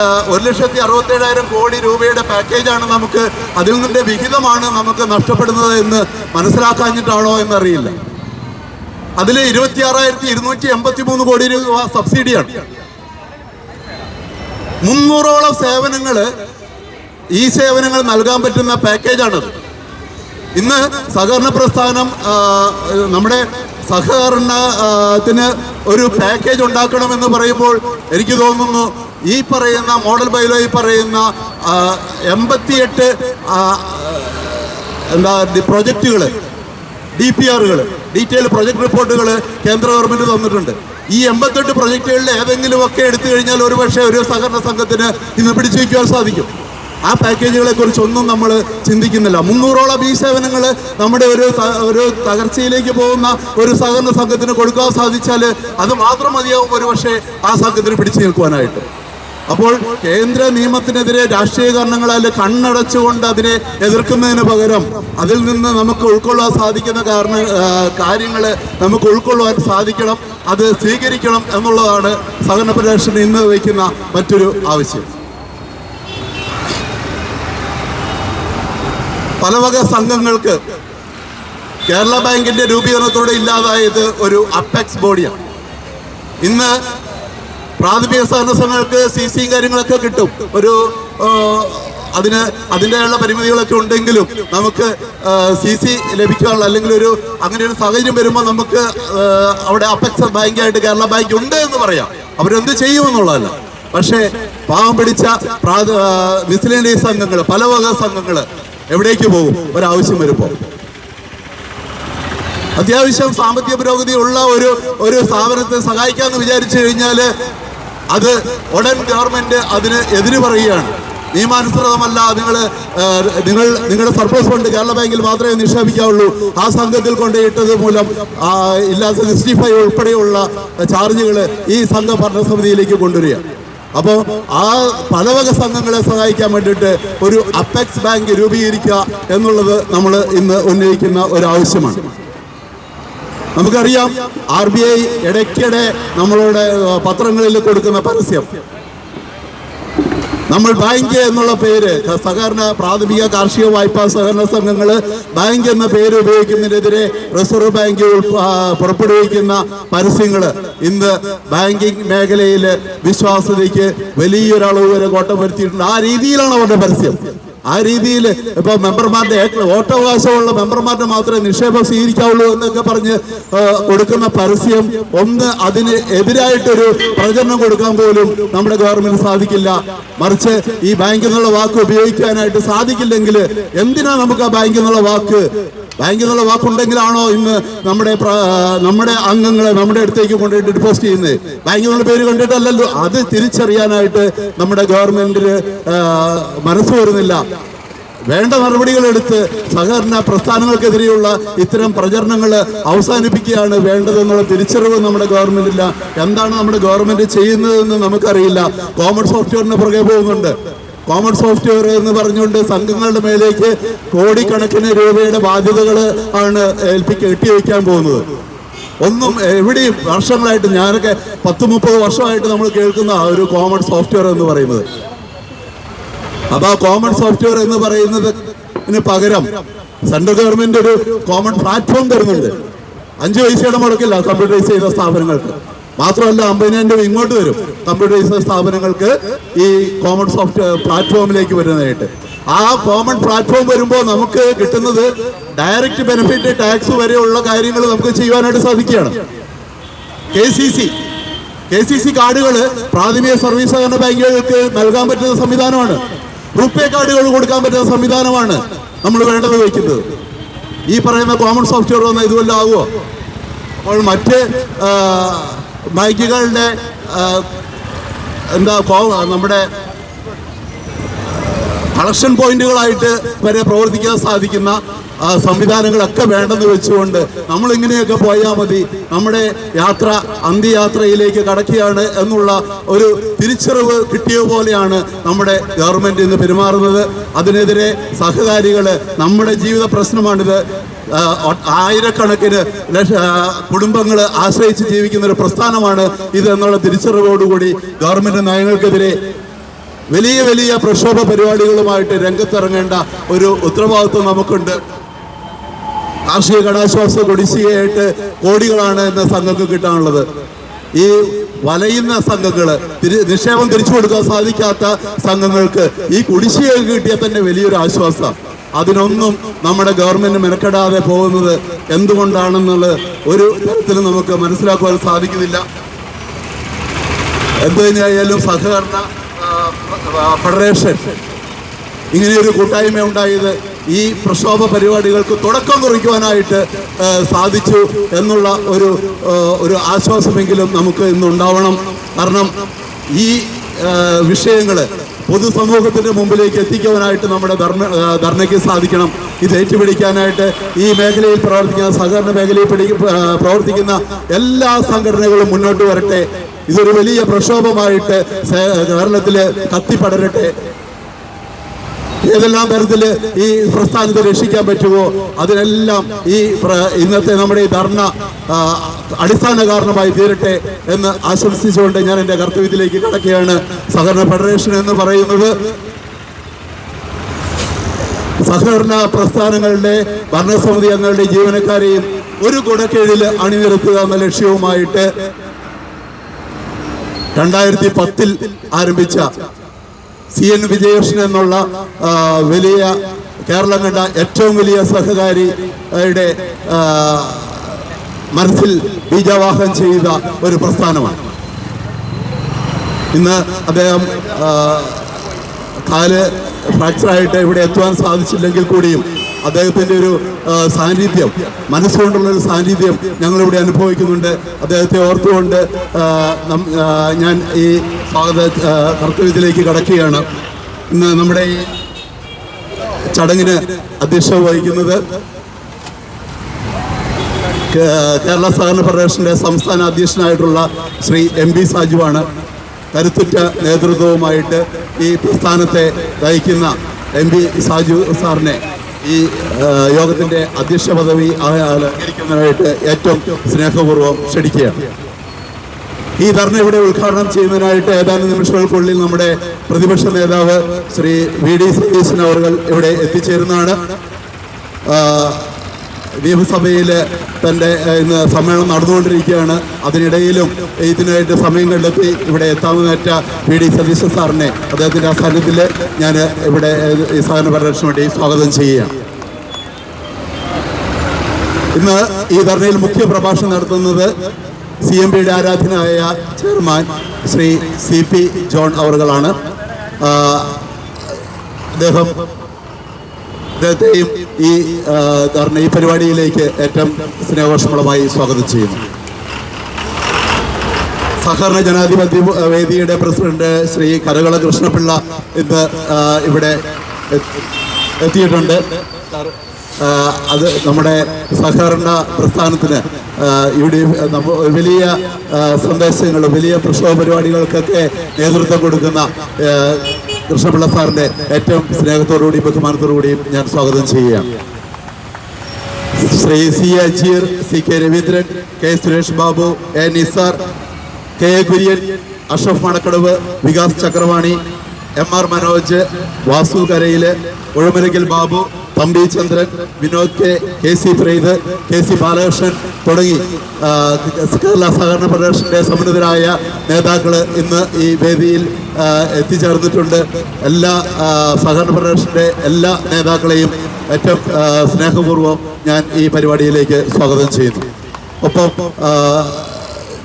1,67,000 കോടി രൂപയുടെ പാക്കേജാണ് നമുക്ക്, അതിൽ നിന്നിൻ്റെ വിഹിതമാണ് നമുക്ക് നഷ്ടപ്പെടുന്നത് എന്ന് മനസ്സിലാക്കാഞ്ഞിട്ടാണോ എന്നറിയില്ല. അതിൽ 26,283 കോടി രൂപ സബ്സിഡിയാണ്. 300ഓളം സേവനങ്ങൾ, ഈ സേവനങ്ങൾ നൽകാൻ പറ്റുന്ന പാക്കേജാണത്. ഇന്ന് സഹകരണ പ്രസ്ഥാനം നമ്മുടെ സഹകരണത്തിന് ഒരു പാക്കേജ് ഉണ്ടാക്കണമെന്ന് പറയുമ്പോൾ എനിക്ക് തോന്നുന്നു ഈ പറയുന്ന മോഡൽ ബൈലോ ഈ പറയുന്ന 88 പ്രൊജക്റ്റുകൾ, DPRകൾ, ഡീറ്റെയിൽ പ്രൊജക്ട് റിപ്പോർട്ടുകൾ കേന്ദ്ര ഗവൺമെൻറ് തന്നിട്ടുണ്ട്. ഈ 88 പ്രൊജക്റ്റുകളിൽ ഏതെങ്കിലുമൊക്കെ എടുത്തു കഴിഞ്ഞാൽ ഒരുപക്ഷെ ഒരു സഹകരണ സംഘത്തിന് ഇന്ന് പിടിച്ചു വയ്ക്കുവാൻ സാധിക്കും. ആ പാക്കേജുകളെ കുറിച്ചൊന്നും നമ്മൾ ചിന്തിക്കുന്നില്ല. 300ഓളം ഈ സേവനങ്ങൾ നമ്മുടെ ഒരു തകർച്ചയിലേക്ക് പോകുന്ന ഒരു സഹകരണ സംഘത്തിന് കൊടുക്കാൻ സാധിച്ചാൽ അത് മാത്രം മതിയാവും ഒരുപക്ഷെ ആ സംഘത്തിന് പിടിച്ചു നിൽക്കുവാനായിട്ട്. അപ്പോൾ കേന്ദ്ര നിയമത്തിനെതിരെ രാഷ്ട്രീയകരണങ്ങളാൽ കണ്ണടച്ചുകൊണ്ട് അതിനെ എതിർക്കുന്നതിന് പകരം അതിൽ നിന്ന് നമുക്ക് ഉൾക്കൊള്ളാൻ സാധിക്കുന്ന കാര്യങ്ങൾ നമുക്ക് ഉൾക്കൊള്ളുവാൻ സാധിക്കണം, അത് സ്വീകരിക്കണം എന്നുള്ളതാണ് സഹകരണ ഫെഡറേഷൻ ഇന്ന് വയ്ക്കുന്ന മറ്റൊരു ആവശ്യം. പല വക സംഘങ്ങൾക്ക് കേരള ബാങ്കിന്റെ രൂപീകരണത്തോടെ ഇല്ലാതായത് ഒരു അപ്പെക്സ് ബോഡിയാണ്. ഇന്ന് പ്രാഥമിക സഹകരണ സംഘങ്ങൾക്ക് CC കാര്യങ്ങളൊക്കെ കിട്ടും. അതിൻ്റെയുള്ള പരിമിതികളൊക്കെ ഉണ്ടെങ്കിലും നമുക്ക് CC ലഭിക്കാനുള്ള അല്ലെങ്കിൽ അങ്ങനെ ഒരു സാഹചര്യം വരുമ്പോൾ നമുക്ക് അവിടെ അപ്പെക്സ് ബാങ്കായിട്ട് കേരള ബാങ്ക് ഉണ്ട് എന്ന് പറയാം. അവരെന്ത് ചെയ്യുമെന്നുള്ളതല്ല. പക്ഷേ പാവം പിടിച്ച മിസ്ലേനിയസ് സംഘങ്ങൾ, പല വക സംഘങ്ങൾ എവിടേക്ക് പോകും ഒരാവശ്യം വരുമ്പോൾ? അത്യാവശ്യം സാമ്പത്തിക പുരോഗതി ഉള്ള ഒരു സ്ഥാപനത്തെ സഹായിക്കാമെന്ന് വിചാരിച്ചു കഴിഞ്ഞാൽ അത് ഉടൻ ഗവൺമെൻറ് അതിന് എതിര് പറയുകയാണ്. നിയമാനുസൃതമല്ല, നിങ്ങളുടെ സർപ്ലസ് ഫണ്ട് കേരള ബാങ്കിൽ മാത്രമേ നിക്ഷേപിക്കാവുള്ളൂ, ആ സംഘത്തിൽ കൊണ്ടുപോയിട്ടത് മൂലം ഇല്ലാത്ത 65 ഉൾപ്പെടെയുള്ള ചാർജുകൾ ഈ സംഘ ഭരണസമിതിയിലേക്ക് കൊണ്ടുവരിക. അപ്പോൾ ആ പലവക സംഘങ്ങളെ സഹായിക്കാൻ വേണ്ടിയിട്ട് ഒരു അപ്പെക്സ് ബാങ്ക് രൂപീകരിക്കുക എന്നുള്ളത് നമ്മൾ ഇന്ന് ഉന്നയിക്കുന്ന ഒരു ആവശ്യമാണ്. നമുക്കറിയാം RBI ഇടയ്ക്കിടെ നമ്മളുടെ പത്രങ്ങളിൽ കൊടുക്കുന്ന പരസ്യം, നമ്മൾ ബാങ്ക് എന്നുള്ള പേര്, സഹകരണ പ്രാഥമിക കാർഷിക വായ്പാ സഹകരണ സംഘങ്ങൾ ബാങ്ക് എന്ന പേര് ഉപയോഗിക്കുന്നതിനെതിരെ റിസർവ് ബാങ്ക് പുറപ്പെടുവിക്കുന്ന പരസ്യങ്ങൾ ഇന്ന് ബാങ്കിങ് മേഖലയിൽ വിശ്വാസ്യതയ്ക്ക് വലിയൊരളവ് വരെ കോട്ടം വരുത്തിയിട്ടുണ്ട്. ആ രീതിയിലാണ് അവരുടെ പരസ്യം. ആ രീതിയിൽ ഇപ്പോൾ മെമ്പർമാരുടെ വോട്ടവകാശമുള്ള മെമ്പർമാരുടെ മാത്രമേ നിക്ഷേപം സ്വീകരിക്കാവുള്ളൂ എന്നൊക്കെ പറഞ്ഞ് കൊടുക്കുന്ന പരസ്യം അതിന് എതിരായിട്ടൊരു പ്രചരണം കൊടുക്കാൻ പോലും നമ്മുടെ ഗവൺമെന്റ് സാധിക്കില്ല. മറിച്ച് ഈ ബാങ്ക് എന്നുള്ള വാക്ക് ഉപയോഗിക്കാനായിട്ട് സാധിക്കില്ലെങ്കിൽ എന്തിനാ നമുക്ക് ആ ബാങ്ക് എന്നുള്ള വാക്കുണ്ടെങ്കിലാണോ ഇന്ന് നമ്മുടെ അംഗങ്ങളെ നമ്മുടെ അടുത്തേക്ക് കൊണ്ടുപോയിട്ട് ഡിപ്പോസിറ്റ് ചെയ്യുന്നത്? ബാങ്ക് എന്നുള്ള പേര് കണ്ടിട്ടല്ലല്ലോ. അത് തിരിച്ചറിയാനായിട്ട് നമ്മുടെ ഗവൺമെന്റിന് മനസ്സ് വരുന്നില്ല. വേണ്ട നടപടികളെടുത്ത് സഹകരണ പ്രസ്ഥാനങ്ങൾക്കെതിരെയുള്ള ഇത്തരം പ്രചരണങ്ങൾ അവസാനിപ്പിക്കുകയാണ് വേണ്ടതെന്നുള്ള തിരിച്ചറിവ് നമ്മുടെ ഗവൺമെന്റില്ല. എന്താണ് നമ്മുടെ ഗവൺമെന്റ് ചെയ്യുന്നതെന്ന് നമുക്കറിയില്ല. കോമൺ സോഫ്റ്റ്വെയറിന് പുറകെ പോകുന്നുണ്ട്. കോമൺ സോഫ്റ്റ്വെയർ എന്ന് പറഞ്ഞുകൊണ്ട് സംഘങ്ങളുടെ മേലേക്ക് കോടിക്കണക്കിന് രൂപയുടെ ബാധ്യതകൾ ആണ് കെട്ടിവയ്ക്കാൻ പോകുന്നത്. എവിടെയും വർഷങ്ങളായിട്ട്, ഞാനൊക്കെ 10-30 വർഷമായിട്ട് നമ്മൾ കേൾക്കുന്ന ഒരു കോമൺ സോഫ്റ്റ്വെയർ എന്ന് പറയുന്നത്. അപ്പോൾ ആ കോമൺ സോഫ്റ്റ്വെയർ എന്ന് പറയുന്നതിന് പകരം സെൻട്രൽ ഗവൺമെന്റ് ഒരു കോമൺ പ്ലാറ്റ്ഫോം തരുന്നുണ്ട്. 5 പൈസയുടെ മുടക്കില്ല കമ്പ്യൂട്ടറൈസ് ചെയ്ത സ്ഥാപനങ്ങൾക്ക്. മാത്രമല്ല 50,000 രൂപ ഇങ്ങോട്ട് വരും കമ്പ്യൂട്ടറൈസ് സ്ഥാപനങ്ങൾക്ക് ഈ കോമൺ സോഫ്റ്റ്വെയർ പ്ലാറ്റ്ഫോമിലേക്ക് വരുന്നതായിട്ട്. ആ കോമൺ പ്ലാറ്റ്ഫോം വരുമ്പോൾ നമുക്ക് കിട്ടുന്നത് ഡയറക്റ്റ് ബെനിഫിറ്റ് ടാക്സ് വരെയുള്ള കാര്യങ്ങൾ നമുക്ക് ചെയ്യുവാനായിട്ട് സാധിക്കുകയാണ്. KCC കാർഡുകൾ പ്രാഥമിക സർവീസ് സഹകരണ ബാങ്കുകൾക്ക് നൽകാൻ പറ്റുന്ന സംവിധാനമാണ്. റുപേ കാർഡുകൾ കൊടുക്കാൻ പറ്റുന്ന സംവിധാനമാണ് നമ്മൾ വേണ്ടത് വയ്ക്കുന്നത്. ഈ പറയുന്ന കോമൺ സോഫ്റ്റ്വെയർ വന്നാൽ ഇതുവല്ല ആകുമോ? അപ്പോൾ മറ്റ് ബാങ്കുകളുടെ നമ്മുടെ കളക്ഷൻ പോയിന്റുകളായിട്ട് വരെ പ്രവർത്തിക്കാൻ സാധിക്കുന്ന സംവിധാനങ്ങളൊക്കെ വേണ്ടെന്ന് വെച്ചുകൊണ്ട് നമ്മളിങ്ങനെയൊക്കെ പോയാൽ മതി, നമ്മുടെ അന്ത്യയാത്രയിലേക്ക് കടക്കുകയാണ് എന്നുള്ള ഒരു തിരിച്ചറിവ് കിട്ടിയ പോലെയാണ് നമ്മുടെ ഗവൺമെന്റ് ഇന്ന് പെരുമാറുന്നത്. അതിനെതിരെ സഹകാരികൾ, നമ്മുടെ ജീവിത പ്രശ്നമാണിത്. ആയിരക്കണക്കിന് കുടുംബങ്ങൾ ആശ്രയിച്ച് ജീവിക്കുന്ന ഒരു പ്രസ്ഥാനമാണ് ഇത് എന്നുള്ള തിരിച്ചറിവോടുകൂടി ഗവൺമെന്റ് നയങ്ങൾക്കെതിരെ വലിയ വലിയ പ്രക്ഷോഭ പരിപാടികളുമായിട്ട് രംഗത്തിറങ്ങേണ്ട ഒരു ഉത്തരവാദിത്വം നമുക്കുണ്ട്. കാർഷിക കടാശ്വാസ കുടിശ്ശികയായിട്ട് കോടികളാണ് എന്ന സംഘങ്ങൾക്ക് കിട്ടാനുള്ളത്. ഈ വലയുന്ന സംഘങ്ങള് നിക്ഷേപം തിരിച്ചു കൊടുക്കാൻ സാധിക്കാത്ത സംഘങ്ങൾക്ക് ഈ കുടിശ്ശിക കിട്ടിയാൽ തന്നെ വലിയൊരു ആശ്വാസം. അതിനൊന്നും നമ്മുടെ ഗവൺമെന്റ് മെനക്കെടാതെ പോകുന്നത് എന്തുകൊണ്ടാണെന്നുള്ളത് ഒരു തരത്തിലും നമുക്ക് മനസ്സിലാക്കുവാൻ സാധിക്കുന്നില്ല. എന്തു തന്നെയായാലും സഹകരണ ഫെഡറേഷൻ ഇങ്ങനെയൊരു കൂട്ടായ്മ ഉണ്ടായത് ഈ പ്രക്ഷോഭ പരിപാടികൾക്ക് തുടക്കം കുറിക്കുവാനായിട്ട് സാധിച്ചു എന്നുള്ള ഒരു ആശ്വാസമെങ്കിലും നമുക്ക് ഇന്നുണ്ടാവണം. കാരണം ഈ വിഷയങ്ങൾ പൊതുസമൂഹത്തിൻ്റെ മുമ്പിലേക്ക് എത്തിക്കുവാനായിട്ട് നമ്മുടെ ധർണയ്ക്ക് സാധിക്കണം. ഇത് ഏറ്റുപിടിക്കാനായിട്ട് ഈ മേഖലയിൽ പ്രവർത്തിക്കുന്ന സഹകരണ മേഖലയിൽ പ്രവർത്തിക്കുന്ന എല്ലാ സംഘടനകളും മുന്നോട്ട് വരട്ടെ. ഇതൊരു വലിയ പ്രക്ഷോഭമായിട്ട് കേരളത്തിൽ കത്തിപ്പടരട്ടെ. ഏതെല്ലാം തരത്തിൽ ഈ പ്രസ്ഥാനത്തെ രക്ഷിക്കാൻ പറ്റുമോ അതിനെല്ലാം ഈ ഇന്നത്തെ നമ്മുടെ ഈ ധർണ അടിസ്ഥാന കാരണമായി തീരട്ടെ എന്ന് ആശംസിച്ചുകൊണ്ട് ഞാൻ എൻ്റെ കർത്തവ്യത്തിലേക്ക് കടക്കുകയാണ്. സഹകരണ ഫെഡറേഷൻ എന്ന് പറയുന്നത് സഹകരണ പ്രസ്ഥാനങ്ങളുടെ ഭരണസമിതി അംഗങ്ങളുടെ ജീവനക്കാരെയും ഒരു കുടക്കീഴിൽ അണിനിരത്തുക എന്ന ലക്ഷ്യവുമായിട്ട് 2010 ആരംഭിച്ച CN വിജയകൃഷ്ണൻ എന്നുള്ള വലിയ കേരളം കണ്ട ഏറ്റവും വലിയ സഹകാരിയുടെ മനസ്സിൽ ബീജാവാഹം ചെയ്ത ഒരു പ്രസ്ഥാനമാണ്. ഇന്ന് അദ്ദേഹം കാല് ഫ്രാക്ചറായിട്ട് ഇവിടെ എത്തുവാൻ സാധിച്ചില്ലെങ്കിൽ കൂടിയും അദ്ദേഹത്തിൻ്റെ ഒരു സാന്നിധ്യം, മനസ്സുകൊണ്ടുള്ളൊരു സാന്നിധ്യം ഞങ്ങളിവിടെ അനുഭവിക്കുന്നുണ്ട്. അദ്ദേഹത്തെ ഓർത്തുകൊണ്ട് ഞാൻ ഈ കർത്തവ്യത്തിലേക്ക് കടക്കുകയാണ്. ഇന്ന് നമ്മുടെ ഈ ചടങ്ങിന് അധ്യക്ഷത വഹിക്കുന്നത് കേരള സഹകരണ ഫെഡറേഷൻ്റെ സംസ്ഥാന അധ്യക്ഷനായിട്ടുള്ള ശ്രീ MB സാജുവാണ്. കരുത്തുറ്റ നേതൃത്വവുമായിട്ട് ഈ പ്രസ്ഥാനത്തെ നയിക്കുന്ന MB സാജു സാറിനെ ഈ യോഗത്തിൻ്റെ അധ്യക്ഷ പദവി അലങ്കരിക്കുന്നതിനായിട്ട് ഏറ്റവും സ്നേഹപൂർവ്വം ക്ഷണിക്കുകയാണ്. ഈ ധർണ ഇവിടെ ഉദ്ഘാടനം ചെയ്യുന്നതിനായിട്ട് ഏതാനും നിമിഷങ്ങൾക്കുള്ളിൽ നമ്മുടെ പ്രതിപക്ഷ നേതാവ് ശ്രീ VD സതീശൻ അവർ ഇവിടെ എത്തിച്ചേരുന്നതാണ്. നിയമസഭയിൽ തൻ്റെ ഇന്ന് സമ്മേളനം നടന്നുകൊണ്ടിരിക്കുകയാണ്. അതിനിടയിലും ഇതിനായിട്ട് സമയം കണ്ടെത്തി ഇവിടെ എത്താമെന്നേറ്റ VD സതീശൻ സാറിനെ അദ്ദേഹത്തിൻ്റെ സാന്നിധ്യത്തിൽ ഞാൻ ഇവിടെ ഈ സഹകരണ ഫെഡറേഷന് വേണ്ടി സ്വാഗതം ചെയ്യുകയാണ്. ഇന്ന് ഈ ധർണയിൽ മുഖ്യ പ്രഭാഷണം നടത്തുന്നത് CMBയുടെ ആരാധനായ ചെയർമാൻ ശ്രീ CP ജോൺ അവറുകളാണ്. അദ്ദേഹത്തെയും ഈ ധർണ ഈ പരിപാടിയിലേക്ക് ഏറ്റവും സ്നേഹോഷ്മളമായി സ്വാഗതം ചെയ്യുന്നു. സഹകരണ ജനാധിപത്യ വേദിയുടെ പ്രസിഡന്റ് ശ്രീ കരകള കൃഷ്ണപിള്ള ഇന്ന് ഇവിടെ എത്തിയിട്ടുണ്ട്. അത് നമ്മുടെ സഹകരണ പ്രസ്ഥാനത്തിന് ഇവിടെ വലിയ സന്ദേശങ്ങളും വലിയ പ്രക്ഷോഭ പരിപാടികൾക്കൊക്കെ നേതൃത്വം കൊടുക്കുന്ന കൃഷ്ണപിള്ള സാറിൻ്റെ ഏറ്റവും സ്നേഹത്തോടുകൂടിയും ബഹുമാനത്തോടുകൂടിയും ഞാൻ സ്വാഗതം ചെയ്യുകയാണ്. Shri C Ajeer, CK Raveendran, K Suresh Babu, A Nisar, K Kurian, Ashraf Manakkadavu, Vikas Chakravani, MR Manoj, Vasu Karayil, Uzhamarakal Babu, Thampi Chandran, Vinod KC Fraid, KC Balakrishnan തുടങ്ങി കേരള സഹകരണ ഫെഡറേഷൻ്റെ സമുന്നതരായ നേതാക്കൾ ഇന്ന് ഈ വേദിയിൽ എത്തിച്ചേർന്നിട്ടുണ്ട്. എല്ലാ സഹകരണ ഫെഡറേഷൻ്റെ എല്ലാ നേതാക്കളെയും ഏറ്റവും സ്നേഹപൂർവ്വം ഞാൻ ഈ പരിപാടിയിലേക്ക് സ്വാഗതം ചെയ്യുന്നു. ഒപ്പം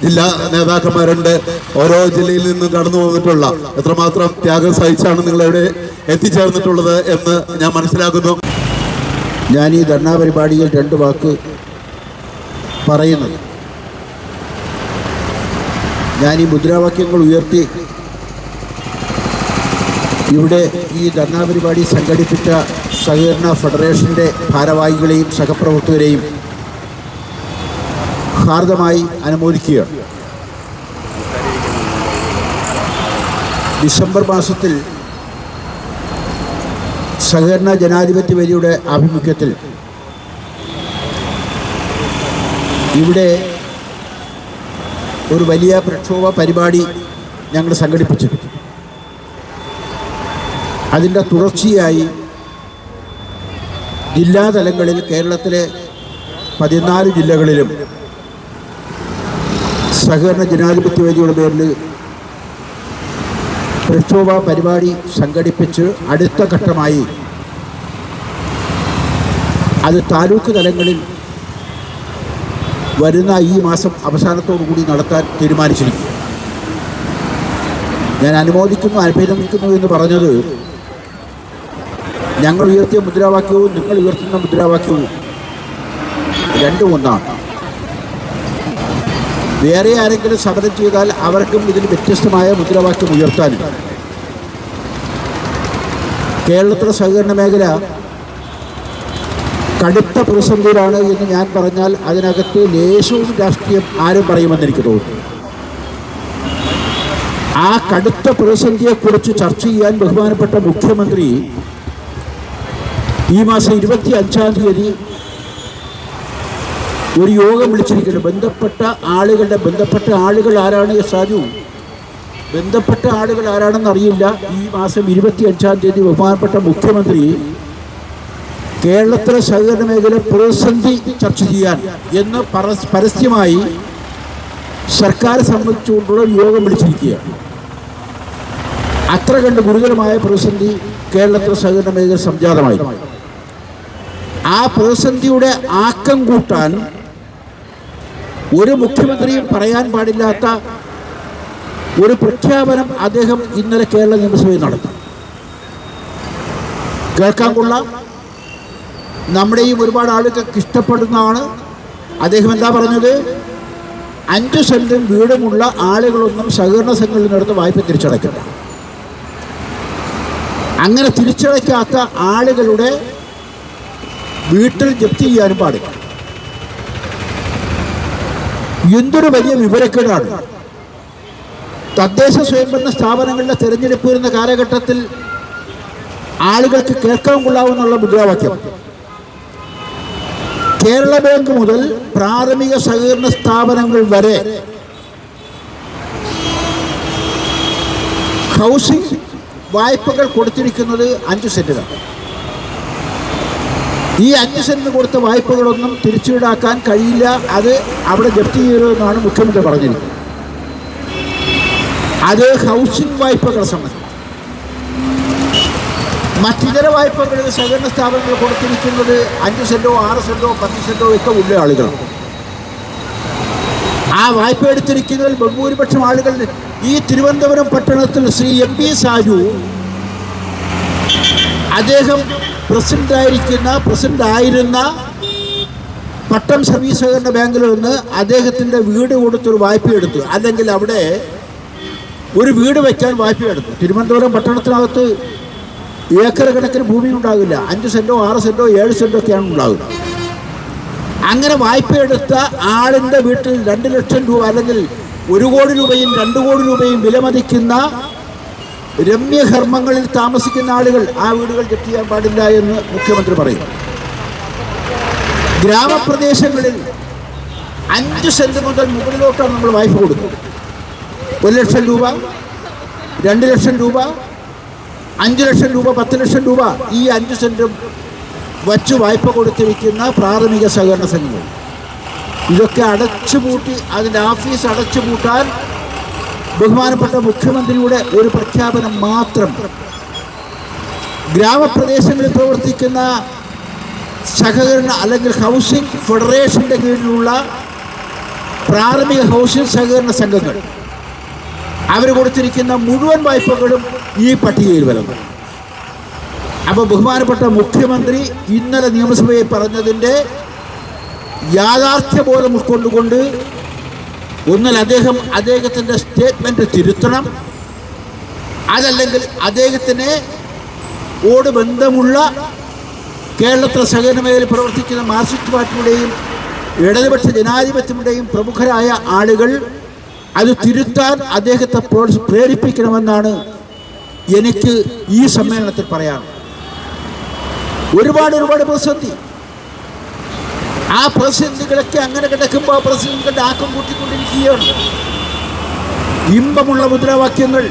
ജില്ലാ നേതാക്കന്മാരുണ്ട്. ഓരോ ജില്ലയിൽ നിന്നും കടന്നു വന്നിട്ടുള്ള എത്രമാത്രം ത്യാഗം സഹിച്ചാണ് നിങ്ങളെവിടെ എത്തിച്ചേർന്നിട്ടുള്ളത് എന്ന് ഞാൻ മനസ്സിലാക്കുന്നു. ഞാൻ ഈ ധർണാ പരിപാടിയിൽ 2 വാക്ക് പറയുന്നത്, ഞാൻ ഈ മുദ്രാവാക്യങ്ങൾ ഉയർത്തി ഇവിടെ ഈ ധർണാ പരിപാടി സംഘടിപ്പിച്ച സഹകരണ ഫെഡറേഷൻ്റെ ഭാരവാഹികളെയും സഹപ്രവർത്തകരെയും ഹാർദമായി അനുമോദിക്കുകയാണ്. ഡിസംബർ മാസത്തിൽ സഹകരണ ജനാധിപത്യ വേദിയുടെ ആഭിമുഖ്യത്തിൽ ഇവിടെ ഒരു വലിയ പ്രക്ഷോഭ പരിപാടി ഞങ്ങൾ സംഘടിപ്പിച്ചു. അതിൻ്റെ തുടർച്ചയായി ജില്ലാതലങ്ങളിൽ കേരളത്തിലെ 14 ജില്ലകളിലും സഹകരണ ജനാധിപത്യ വേദിയുടെ പേരിൽ പ്രക്ഷോഭ പരിപാടി സംഘടിപ്പിച്ച് അടുത്ത ഘട്ടമായി അത് താലൂക്ക് തലങ്ങളിൽ വരുന്ന ഈ മാസം അവസാനത്തോടു കൂടി നടത്താൻ തീരുമാനിച്ചിരിക്കുന്നു. ഞാൻ അനുമോദിക്കുന്നു, അഭിനന്ദിക്കുന്നു എന്ന് പറഞ്ഞത് ഞങ്ങൾ ഉയർത്തിയ മുദ്രാവാക്യവും നിങ്ങൾ ഉയർത്തുന്ന മുദ്രാവാക്യവും രണ്ടും ഒന്നാണ്. വേറെ ആരെങ്കിലും സമരം ചെയ്താൽ അവർക്കും ഇതിന് വ്യത്യസ്തമായ മുദ്രാവാക്യം ഉയർത്താനും കേരളത്തിലെ സഹകരണ മേഖല കടുത്ത പ്രതിസന്ധിയിലാണ് എന്ന് ഞാൻ പറഞ്ഞാൽ അതിനകത്ത് ലേശവും രാഷ്ട്രീയം ആരും പറയുമെന്ന് എനിക്ക് തോന്നുന്നു. ആ കടുത്ത പ്രതിസന്ധിയെക്കുറിച്ച് ചർച്ച ചെയ്യാൻ ബഹുമാനപ്പെട്ട മുഖ്യമന്ത്രി ഈ മാസം 25-ാം തീയതി ഒരു യോഗം വിളിച്ചിരിക്കുന്നു. ബന്ധപ്പെട്ട ആളുകൾ ആരാണ് സാജു? ബന്ധപ്പെട്ട ആളുകൾ ആരാണെന്ന് അറിയില്ല. ഈ മാസം 25-ാം തീയതി ബഹുമാനപ്പെട്ട മുഖ്യമന്ത്രി കേരളത്തിലെ സഹകരണ മേഖല പ്രതിസന്ധി ചർച്ച ചെയ്യാൻ എന്ന് പരസ്യമായി സർക്കാർ സംബന്ധിച്ചുകൊണ്ടുള്ള യോഗം വിളിച്ചിരിക്കുകയാണ്. അത്ര കണ്ട് ഗുരുതരമായ പ്രതിസന്ധി കേരളത്തിലെ സഹകരണ മേഖല സംജാതമായി. ആ പ്രതിസന്ധിയുടെ ആക്കം കൂട്ടാൻ ഒരു മുഖ്യമന്ത്രിയും പറയാൻ പാടില്ലാത്ത ഒരു പ്രഖ്യാപനം അദ്ദേഹം ഇന്നലെ കേരള നിയമസഭയിൽ നടത്തി. കേൾക്കാൻ കൊള്ളാം, നമ്മുടെയും ഒരുപാട് ആളുകൾക്ക് ഇഷ്ടപ്പെടുന്നതാണ്. അദ്ദേഹം എന്താ പറഞ്ഞത്? 5 സെന്റും വീടുമുള്ള ആളുകളൊന്നും സഹകരണ സംഘങ്ങളിൽ നിന്നെടുത്ത് വായ്പ തിരിച്ചടയ്ക്കില്ല. അങ്ങനെ തിരിച്ചടയ്ക്കാത്ത ആളുകളുടെ വീട്ടിൽ ജപ്തി ചെയ്യാനും പാടില്ല. എന്തൊരു വലിയ വിവരക്കേടാണ്. തദ്ദേശ സ്വയംഭരണ സ്ഥാപനങ്ങളുടെ തെരഞ്ഞെടുപ്പ് വരുന്ന കാലഘട്ടത്തിൽ ആളുകൾക്ക് കേൾക്കാൻ കൊള്ളാവുന്നുള്ള മുദ്രാവാക്യം കേരള ബാങ്ക് മുതൽ പ്രാഥമിക സഹകരണ സ്ഥാപനങ്ങൾ വരെ ഹൗസിംഗ് വായ്പകൾ കൊടുത്തിരിക്കുന്നത് 5 സെന്റിലാണ്. ഈ 5 സെന്റിന് കൊടുത്ത വായ്പകളൊന്നും തിരിച്ചുവിടാക്കാൻ കഴിയില്ല, അത് അവിടെ ജപ്തി ചെയ്യരുതെന്നാണ് മുഖ്യമന്ത്രി പറഞ്ഞിരിക്കുന്നത്. അത് ഹൗസിംഗ് വായ്പകളെ സംബന്ധിച്ച്. മറ്റിതര വായ്പകൾ സഹകരണ സ്ഥാപനങ്ങൾ കൊടുത്തിരിക്കുന്നത് 5 സെന്റോ 6 സെന്റോ 10 സെന്റോ ഒക്കെ ഉള്ള ആളുകളാണ്. ആ വായ്പ എടുത്തിരിക്കുന്നതിൽ ബഹുഭൂരിപക്ഷം ആളുകൾ ഈ തിരുവനന്തപുരം പട്ടണത്തിൽ ശ്രീ MP സാജു, അദ്ദേഹം പ്രസിഡന്റായിരുന്ന പട്ടം സർവീസ് സഹകരണ ബാങ്കിൽ നിന്ന് അദ്ദേഹത്തിൻ്റെ വീട് കൊടുത്തൊരു വായ്പ എടുത്തു. അല്ലെങ്കിൽ അവിടെ ഒരു വീട് വയ്ക്കാൻ വായ്പ എടുത്തു. തിരുവനന്തപുരം പട്ടണത്തിനകത്ത് ഏക്കർ കണക്കിന് ഭൂമി ഉണ്ടാകില്ല. 5 സെന്റോ 6 സെന്റോ 7 സെന്റോ ഒക്കെയാണ് ഉണ്ടാകുക. അങ്ങനെ വായ്പ എടുത്ത ആളിൻ്റെ വീട്ടിൽ 2 ലക്ഷം രൂപ അല്ലെങ്കിൽ 1 കോടി രൂപയും 2 കോടി രൂപയും വിലമതിക്കുന്ന രമ്യഹർമ്മങ്ങളിൽ താമസിക്കുന്ന ആളുകൾ ആ വീടുകൾ ജപ്തി ചെയ്യാൻ പാടില്ല എന്ന് മുഖ്യമന്ത്രി പറയും. ഗ്രാമപ്രദേശങ്ങളിൽ 5 സെന്റ് മുതൽ മുകളിലോട്ടാണ് നമ്മൾ വായ്പ കൊടുക്കുന്നത്. 1 ലക്ഷം രൂപ, 2 ലക്ഷം രൂപ, 5 ലക്ഷം രൂപ, 10 ലക്ഷം രൂപ, ഈ 5 സെന്റും വച്ച് വായ്പ കൊടുത്തിരിക്കുന്ന പ്രാഥമിക സഹകരണ സംഘങ്ങൾ. ഇതൊക്കെ അടച്ചുപൂട്ടി, അതിൻ്റെ ഓഫീസ് അടച്ചുപൂട്ടാൻ ബഹുമാനപ്പെട്ട മുഖ്യമന്ത്രിയുടെ ഒരു പ്രഖ്യാപനം മാത്രം. ഗ്രാമപ്രദേശങ്ങളിൽ പ്രവർത്തിക്കുന്ന സഹകരണ അല്ലെങ്കിൽ ഹൗസിംഗ് ഫെഡറേഷൻ്റെ കീഴിലുള്ള പ്രാഥമിക ഹൗസിംഗ് സഹകരണ സംഘങ്ങൾ അവർ കൊടുത്തിരിക്കുന്ന മുഴുവൻ വായ്പകളും ഈ പട്ടികയിൽ വരുന്നു. അപ്പോൾ ബഹുമാനപ്പെട്ട മുഖ്യമന്ത്രി ഇന്നലെ നിയമസഭയിൽ പറഞ്ഞതിൻ്റെ യാഥാർത്ഥ്യബോധം ഉൾക്കൊണ്ടുകൊണ്ട് ഒന്നിൽ അദ്ദേഹത്തിൻ്റെ സ്റ്റേറ്റ്മെൻറ്റ് തിരുത്തണം, അതല്ലെങ്കിൽ അദ്ദേഹത്തിന് ഓട് ബന്ധമുള്ള കേരളത്തിലെ സഹകരണ മേഖലയിൽ പ്രവർത്തിക്കുന്ന മാർക്സിസ്റ്റ് പാർട്ടിയുടെയും ഇടതുപക്ഷ ജനാധിപത്യത്തിൻ്റെയും പ്രമുഖരായ ആളുകൾ അത് തിരുത്താൻ അദ്ദേഹത്തെ പ്രേരിപ്പിക്കണമെന്നാണ് എനിക്ക് ഈ സമ്മേളനത്തിൽ പറയാനുള്ളത്. ഒരുപാട് പ്രതിസന്ധി, ആ പ്രതിസന്ധികളൊക്കെ അങ്ങനെ കിടക്കുമ്പോൾ ആ പ്രതിസന്ധികളുടെ ആക്കം കൂട്ടിക്കൊണ്ടിരിക്കുകയാണ്. ഇമ്പമുള്ള മുദ്രാവാക്യങ്ങൾ,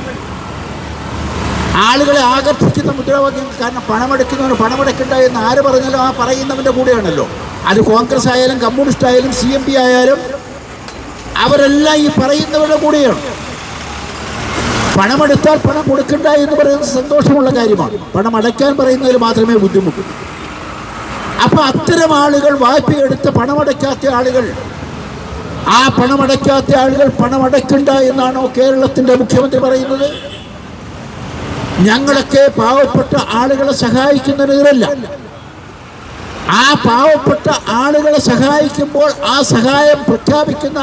ആളുകളെ ആകർഷിക്കുന്ന മുദ്രാവാക്യം. കാരണം പണമെടുക്കുന്നവന് പണമെടുക്കണ്ട എന്ന് ആര് പറഞ്ഞാലും ആ പറയുന്നവൻ്റെ കൂടെയാണല്ലോ. അത് കോൺഗ്രസ് ആയാലും കമ്മ്യൂണിസ്റ്റ് ആയാലും CMP ആയാലും അവരെല്ലാം ഈ പറയുന്നവരുടെ കൂടെയാണ്. പണമെടുത്താൽ പണം കൊടുക്കണ്ട എന്ന് പറയുന്നത് സന്തോഷമുള്ള കാര്യമാണ്. പണം അടയ്ക്കാൻ പറയുന്നതിൽ മാത്രമേ ബുദ്ധിമുട്ടൂ. അപ്പൊ അത്തരം ആളുകൾ, വായ്പയെടുത്ത് പണമടയ്ക്കാത്ത ആളുകൾ, ആ പണമടയ്ക്കാത്ത ആളുകൾ പണമടയ്ക്കണ്ട എന്നാണോ കേരളത്തിന്റെ മുഖ്യമന്ത്രി പറയുന്നത്? ഞങ്ങളൊക്കെ പാവപ്പെട്ട ആളുകളെ സഹായിക്കുന്നതിനെതിരല്ല. ആ പാവപ്പെട്ട ആളുകളെ സഹായിക്കുമ്പോൾ ആ സഹായം പ്രഖ്യാപിക്കുന്ന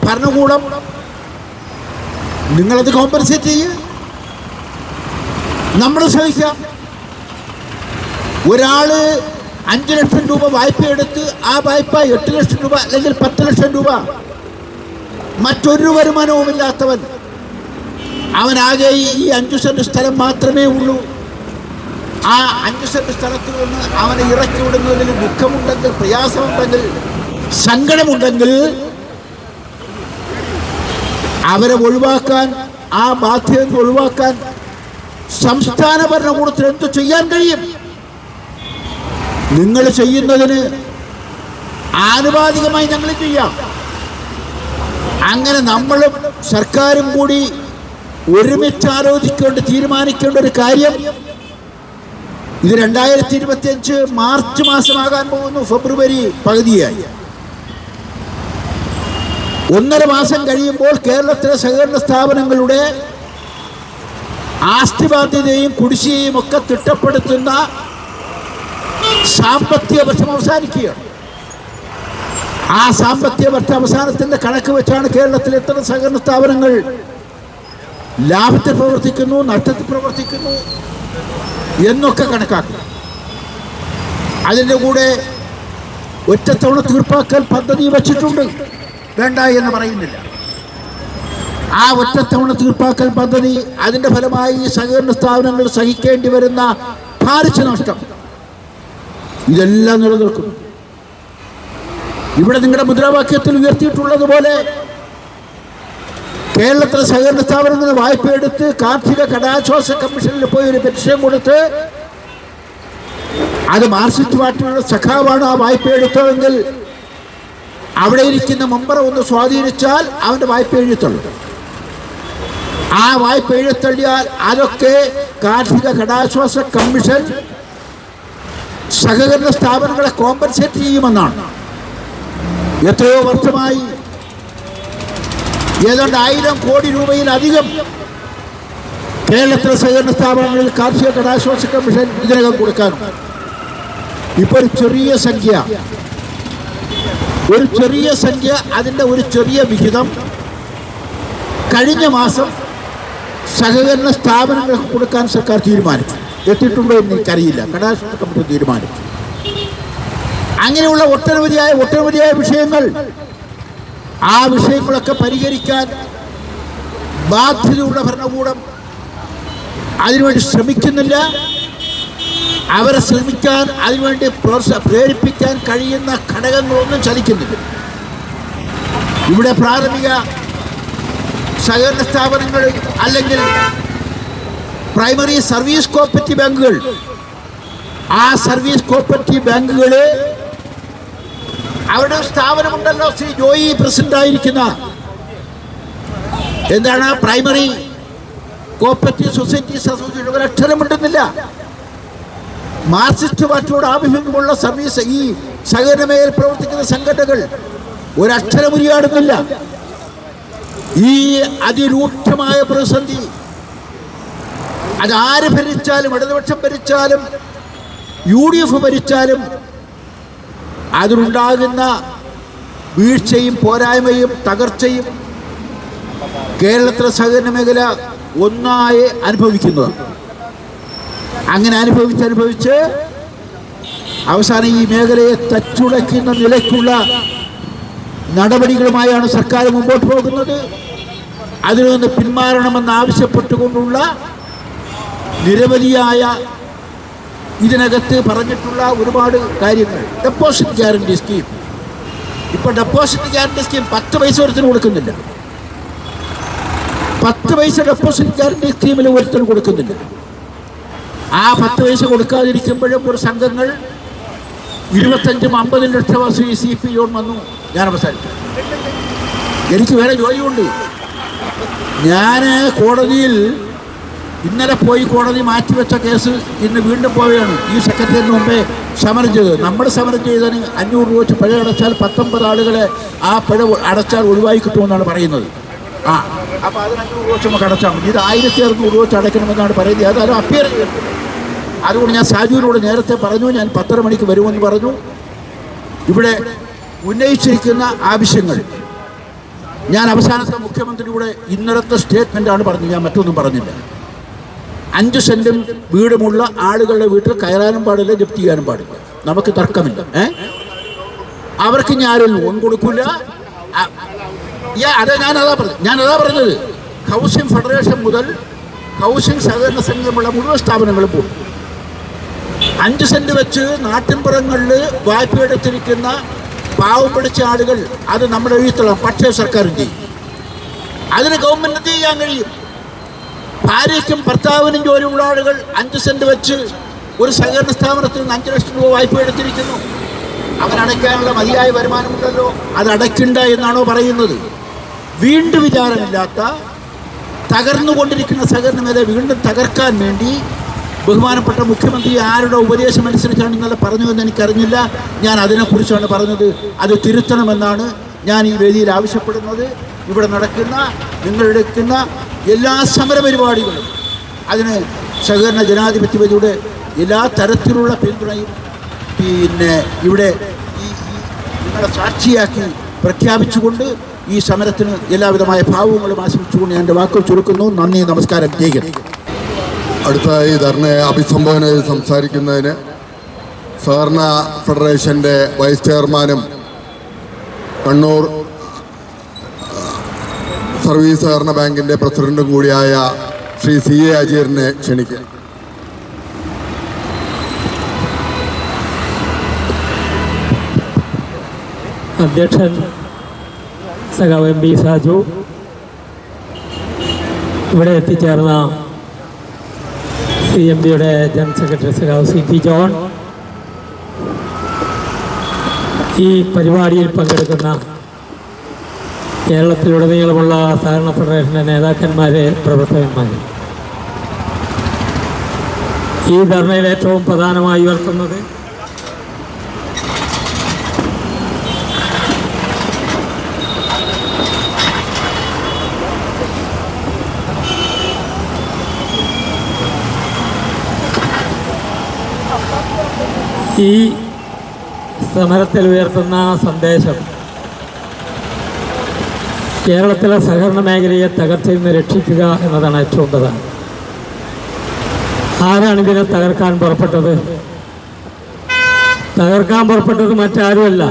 ഭരണകൂടം നിങ്ങളത് കോമ്പൻസേറ്റ് ചെയ്യുക. നമ്മൾ സഹിക്കാം. ഒരാള് 5 ലക്ഷം രൂപ വായ്പയെടുത്ത് ആ വായ്പ 8 ലക്ഷം രൂപ അല്ലെങ്കിൽ 10 ലക്ഷം രൂപ, മറ്റൊരു വരുമാനവുമില്ലാത്തവൻ, അവനാകെ ഈ 5 സെന്റ് സ്ഥലം മാത്രമേ ഉള്ളൂ. ആ 5 സെന്റ് സ്ഥലത്ത് നിന്ന് അവനെ ഇറക്കി വിടുന്നതിൽ ദുഃഖമുണ്ടെങ്കിൽ, പ്രയാസമുണ്ടെങ്കിൽ, സങ്കടമുണ്ടെങ്കിൽ അവരെ ഒഴിവാക്കാൻ, ആ ബാധ്യത ഒഴിവാക്കാൻ സംസ്ഥാന ഭരണകൂടത്തിന് എന്തു ചെയ്യാൻ കഴിയും? നിങ്ങൾ ചെയ്യുന്നതിന് ആനുപാതികമായി ഞങ്ങൾ ചെയ്യാം. അങ്ങനെ നമ്മളും സർക്കാരും കൂടി ഒരുമിച്ച് ആലോചിക്കേണ്ട, തീരുമാനിക്കേണ്ട ഒരു കാര്യം. ഇത് 2025 മാർച്ച് മാസമാകാൻ പോകുന്നു. ഫെബ്രുവരി പകുതിയായി. 1.5 മാസം കഴിയുമ്പോൾ കേരളത്തിലെ സഹകരണ സ്ഥാപനങ്ങളുടെ ആസ്തി ബാധ്യതയും കുടിശ്ശികയും ഒക്കെ തിട്ടപ്പെടുത്തുന്ന സാമ്പത്തിക വർഷം അവസാനിക്കുകയാണ്. ആ സാമ്പത്തിക വർഷ അവസാനത്തിന്റെ കണക്ക് വെച്ചാണ് കേരളത്തിൽ എത്ര സഹകരണ സ്ഥാപനങ്ങൾ ലാഭത്തിൽ പ്രവർത്തിക്കുന്നു, നഷ്ടത്തിൽ പ്രവർത്തിക്കുന്നു എന്നൊക്കെ കണക്കാക്കും. അതിൻ്റെ കൂടെ ഒറ്റത്തവണ തീർപ്പാക്കൽ പദ്ധതി വച്ചിട്ടുണ്ട്. വേണ്ട എന്ന് പറയുന്നില്ല. ആ ഒറ്റത്തവണ തീർപ്പാക്കൽ പദ്ധതി, അതിൻ്റെ ഫലമായി സഹകരണ സ്ഥാപനങ്ങൾ സഹിക്കേണ്ടി വരുന്ന ഭാരിച്ച നഷ്ടം, ഇതെല്ലാം നിലനിൽക്കുന്നു. ഇവിടെ നിങ്ങളുടെ മുദ്രാവാക്യത്തിൽ ഉയർത്തിയിട്ടുള്ളതുപോലെ കേരളത്തിലെ സഹകരണ സ്ഥാപനങ്ങൾ വായ്പയെടുത്ത് കാർഷിക കടാശ്വാസ കമ്മീഷനിൽ പോയി ഒരു പെറ്റീഷൻ കൊടുത്ത്, അത് മാർക്സിസ്റ്റ് പാർട്ടിയുടെ സഖാവാണ് ആ വായ്പ എടുത്തതെങ്കിൽ അവിടെ ഇരിക്കുന്ന മെമ്പറെ ഒന്ന് സ്വാധീനിച്ചാൽ അവൻ്റെ വായ്പ എഴുത്തള്ളു. ആ വായ്പ എഴുത്തള്ളിയാൽ അതൊക്കെ കാർഷിക കടാശ്വാസ കമ്മീഷൻ സഹകരണ സ്ഥാപനങ്ങളെ കോമ്പൻസേറ്റ് ചെയ്യുമെന്നാണ്. എത്രയോ വർഷമായി ഏതാണ്ട് 1000 കോടി രൂപയിലധികം കേരളത്തിലെ സഹകരണ സ്ഥാപനങ്ങളിൽ കാർഷിക കടാശ്വാസ കമ്മീഷൻ ഇതിനകം കൊടുക്കാനുണ്ട്. ഇപ്പോൾ ഒരു ചെറിയ സംഖ്യ, അതിൻ്റെ ഒരു ചെറിയ വിഹിതം കഴിഞ്ഞ മാസം സഹകരണ സ്ഥാപനങ്ങൾക്ക് കൊടുക്കാൻ സർക്കാർ തീരുമാനിച്ചു. എത്തിയിട്ടുണ്ടോ എന്ന് എനിക്കറിയില്ല. കടാശ്വാസ കമ്മീഷൻ തീരുമാനിച്ചു. അങ്ങനെയുള്ള ഒട്ടനവധിയായ വിഷയങ്ങൾ, ആ വിഷയങ്ങളൊക്കെ പരിഹരിക്കാൻ ബാധ്യതയുള്ള ഭരണകൂടം അതിനുവേണ്ടി ശ്രമിക്കുന്നില്ല. അവരെ ശ്രമിക്കാൻ, അതിനുവേണ്ടി പ്രേരിപ്പിക്കാൻ കഴിയുന്ന ഘടകങ്ങളൊന്നും ചലിക്കുന്നില്ല. ഇവിടെ പ്രാഥമിക സഹകരണ സ്ഥാപനങ്ങൾ അല്ലെങ്കിൽ പ്രൈമറി സർവീസ് കോപ്പറേറ്റീവ് ബാങ്കുകൾ, ആ സർവീസ് കോപ്പറേറ്റീവ് ബാങ്കുകൾ അവരുടെ സ്ഥാപനമുണ്ടല്ലോ. ശ്രീ ജോയി പ്രസിഡന്റ് ആയിരിക്കുന്ന എന്താണ് പ്രൈമറി കോപ്പറേറ്റീവ് സൊസൈറ്റീസ് അസോസിയേഷൻ, ഒരക്ഷരമുണ്ടെന്നില്ല. മാർക്സിസ്റ്റ് പാർട്ടിയോട് ആഭിമുഖ്യമുള്ള സർവീസ്, ഈ സഹകരണ മേഖലയിൽ പ്രവർത്തിക്കുന്ന സംഘടനകൾ ഒരക്ഷരം ഉരിയാടുന്നില്ല. ഈ അതിരൂക്ഷമായ പ്രതിസന്ധി അത് ആര് ഭരിച്ചാലും, ഇടതുപക്ഷം ഭരിച്ചാലും UDF ഭരിച്ചാലും അതിനുണ്ടാകുന്ന വീഴ്ചയും പോരായ്മയും തകർച്ചയും കേരളത്തിലെ സഹകരണ മേഖല ഒന്നായി അനുഭവിക്കുന്നതാണ്. അങ്ങനെ അനുഭവിച്ച് അവസാനം ഈ മേഖലയെ തച്ചുടയ്ക്കുന്ന നിലയ്ക്കുള്ള നടപടികളുമായാണ് സർക്കാർ മുമ്പോട്ട് പോകുന്നത്. അതിൽ നിന്ന് പിന്മാറണമെന്ന് ആവശ്യപ്പെട്ടുകൊണ്ടുള്ള നിരവധിയായ ഇതിനകത്ത് പറഞ്ഞിട്ടുള്ള ഒരുപാട് കാര്യങ്ങൾ. ഡെപ്പോസിറ്റ് ഗ്യാരണ്ടി സ്കീം, ഇപ്പോൾ ഡെപ്പോസിറ്റ് ഗ്യാരണ്ടി സ്കീം 10 പൈസ ഒരുത്തിന് കൊടുക്കുന്നില്ല. 10 പൈസ ഡെപ്പോസിറ്റ് ഗ്യാരണ്ടി സ്കീമിൽ ഒരുത്തിന് കൊടുക്കുന്നില്ല. ആ 10 പൈസ കൊടുക്കാതിരിക്കുമ്പോഴും ഒരു സംഘങ്ങൾ 25-50 ലക്ഷം CP ലോൺ വന്നു. ഞാൻ അവസാനിച്ചു. എനിക്ക് വേറെ ജോലിയുണ്ട്. ഞാൻ കോടതിയിൽ ഇന്നലെ പോയി കോടതി മാറ്റിവെച്ച കേസ് ഇന്ന് വീണ്ടും പോവുകയാണ്. ഈ സെക്രട്ടറിന് മുമ്പേ സമരം ചെയ്തത്. നമ്മൾ സമരം ചെയ്തതിന് 500 രൂപ വെച്ച് പിഴ അടച്ചാൽ 19 ആളുകളെ ആ പിഴ അടച്ചാൽ ഒഴിവായി കിട്ടുമെന്നാണ് പറയുന്നത്. അപ്പോൾ അതിന് 500 രൂപ വെച്ച് നമുക്ക് അടച്ചാൽ മതി. ഇത് 1600 രൂപ വെച്ച് അടയ്ക്കണമെന്നാണ് പറയുന്നത്. അതാരും അപ്പിയർ ചെയ്യുന്നത്. അതുകൊണ്ട് ഞാൻ സാജുവിനോട് നേരത്തെ പറഞ്ഞു, ഞാൻ 10:30 മണിക്ക് വരുമെന്ന് പറഞ്ഞു. ഇവിടെ ഉന്നയിച്ചിരിക്കുന്ന ആവശ്യങ്ങൾ ഞാൻ അവസാനത്തെ മുഖ്യമന്ത്രിയുടെ ഇന്നലത്തെ സ്റ്റേറ്റ്മെൻറ്റാണ് പറഞ്ഞത്. ഞാൻ മറ്റൊന്നും പറഞ്ഞില്ല. 5 സെൻറ്റും വീടുമുള്ള ആളുകളുടെ വീട്ടിൽ കയറാനും പാടില്ല, ജപ്തി ചെയ്യാനും പാടില്ല. നമുക്ക് തർക്കമില്ല. അവർക്ക് ഞാൻ ലോൺ കൊടുക്കില്ല. അതെ, ഞാനതാ പറഞ്ഞത്. ഹൗസിംഗ് ഫെഡറേഷൻ മുതൽ ഹൗസിംഗ് സഹകരണ സംഘമുള്ള മുഴുവൻ സ്ഥാപനങ്ങളും പോകും. 5 സെൻറ്റ് വെച്ച് നാട്ടിൻപുറങ്ങളിൽ വായ്പ എടുത്തിരിക്കുന്ന പാവം പിടിച്ച ആളുകൾ അത് നമ്മുടെ എഴുത്തണം. പക്ഷേ സർക്കാരും ചെയ്യും. അതിന് ഗവൺമെൻറ് ചെയ്യാൻ കഴിയും. ഭാര്യയ്ക്കും ഭർത്താവിനും ജോലിയുള്ള ആളുകൾ 5 സെൻറ്റ് വെച്ച് ഒരു സഹകരണ സ്ഥാപനത്തിൽ നിന്ന് 5 ലക്ഷം രൂപ വായ്പ എടുത്തിരിക്കുന്നു. അവരടയ്ക്കാനുള്ള മതിയായ വരുമാനമുണ്ടല്ലോ, അത് അടയ്ക്കണ്ട എന്നാണോ പറയുന്നത്? വീണ്ടും വിചാരമില്ലാത്ത തകർന്നുകൊണ്ടിരിക്കുന്ന സഹകരണ മേഖല വീണ്ടും തകർക്കാൻ വേണ്ടി ബഹുമാനപ്പെട്ട മുഖ്യമന്ത്രി ആരുടെ ഉപദേശം അനുസരിച്ചാണ് ഇന്നലെ പറഞ്ഞതെന്ന് എനിക്കറിഞ്ഞില്ല. ഞാൻ അതിനെക്കുറിച്ചാണ് പറഞ്ഞത്. അത് തിരുത്തണമെന്നാണ് ഞാൻ ഈ വേദിയിൽ ആവശ്യപ്പെടുന്നത്. ഇവിടെ നടക്കുന്ന നിങ്ങളെടുക്കുന്ന എല്ലാ സമരപരിപാടികളും അതിന് സഹകരണ ജനാധിപത്യ വേദിയുടെ എല്ലാ തരത്തിലുള്ള പിന്തുണയും ഇവിടെ ഈ നിങ്ങളെ സാക്ഷിയാക്കി പ്രഖ്യാപിച്ചുകൊണ്ട് ഈ സമരത്തിന് എല്ലാവിധമായ ഭാവങ്ങളും ആശംസിച്ചുകൊണ്ട് ഞാൻ എൻ്റെ വാക്കുകൾ ചുരുക്കുന്നു. നന്ദി, നമസ്കാരം. അടുത്തതായി ധർണയെ അഭിസംബോധന ചെയ്ത് സംസാരിക്കുന്നതിന് സഹകരണ ഫെഡറേഷൻ്റെ വൈസ് ചെയർമാനും കണ്ണൂർ സർവീസ് സഹകരണ ബാങ്കിൻ്റെ പ്രസിഡന്റും കൂടിയായ ശ്രീ CA അജീറിനെ ക്ഷണിക്കുക. അധ്യക്ഷൻ സഖാവ് MB സാജു, ഇവിടെ എത്തിച്ചേർന്ന CMBയുടെ ജനറൽ സെക്രട്ടറി സഖാവ് CP ജോൺ, ഈ പരിപാടിയിൽ പങ്കെടുക്കുന്ന കേരളത്തിലുടനീളമുള്ള സഹകരണ ഫെഡറേഷൻ്റെ നേതാക്കന്മാരെ, പ്രവർത്തകന്മാരെ, ഈ ധർണയിൽ ഏറ്റവും പ്രധാനമായി ഉയർത്തുന്നത് ഈ സമരത്തിൽ ഉയർത്തുന്ന സന്ദേശം കേരളത്തിലെ സഹകരണ മേഖലയെ തകർച്ചയിൽ നിന്ന് രക്ഷിക്കുക എന്നതാണ് ഏറ്റവും പ്രധാനം. ആരാണിതിനെ തകർക്കാൻ പുറപ്പെട്ടത്? തകർക്കാൻ പുറപ്പെട്ടത് മറ്റാരുമല്ല,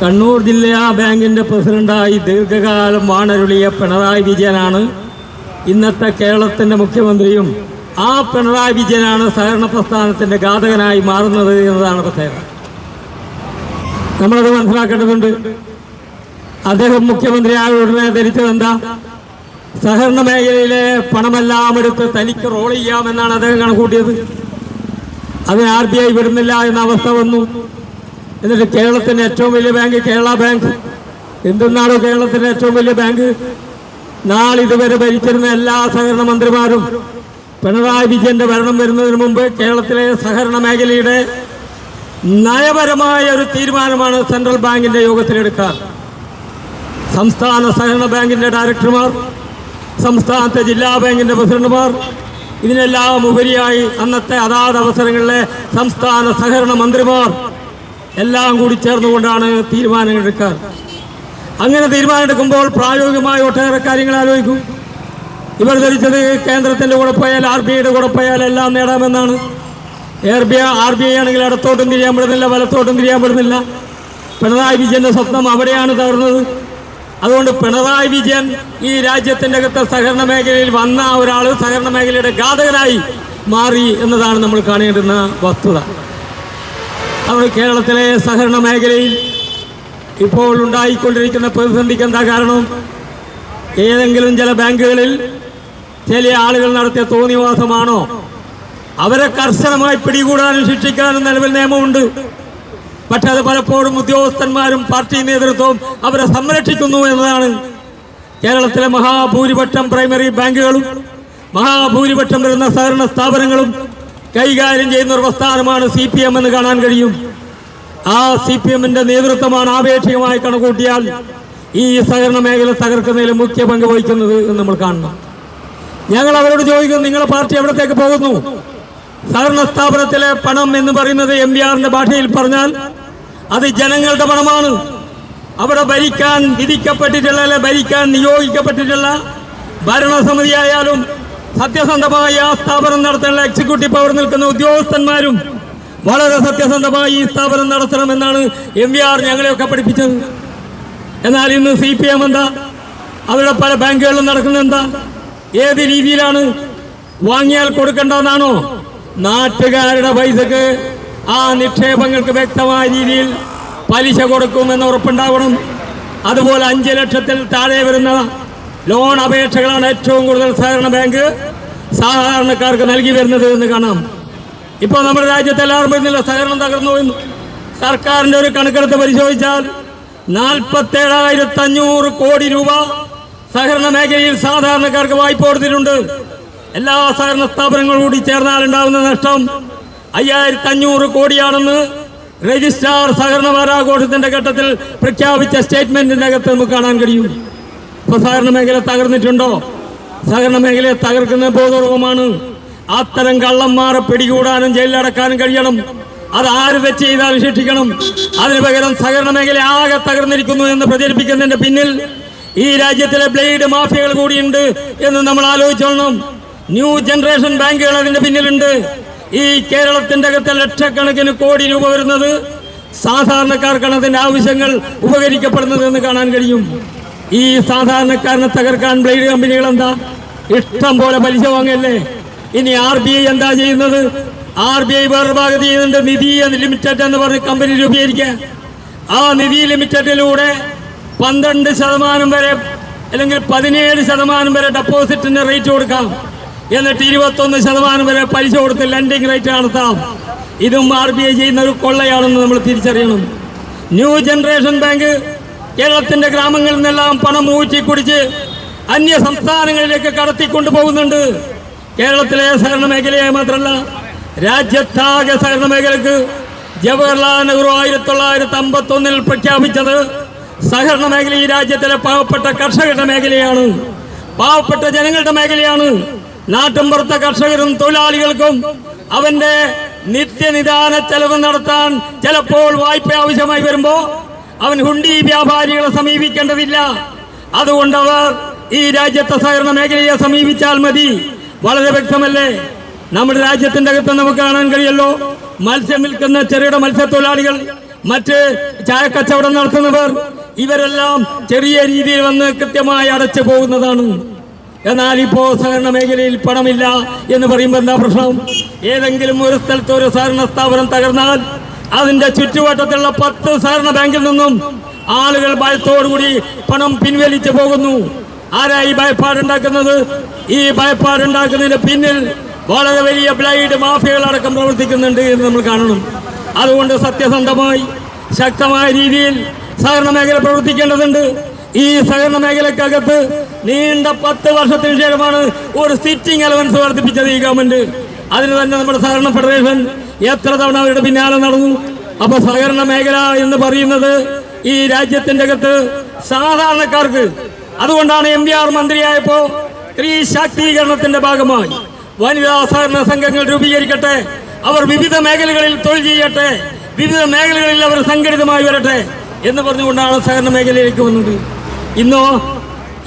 കണ്ണൂർ ജില്ലാ ബാങ്കിൻ്റെ പ്രസിഡന്റായി ദീർഘകാലം വാണരുളിയ പിണറായി വിജയനാണ് ഇന്നത്തെ കേരളത്തിൻ്റെ മുഖ്യമന്ത്രിയും. ആ പിണറായി വിജയനാണ് സഹകരണ പ്രസ്ഥാനത്തിൻ്റെ ഘാതകനായി മാറുന്നത് എന്നതാണ് പ്രത്യേകത. നമ്മളത് മനസ്സിലാക്കേണ്ടതുണ്ട്. അദ്ദേഹം മുഖ്യമന്ത്രിയായ ഉടനെ ധരിച്ചത് എന്താ? സഹകരണ മേഖലയിലെ പണമെല്ലാം എടുത്ത് തനിക്ക് റോൾ ചെയ്യാമെന്നാണ് അദ്ദേഹം കണക്കൂട്ടിയത്. അതിന് RBI വിടുന്നില്ല എന്ന അവസ്ഥ വന്നു. എന്നിട്ട് കേരളത്തിൻ്റെ ഏറ്റവും വലിയ ബാങ്ക് കേരള ബാങ്ക്, എന്തെന്നാണോ കേരളത്തിൻ്റെ ഏറ്റവും വലിയ ബാങ്ക്, നാളിതുവരെ ഭരിച്ചിരുന്ന എല്ലാ സഹകരണ മന്ത്രിമാരും പിണറായി വിജയന്റെ ഭരണം വരുന്നതിന് മുമ്പ് കേരളത്തിലെ സഹകരണ മേഖലയുടെ നയപരമായ ഒരു തീരുമാനമാണ് സെൻട്രൽ ബാങ്കിന്റെ യോഗത്തിലെടുക്കാൻ. സംസ്ഥാന സഹകരണ ബാങ്കിന്റെ ഡയറക്ടർമാർ, സംസ്ഥാനത്തെ ജില്ലാ ബാങ്കിന്റെ പ്രസിഡന്റുമാർ, ഇതിനെല്ലാം ഉപരിയായി അന്നത്തെ അതാത് അവസരങ്ങളിലെ സംസ്ഥാന സഹകരണ മന്ത്രിമാർ എല്ലാം കൂടി ചേർന്നുകൊണ്ടാണ് തീരുമാനങ്ങൾ എടുക്കാൻ. അങ്ങനെ തീരുമാനമെടുക്കുമ്പോൾ പ്രായോഗികമായ ഒട്ടേറെ കാര്യങ്ങൾ ആലോചിക്കും. ഇവർ ധരിച്ചത് കേന്ദ്രത്തിൻ്റെ കൂടെ പോയാൽ RBIയുടെ കൂടെ പോയാൽ എല്ലാം നേടാമെന്നാണ്. RBI ആണെങ്കിൽ ഇടത്തോട്ടും തിരിയാൻ പെടുന്നില്ല, വലത്തോട്ടും തിരിയാൻ പെടുന്നില്ല. പിണറായി വിജയൻ്റെ സ്വപ്നം അവിടെയാണ് തകർന്നത്. അതുകൊണ്ട് പിണറായി വിജയൻ ഈ രാജ്യത്തിൻ്റെ അകത്തെ സഹകരണ മേഖലയിൽ വന്ന ഒരാൾ സഹകരണ മേഖലയുടെ ഘാതകനായി മാറി എന്നതാണ് നമ്മൾ കാണേണ്ടുന്ന വസ്തുത. അവിടെ കേരളത്തിലെ സഹകരണ മേഖലയിൽ ഇപ്പോൾ ഉണ്ടായിക്കൊണ്ടിരിക്കുന്ന പ്രതിസന്ധിക്ക് എന്താ കാരണം? ഏതെങ്കിലും ചില ബാങ്കുകളിൽ ചില ആളുകൾ നടത്തിയ തോന്നിവാസമാണോ? അവരെ കർശനമായി പിടികൂടാനും ശിക്ഷിക്കാനും നിലവിൽ നിയമമുണ്ട്. പക്ഷെ അത് പലപ്പോഴും ഉദ്യോഗസ്ഥന്മാരും പാർട്ടി നേതൃത്വവും അവരെ സംരക്ഷിക്കുന്നു എന്നതാണ്. കേരളത്തിലെ മഹാഭൂരിപക്ഷം പ്രൈമറി ബാങ്കുകളും മഹാഭൂരിപക്ഷം വരുന്ന സഹകരണ സ്ഥാപനങ്ങളും കൈകാര്യം ചെയ്യുന്ന ഒരു പ്രസ്ഥാനമാണ് CPM എന്ന് കാണാൻ കഴിയും. ആ CPMന്റെ നേതൃത്വമാണ് ആപേക്ഷികമായി കണക്കൂട്ടിയാൽ ഈ സഹകരണ മേഖല തകർക്കുന്നതിൽ മുഖ്യ പങ്ക് വഹിക്കുന്നത് എന്ന് നമ്മൾ കാണണം. ഞങ്ങൾ അവരോട് ചോദിക്കുന്നു, നിങ്ങളുടെ പാർട്ടി എവിടത്തേക്ക് പോകുന്നു? സഹകരണ സ്ഥാപനത്തിലെ പണം എന്ന് പറയുന്നത് MBRന്റെ ഭാഷയിൽ പറഞ്ഞാൽ അത് ജനങ്ങളുടെ പണമാണ്. അവിടെ ഭരിക്കാൻ വിധിക്കപ്പെട്ടിട്ടുള്ള, അല്ലെ ഭരിക്കാൻ നിയോഗിക്കപ്പെട്ടിട്ടുള്ള ഭരണസമിതിയായാലും സത്യസന്ധമായി ആ സ്ഥാപനം നടത്താനുള്ള എക്സിക്യൂട്ടീവ് പവർ നിൽക്കുന്ന ഉദ്യോഗസ്ഥന്മാരും വളരെ സത്യസന്ധമായി ഈ സ്ഥാപനം നടത്തണമെന്നാണ് MBR ഞങ്ങളെയൊക്കെ പഠിപ്പിച്ചത്. എന്നാൽ ഇന്ന് CPM എന്താ? അവരുടെ പല ബാങ്കുകളിലും നടക്കുന്നത് എന്താ? ഏത് രീതിയിലാണ്? വാങ്ങിയാൽ കൊടുക്കേണ്ടതെന്നാണോ? നാട്ടുകാരുടെ പൈസക്ക് ആ നിക്ഷേപങ്ങൾക്ക് വ്യക്തമായ രീതിയിൽ പലിശ കൊടുക്കുമെന്ന് ഉറപ്പുണ്ടാവണം. അതുപോലെ 5 ലക്ഷത്തിൽ താഴെ വരുന്ന ലോൺ അപേക്ഷകളാണ് ഏറ്റവും കൂടുതൽ സഹകരണ ബാങ്ക് സാധാരണക്കാർക്ക് നൽകി വരുന്നത് എന്ന് കാണാം. ഇപ്പോൾ നമ്മുടെ രാജ്യത്ത് എല്ലാവരും പറയുന്നില്ല സഹകരണം തകർന്നു എന്ന്. സർക്കാരിൻ്റെ ഒരു കണക്കെടുത്ത് പരിശോധിച്ചാൽ 47,500 കോടി രൂപ സഹകരണ മേഖലയിൽ സാധാരണക്കാർക്ക് വായ്പ കൊടുത്തിട്ടുണ്ട്. എല്ലാ സഹകരണ സ്ഥാപനങ്ങളും കൂടി ചേർന്നാൽ ഉണ്ടാകുന്ന നഷ്ടം 5,500 കോടിയാണെന്ന് രജിസ്ട്രാർ സഹകരണ വാരാഘോഷത്തിന്റെ ഘട്ടത്തിൽ പ്രഖ്യാപിച്ച സ്റ്റേറ്റ്മെന്റിന്റെ അകത്ത് നമുക്ക് കാണാൻ കഴിയും. ഇപ്പൊ സഹകരണ മേഖല തകർന്നിട്ടുണ്ടോ? സഹകരണ മേഖലയെ തകർക്കുന്ന ബോധപൂർവമാണ്. അത്തരം കള്ളന്മാരെ പിടികൂടാനും ജയിലിലടക്കാനും കഴിയണം. അത് ആര് തെറ്റ് ചെയ്താലും ശിക്ഷിക്കണം. അതിനു പകരം സഹകരണ മേഖല ആകെ തകർന്നിരിക്കുന്നു എന്ന് പ്രചരിപ്പിക്കുന്നതിന്റെ പിന്നിൽ ഈ രാജ്യത്തിലെ ബ്ലേഡ് മാഫിയകൾ കൂടിയുണ്ട് എന്ന് നമ്മൾ ആലോചിച്ചോളണം. ന്യൂ ജനറേഷൻ ബാങ്കുകൾ അതിന്റെ പിന്നിലുണ്ട്. ഈ കേരളത്തിന്റെ അകത്ത് ലക്ഷക്കണക്കിന് കോടി രൂപ വരുന്നത് സാധാരണക്കാർക്കാണ് അതിന്റെ ആവശ്യങ്ങൾ ഉപകരിക്കപ്പെടുന്നത് എന്ന് കാണാൻ കഴിയും. ഈ സാധാരണക്കാരനെ തകർക്കാൻ ബ്ലേഡ് കമ്പനികൾ എന്താ? ഇഷ്ടം പോലെ പലിശ വാങ്ങല്ലേ. ഇനി RBI എന്താ ചെയ്യുന്നത്? RBI വേറെ ഭാഗത്ത് ചെയ്യുന്നുണ്ട്. നിധി ലിമിറ്റഡ് എന്ന് പറഞ്ഞ് കമ്പനി രൂപീകരിക്കുക. ആ നിധി ലിമിറ്റഡിലൂടെ 12% വരെ അല്ലെങ്കിൽ 17% വരെ ഡെപ്പോസിറ്റിന്റെ റേറ്റ് കൊടുക്കാം. എന്നിട്ട് 21% വരെ പലിശ കൊടുത്ത് ലെൻഡിങ് റേറ്റ് നടത്താം. ഇതും RBI ചെയ്യുന്ന ഒരു കൊള്ളയാണെന്ന് നമ്മൾ തിരിച്ചറിയണം. ന്യൂ ജനറേഷൻ ബാങ്ക് കേരളത്തിന്റെ ഗ്രാമങ്ങളിൽ നിന്നെല്ലാം പണം ഊറ്റി കുടിച്ച് അന്യ സംസ്ഥാനങ്ങളിലേക്ക് കടത്തിക്കൊണ്ടു പോകുന്നുണ്ട്. കേരളത്തിലെ സഹകരണ മേഖലയെ മാത്രമല്ല രാജ്യത്താകെ സഹകരണ മേഖലക്ക് ജവഹർലാൽ നെഹ്റു 1951 പ്രഖ്യാപിച്ചത് സഹകരണ മേഖല ഈ രാജ്യത്തിലെ പാവപ്പെട്ട കർഷകരുടെ മേഖലയാണ്, പാവപ്പെട്ട ജനങ്ങളുടെ മേഖലയാണ്. നാട്ടിൻപുറത്തെ കർഷകരും തൊഴിലാളികൾക്കും അവന്റെ നിത്യനിദാന ചെലവ് നടത്താൻ ചിലപ്പോൾ വായ്പ ആവശ്യമായി വരുമ്പോൾ അവൻ ഹുണ്ടി വ്യാപാരികളെ സമീപിക്കേണ്ടതില്ല. അതുകൊണ്ട് അവർ ഈ രാജ്യത്തെ സഹകരണ മേഖലയെ സമീപിച്ചാൽ മതി. വളരെ വ്യക്തമല്ലേ? നമ്മുടെ രാജ്യത്തിന്റെ അകത്ത് നമുക്ക് കാണാൻ കഴിയല്ലോ, മത്സ്യം വിൽക്കുന്ന ചെറുകിട മത്സ്യത്തൊഴിലാളികൾ, മറ്റ് ചായക്കച്ചവടം നടത്തുന്നവർ, ഇവരെല്ലാം ചെറിയ രീതിയിൽ വന്ന് കൃത്യമായി അടച്ചു പോകുന്നതാണ്. എന്നാൽ ഇപ്പോൾ സഹകരണ മേഖലയിൽ പണമില്ല എന്ന് പറയുമ്പോൾ എന്താ പ്രശ്നം? ഏതെങ്കിലും ഒരു സ്ഥലത്ത് ഒരു സഹകരണ സ്ഥാപനം തകർന്നാൽ അതിന്റെ ചുറ്റുവട്ടത്തുള്ള 10 സഹകരണ ബാങ്കിൽ നിന്നും ആളുകൾ ഭയത്തോടുകൂടി പണം പിൻവലിച്ചു പോകുന്നു. ആരാ ഈ ഭയപ്പാടുണ്ടാക്കുന്നത്? ഈ ഭയപ്പാടുണ്ടാക്കുന്നതിന് പിന്നിൽ വളരെ വലിയ ബ്ലൈഡ് മാഫിയകളടക്കം പ്രവർത്തിക്കുന്നുണ്ട് എന്ന് നമ്മൾ കാണണം. അതുകൊണ്ട് സത്യസന്ധമായി ശക്തമായ രീതിയിൽ സഹകരണ മേഖല പ്രവർത്തിക്കേണ്ടതുണ്ട്. ഈ സഹകരണ മേഖലക്കകത്ത് നീണ്ട 10 വർഷത്തിന് ശേഷമാണ് ഒരു സിറ്റിംഗ് അലവൻസ് വർദ്ധിപ്പിച്ചത് ഈ ഗവൺമെന്റ്. അതിന് തന്നെ നമ്മുടെ സഹകരണ ഫെഡറേഷൻ എത്ര തവണ അവരുടെ പിന്നാലെ നടന്നു. അപ്പൊ സഹകരണ മേഖല എന്ന് പറയുന്നത് ഈ രാജ്യത്തിന്റെ അകത്ത് സാധാരണക്കാർക്ക്, അതുകൊണ്ടാണ് MBR മന്ത്രിയായപ്പോ സ്ത്രീ ശാക്തീകരണത്തിന്റെ ഭാഗമായി വനിതാ സഹകരണ സംഘങ്ങൾ രൂപീകരിക്കട്ടെ, അവർ വിവിധ മേഖലകളിൽ തൊഴിൽ ചെയ്യട്ടെ, വിവിധ മേഖലകളിൽ അവർ സംഘടിതമായി വരട്ടെ എന്ന് പറഞ്ഞുകൊണ്ടാണ് സഹകരണ മേഖലയിലേക്ക് വന്നത്.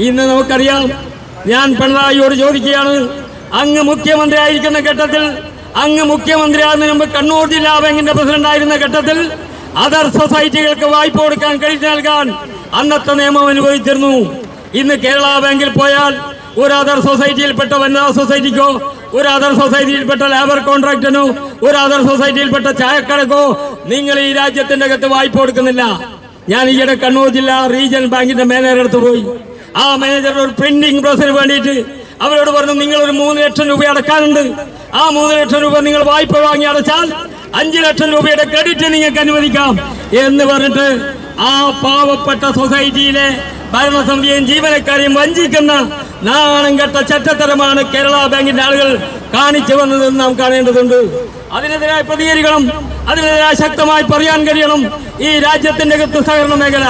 ഇന്ന് നമുക്കറിയാം, ഞാൻ പിണറായിയോട് ചോദിക്കുകയാണ്, അങ്ങ് മുഖ്യമന്ത്രി ആയിരിക്കുന്ന ഘട്ടത്തിൽ, അങ്ങ് മുഖ്യമന്ത്രി ആകുന്നതിന് മുമ്പ് കണ്ണൂർ ജില്ലാ ബാങ്കിന്റെ പ്രസിഡന്റ് ആയിരുന്ന ഘട്ടത്തിൽ അതർ സൊസൈറ്റികൾക്ക് വായ്പ കൊടുക്കാൻ കഴിച്ചു നൽകാൻ അന്നത്തെ നിയമം അനുവദിച്ചിരുന്നു. ഇന്ന് കേരള ബാങ്കിൽ പോയാൽ ഒരു അതർ സൊസൈറ്റിയിൽപ്പെട്ട വനിതാ സൊസൈറ്റിക്കോ, ഒരു അതർ സൊസൈറ്റിയിൽപ്പെട്ട ലേബർ കോൺട്രാക്ടനോ, ഒരു അതർ സൊസൈറ്റിയിൽപ്പെട്ട ചായക്കടക്കോ നിങ്ങൾ ഈ രാജ്യത്തിന്റെ അകത്ത് വായ്പ കൊടുക്കുന്നില്ല. ഞാൻ ഈയിടെ കണ്ണൂർ ജില്ലാ റീജിയണൽ ബാങ്കിന്റെ മാനേജർ അടുത്ത് പോയി. ആ മാനേജർ ഒരു പ്രിന്റിംഗ് പ്രസിന് വേണ്ടിയിട്ട് അവരോട് പറഞ്ഞു, നിങ്ങൾ ഒരു 3 ലക്ഷം രൂപ അടക്കാനുണ്ട്, ആ 3 ലക്ഷം രൂപ നിങ്ങൾ വായ്പ വാങ്ങി അടച്ചാൽ 5 ലക്ഷം രൂപയുടെ ക്രെഡിറ്റ് നിങ്ങൾക്ക് അനുവദിക്കാം എന്ന് പറഞ്ഞിട്ട് ആ പാവപ്പെട്ട സൊസൈറ്റിയിലെ ഭരണസമിതിയും ജീവനക്കാരെയും വഞ്ചിക്കുന്ന നാണം കെട്ട ചട്ടത്തരമാണ് കേരള ബാങ്കിന്റെ ആളുകൾ കാണിച്ചു വന്നതെന്ന് നാം കാണേണ്ടതുണ്ട്. അതിനെതിരായി പ്രതികരിക്കണം, അതിനെതിരായി ശക്തമായി പറയാൻ കഴിയണം. ഈ രാജ്യത്തിന്റെ അകത്ത് സഹകരണ മേഖല,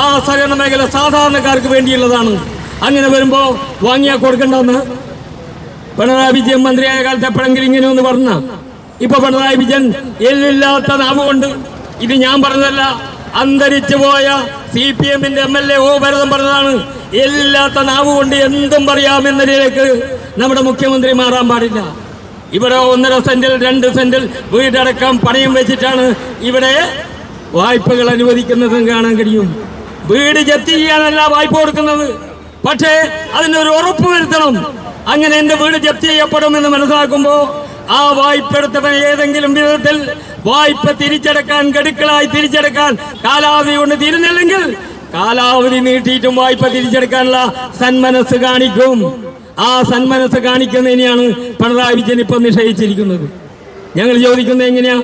ആ സഹകരണ മേഖല സാധാരണക്കാർക്ക് വേണ്ടിയുള്ളതാണ്. അങ്ങനെ വരുമ്പോ വാങ്ങിയാൽ കൊടുക്കണ്ടെന്ന് പിണറായി വിജയൻ മന്ത്രിയായ കാലത്ത് എപ്പോഴെങ്കിലും ഇങ്ങനെ ഒന്ന് പറഞ്ഞ? ഇപ്പൊ പിണറായി വിജയൻ എല്ലില്ലാത്ത നാവുകൊണ്ട്, ഇത് ഞാൻ പറഞ്ഞതല്ല, അന്തരിച്ചു പോയ CPM-ന്റെ MLA ഓ ഭരതം പറഞ്ഞതാണ്. എല്ലില്ലാത്ത നാവുകൊണ്ട് എന്തും പറയാമെന്ന നിലയിലേക്ക് നമ്മുടെ മുഖ്യമന്ത്രി മാറാൻ പാടില്ല. ഇവിടെ 1.5 സെന്റിൽ 2 സെന്റിൽ വീടടക്കം പണയം വെച്ചിട്ടാണ് ഇവിടെ വായ്പകൾ അനുവദിക്കുന്നതും കാണാൻ കഴിയും. വീട് ജപ്തി ചെയ്യാനല്ല വായ്പ കൊടുക്കുന്നത്, പക്ഷേ അതിനൊരു ഉറപ്പ് വരുത്തണം. അങ്ങനെ എന്റെ വീട് ജപ്തി ചെയ്യപ്പെടുമെന്ന് മനസ്സിലാക്കുമ്പോൾ ആ വായ്പ എടുത്തവൻ ഏതെങ്കിലും വിധത്തിൽ വായ്പ തിരിച്ചടക്കാൻ, ഗഡുക്കളായി തിരിച്ചടക്കാൻ കാലാവധി കൊണ്ട് തീരുന്നില്ലെങ്കിൽ കാലാവധി നീട്ടിയിട്ടും വായ്പ തിരിച്ചെടുക്കാനുള്ള സന്മനസ് കാണിക്കും. ആ സന്മനസ് കാണിക്കുന്നതിനെയാണ് പിണറായി വിജയൻ ഇപ്പൊ നിഷേധിച്ചിരിക്കുന്നത്. ഞങ്ങൾ ചോദിക്കുന്നത് എങ്ങനെയാ?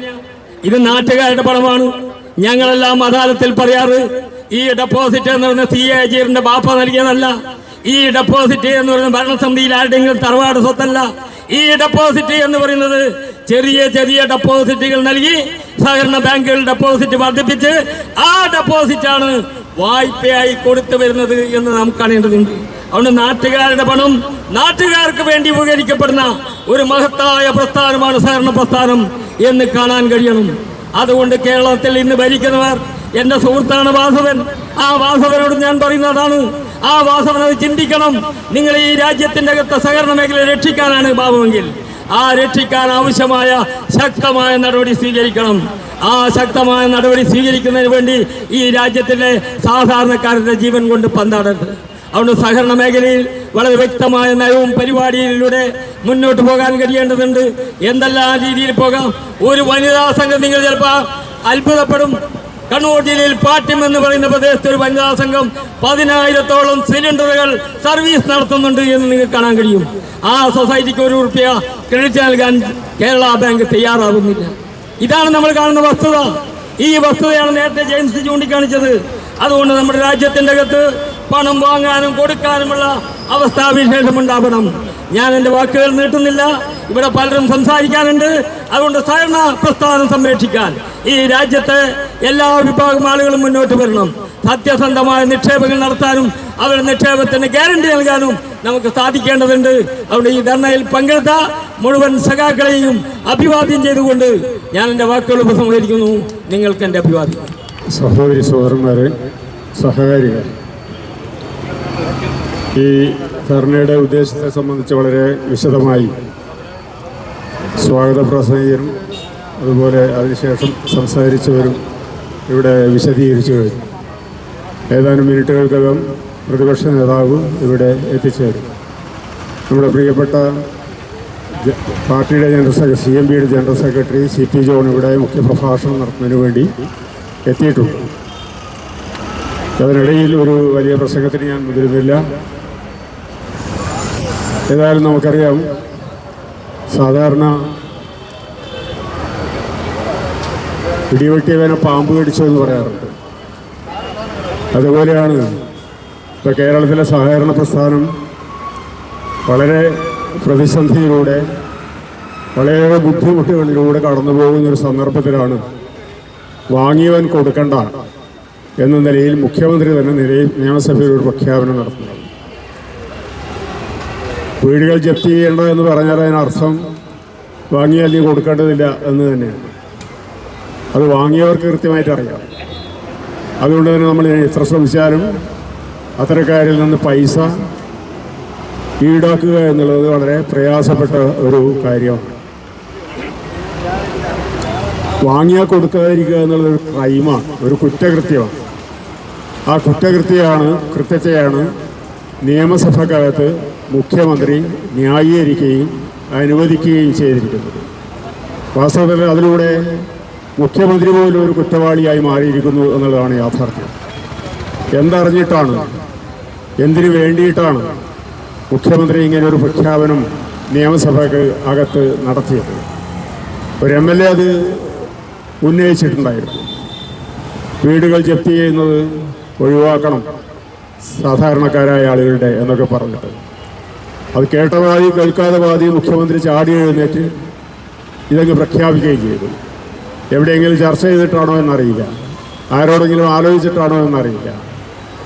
ഇത് നാട്ടുകാരുടെ പണമാണ്. ഞങ്ങളെല്ലാം അദാലത്തിൽ പറയാറ്, ഈ ഡെപ്പോസിറ്റ് എന്ന് പറയുന്ന CA അജീറിന്റെ ബാപ്പ നൽകിയതല്ല. ഈ ഡെപ്പോസിറ്റ് എന്ന് പറയുന്ന ഭരണസമിതിയിൽ ആരുടെയെങ്കിലും തറവാട് സ്വത്തല്ല. ഈ ഡെപ്പോസിറ്റ് എന്ന് പറയുന്നത് ചെറിയ ചെറിയ ഡെപ്പോസിറ്റുകൾ നൽകി സഹകരണ ബാങ്കുകൾ ഡെപ്പോസിറ്റ് വർദ്ധിപ്പിച്ച് ആ ഡെപ്പോസിറ്റാണ് വായ്പയായി കൊടുത്തു വരുന്നത് എന്ന് നാം കാണേണ്ടതുണ്ട്. അതുകൊണ്ട് നാട്ടുകാരുടെ പണം നാട്ടുകാർക്ക് വേണ്ടി ഉപകരിക്കപ്പെടുന്ന ഒരു മഹത്തായ പ്രസ്ഥാനമാണ് സഹകരണ പ്രസ്ഥാനം എന്ന് കാണാൻ കഴിയണം. അതുകൊണ്ട് കേരളത്തിൽ ഇന്ന് ഭരിക്കുന്നവർ, എന്റെ സുഹൃത്താണ് വാസവൻ, ആ വാസവനോട് ഞാൻ പറയുന്നതാണ്, ആ വാസവൻ അത് ചിന്തിക്കണം. നിങ്ങൾ ഈ രാജ്യത്തിന്റെ അകത്ത് സഹകരണ മേഖല രക്ഷിക്കാനാണ് ഭാവമെങ്കിൽ ആ രക്ഷിക്കാൻ ആവശ്യമായ ശക്തമായ നടപടി സ്വീകരിക്കണം. ആ ശക്തമായ നടപടി സ്വീകരിക്കുന്നതിന് വേണ്ടി ഈ രാജ്യത്തിലെ സാധാരണക്കാരുടെ ജീവൻ കൊണ്ട് പന്താടരുത്. അതുകൊണ്ട് സഹകരണ മേഖലയിൽ വളരെ വ്യക്തമായ നയവും പരിപാടിയിലൂടെ മുന്നോട്ട് പോകാൻ കഴിയേണ്ടതുണ്ട്. എന്തെല്ലാം രീതിയിൽ പോകാം. ഒരു വനിതാ സംഘം, നിങ്ങൾ ചിലപ്പോൾ അത്ഭുതപ്പെടും, കണ്ണൂർ ജില്ലയിൽ പാട്യം എന്ന് പറയുന്ന പ്രദേശത്ത് ഒരു വനിതാ സംഘം 10,000-ഓളം സിലിണ്ടറുകൾ സർവീസ് നടത്തുന്നുണ്ട് എന്ന് നിങ്ങൾക്ക് കാണാൻ കഴിയും. ആ സൊസൈറ്റിക്ക് ₹1 ക്രെഡിറ്റ് നൽകാൻ കേരള ബാങ്ക് തയ്യാറാവുന്നില്ല. ഇതാണ് നമ്മൾ കാണുന്ന വസ്തുത. ഈ വസ്തുതയാണ് നേരത്തെ ജെയിംസ് ചൂണ്ടിക്കാണിച്ചത്. അതുകൊണ്ട് നമ്മുടെ രാജ്യത്തിന്റെ അകത്ത് പണം വാങ്ങാനും കൊടുക്കാനുമുള്ള അവസ്ഥാവിശേഷം ഉണ്ടാവണം. ഞാൻ എൻ്റെ വാക്കുകൾ നീട്ടുന്നില്ല, ഇവിടെ പലരും സംസാരിക്കാനുണ്ട്. അതുകൊണ്ട് സഹകരണ പ്രസ്ഥാനം സംരക്ഷിക്കാൻ ഈ രാജ്യത്തെ എല്ലാ വിഭാഗം ആളുകളും മുന്നോട്ട് വരണം. സത്യസന്ധമായ നിക്ഷേപങ്ങൾ നടത്താനും അവരുടെ നിക്ഷേപത്തിന് ഗ്യാരണ്ടി നൽകാനും നമുക്ക് സാധിക്കേണ്ടതുണ്ട്. അതുകൊണ്ട് ഈ ധർണയിൽ പങ്കെടുത്ത മുഴുവൻ സഖാക്കളെയും അഭിവാദ്യം ചെയ്തുകൊണ്ട് ഞാൻ എൻ്റെ വാക്കുകൾ ഉപസംഹരിക്കുന്നു. നിങ്ങൾക്ക് എൻ്റെ അഭിവാദ്യം. സഹോദരി സഹോദരന്മാരെ, സഹകാരികൾ, ഈ ധർണയുടെ ഉദ്ദേശത്തെ സംബന്ധിച്ച് വളരെ വിശദമായി സ്വാഗത പ്രസംഗകരും അതുപോലെ അതിനുശേഷം സംസാരിച്ചവരും ഇവിടെ വിശദീകരിച്ചു കഴിഞ്ഞു. ഏതാനും മിനിറ്റുകൾക്കകം പ്രതിപക്ഷ നേതാവ് ഇവിടെ എത്തിച്ചേരും. നമ്മുടെ പ്രിയപ്പെട്ട പാർട്ടിയുടെ ജനറൽ സെക്രട്ടറി, CMPയുടെ ജനറൽ സെക്രട്ടറി CP ജോൺ ഇവിടെ മുഖ്യപ്രഭാഷണം നടത്തുന്നതിന് വേണ്ടി എത്തിയിട്ടുണ്ട്. അതിനിടയിൽ ഒരു വലിയ പ്രസംഗത്തിന് ഞാൻ മുതിരുന്നില്ല. ഏതായാലും നമുക്കറിയാം, സാധാരണ ഇടിവെട്ടിയവനെ പാമ്പ് കടിച്ചു എന്ന് പറയാറുണ്ട്. അതുപോലെയാണ് ഇപ്പോൾ കേരളത്തിലെ സഹകരണ പ്രസ്ഥാനം വളരെ പ്രതിസന്ധിയിലൂടെ, വളരെയേറെ ബുദ്ധിമുട്ടുകളിലൂടെ കടന്നു പോകുന്നൊരു സന്ദർഭത്തിലാണ് വാങ്ങിയവൻ കൊടുക്കണ്ട എന്ന നിലയിൽ മുഖ്യമന്ത്രി തന്നെ നിയമസഭയിൽ ഒരു പ്രഖ്യാപനം നടത്തുന്നത്. വീടുകൾ ജപ്തി ചെയ്യേണ്ട എന്ന് പറഞ്ഞാൽ അതിനർത്ഥം വാങ്ങിയാൽ നീ കൊടുക്കേണ്ടതില്ല എന്ന് തന്നെയാണ്. അത് വാങ്ങിയവർക്ക് കൃത്യമായിട്ട് അറിയാം. അതുകൊണ്ട് തന്നെ നമ്മൾ എത്ര ശ്രമിച്ചാലും അത്തരക്കാരിൽ നിന്ന് പൈസ ഈടാക്കുക എന്നുള്ളത് വളരെ പ്രയാസപ്പെട്ട ഒരു കാര്യമാണ്. വാങ്ങിയാൽ കൊടുക്കാതിരിക്കുക എന്നുള്ളതൊരു ക്രൈമാണ്, ഒരു കുറ്റകൃത്യമാണ്. ആ കൃത്യത്തെയാണ് നിയമസഭക്കകത്ത് മുഖ്യമന്ത്രി ന്യായീകരിക്കുകയും അനുവദിക്കുകയും ചെയ്തിരിക്കുന്നത്. വാസ്തവത്തിൽ അതിലൂടെ മുഖ്യമന്ത്രി പോലും ഒരു കുറ്റവാളിയായി മാറിയിരിക്കുന്നു എന്നുള്ളതാണ് യാഥാർത്ഥ്യം. എന്തറിഞ്ഞിട്ടാണ്, എന്തിനു വേണ്ടിയിട്ടാണ് മുഖ്യമന്ത്രി ഇങ്ങനെ ഒരു പ്രഖ്യാപനം നിയമസഭയ്ക്ക് അകത്ത് നടത്തിയത്. ഒരു MLA അത് ഉന്നയിച്ചിട്ടുണ്ടായിരുന്നു. വീടുകൾ ജപ്തി ചെയ്യുന്നത് ഒഴിവാക്കണം സാധാരണക്കാരായ ആളുകളുടെ എന്നൊക്കെ പറഞ്ഞിട്ട്. അത് കേട്ടവാദി കേൾക്കാതെ വാദി മുഖ്യമന്ത്രി ചാടി എഴുന്നേറ്റ് ഇതങ്ങ് പ്രഖ്യാപിക്കുകയും ചെയ്തു. എവിടെയെങ്കിലും ചർച്ച ചെയ്തിട്ടാണോ എന്നറിയില്ല, ആരോടെങ്കിലും ആലോചിച്ചിട്ടാണോ എന്നറിയില്ല.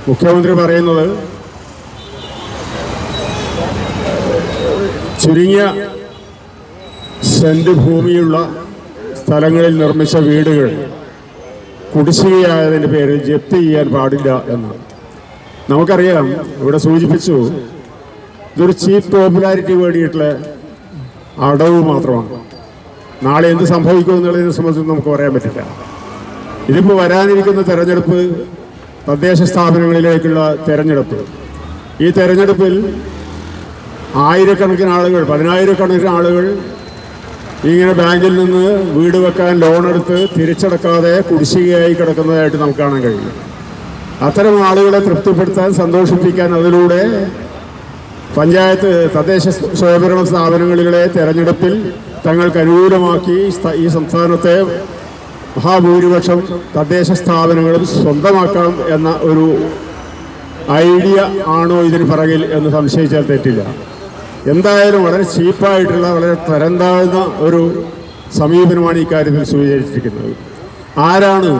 മുഖ്യമന്ത്രി പറയുന്നത് ചുരുങ്ങിയ സെന്റ് ഭൂമിയുള്ള സ്ഥലങ്ങളിൽ നിർമ്മിച്ച വീടുകൾ കുടിശ്ശികയായതിൻ്റെ പേരിൽ ജപ്തി ചെയ്യാൻ പാടില്ല എന്നാണ്. നമുക്കറിയാം, ഇവിടെ സൂചിപ്പിച്ചു, ഇതൊരു ചീപ്പ് പോപ്പുലാരിറ്റി വേണ്ടിയിട്ടുള്ള അടവ് മാത്രമാണ്. നാളെ എന്ത് സംഭവിക്കും എന്നുള്ളതിനെ സംബന്ധിച്ച് നമുക്ക് പറയാൻ പറ്റില്ല. ഇതിപ്പോൾ വരാനിരിക്കുന്ന തെരഞ്ഞെടുപ്പ് തദ്ദേശ സ്ഥാപനങ്ങളിലേക്കുള്ള തെരഞ്ഞെടുപ്പ്. ഈ തെരഞ്ഞെടുപ്പിൽ ആയിരക്കണക്കിന് ആളുകൾ, 10,000-കണക്കിന് ആളുകൾ ഇങ്ങനെ ബാങ്കിൽ നിന്ന് വീട് വെക്കാൻ ലോൺ എടുത്ത് തിരിച്ചടക്കാതെ കുടിശ്ശികയായി കിടക്കുന്നതായിട്ട് നമുക്ക് കാണാൻ കഴിയും. അത്തരം ആളുകളെ തൃപ്തിപ്പെടുത്താൻ, സന്തോഷിപ്പിക്കാൻ അതിലൂടെ പഞ്ചായത്ത് തദ്ദേശ സ്വയംഭരണ സ്ഥാപനങ്ങളിലെ തെരഞ്ഞെടുപ്പിൽ തങ്ങൾക്ക് അനുകൂലമാക്കി ഈ സംസ്ഥാനത്തെ മഹാഭൂരിപക്ഷം തദ്ദേശ സ്ഥാപനങ്ങളും സ്വന്തമാക്കാം എന്ന ഒരു ഐഡിയ ആണോ ഇതിന് പിറകിൽ എന്ന് സംശയിച്ചാൽ തെറ്റില്ല. എന്തായാലും വളരെ ചീപ്പായിട്ടുള്ള, വളരെ തരം താഴ്ന്ന ഒരു സമീപനമാണ് ഇക്കാര്യത്തിൽ സ്വീകരിച്ചിരിക്കുന്നത്. ആരാണ്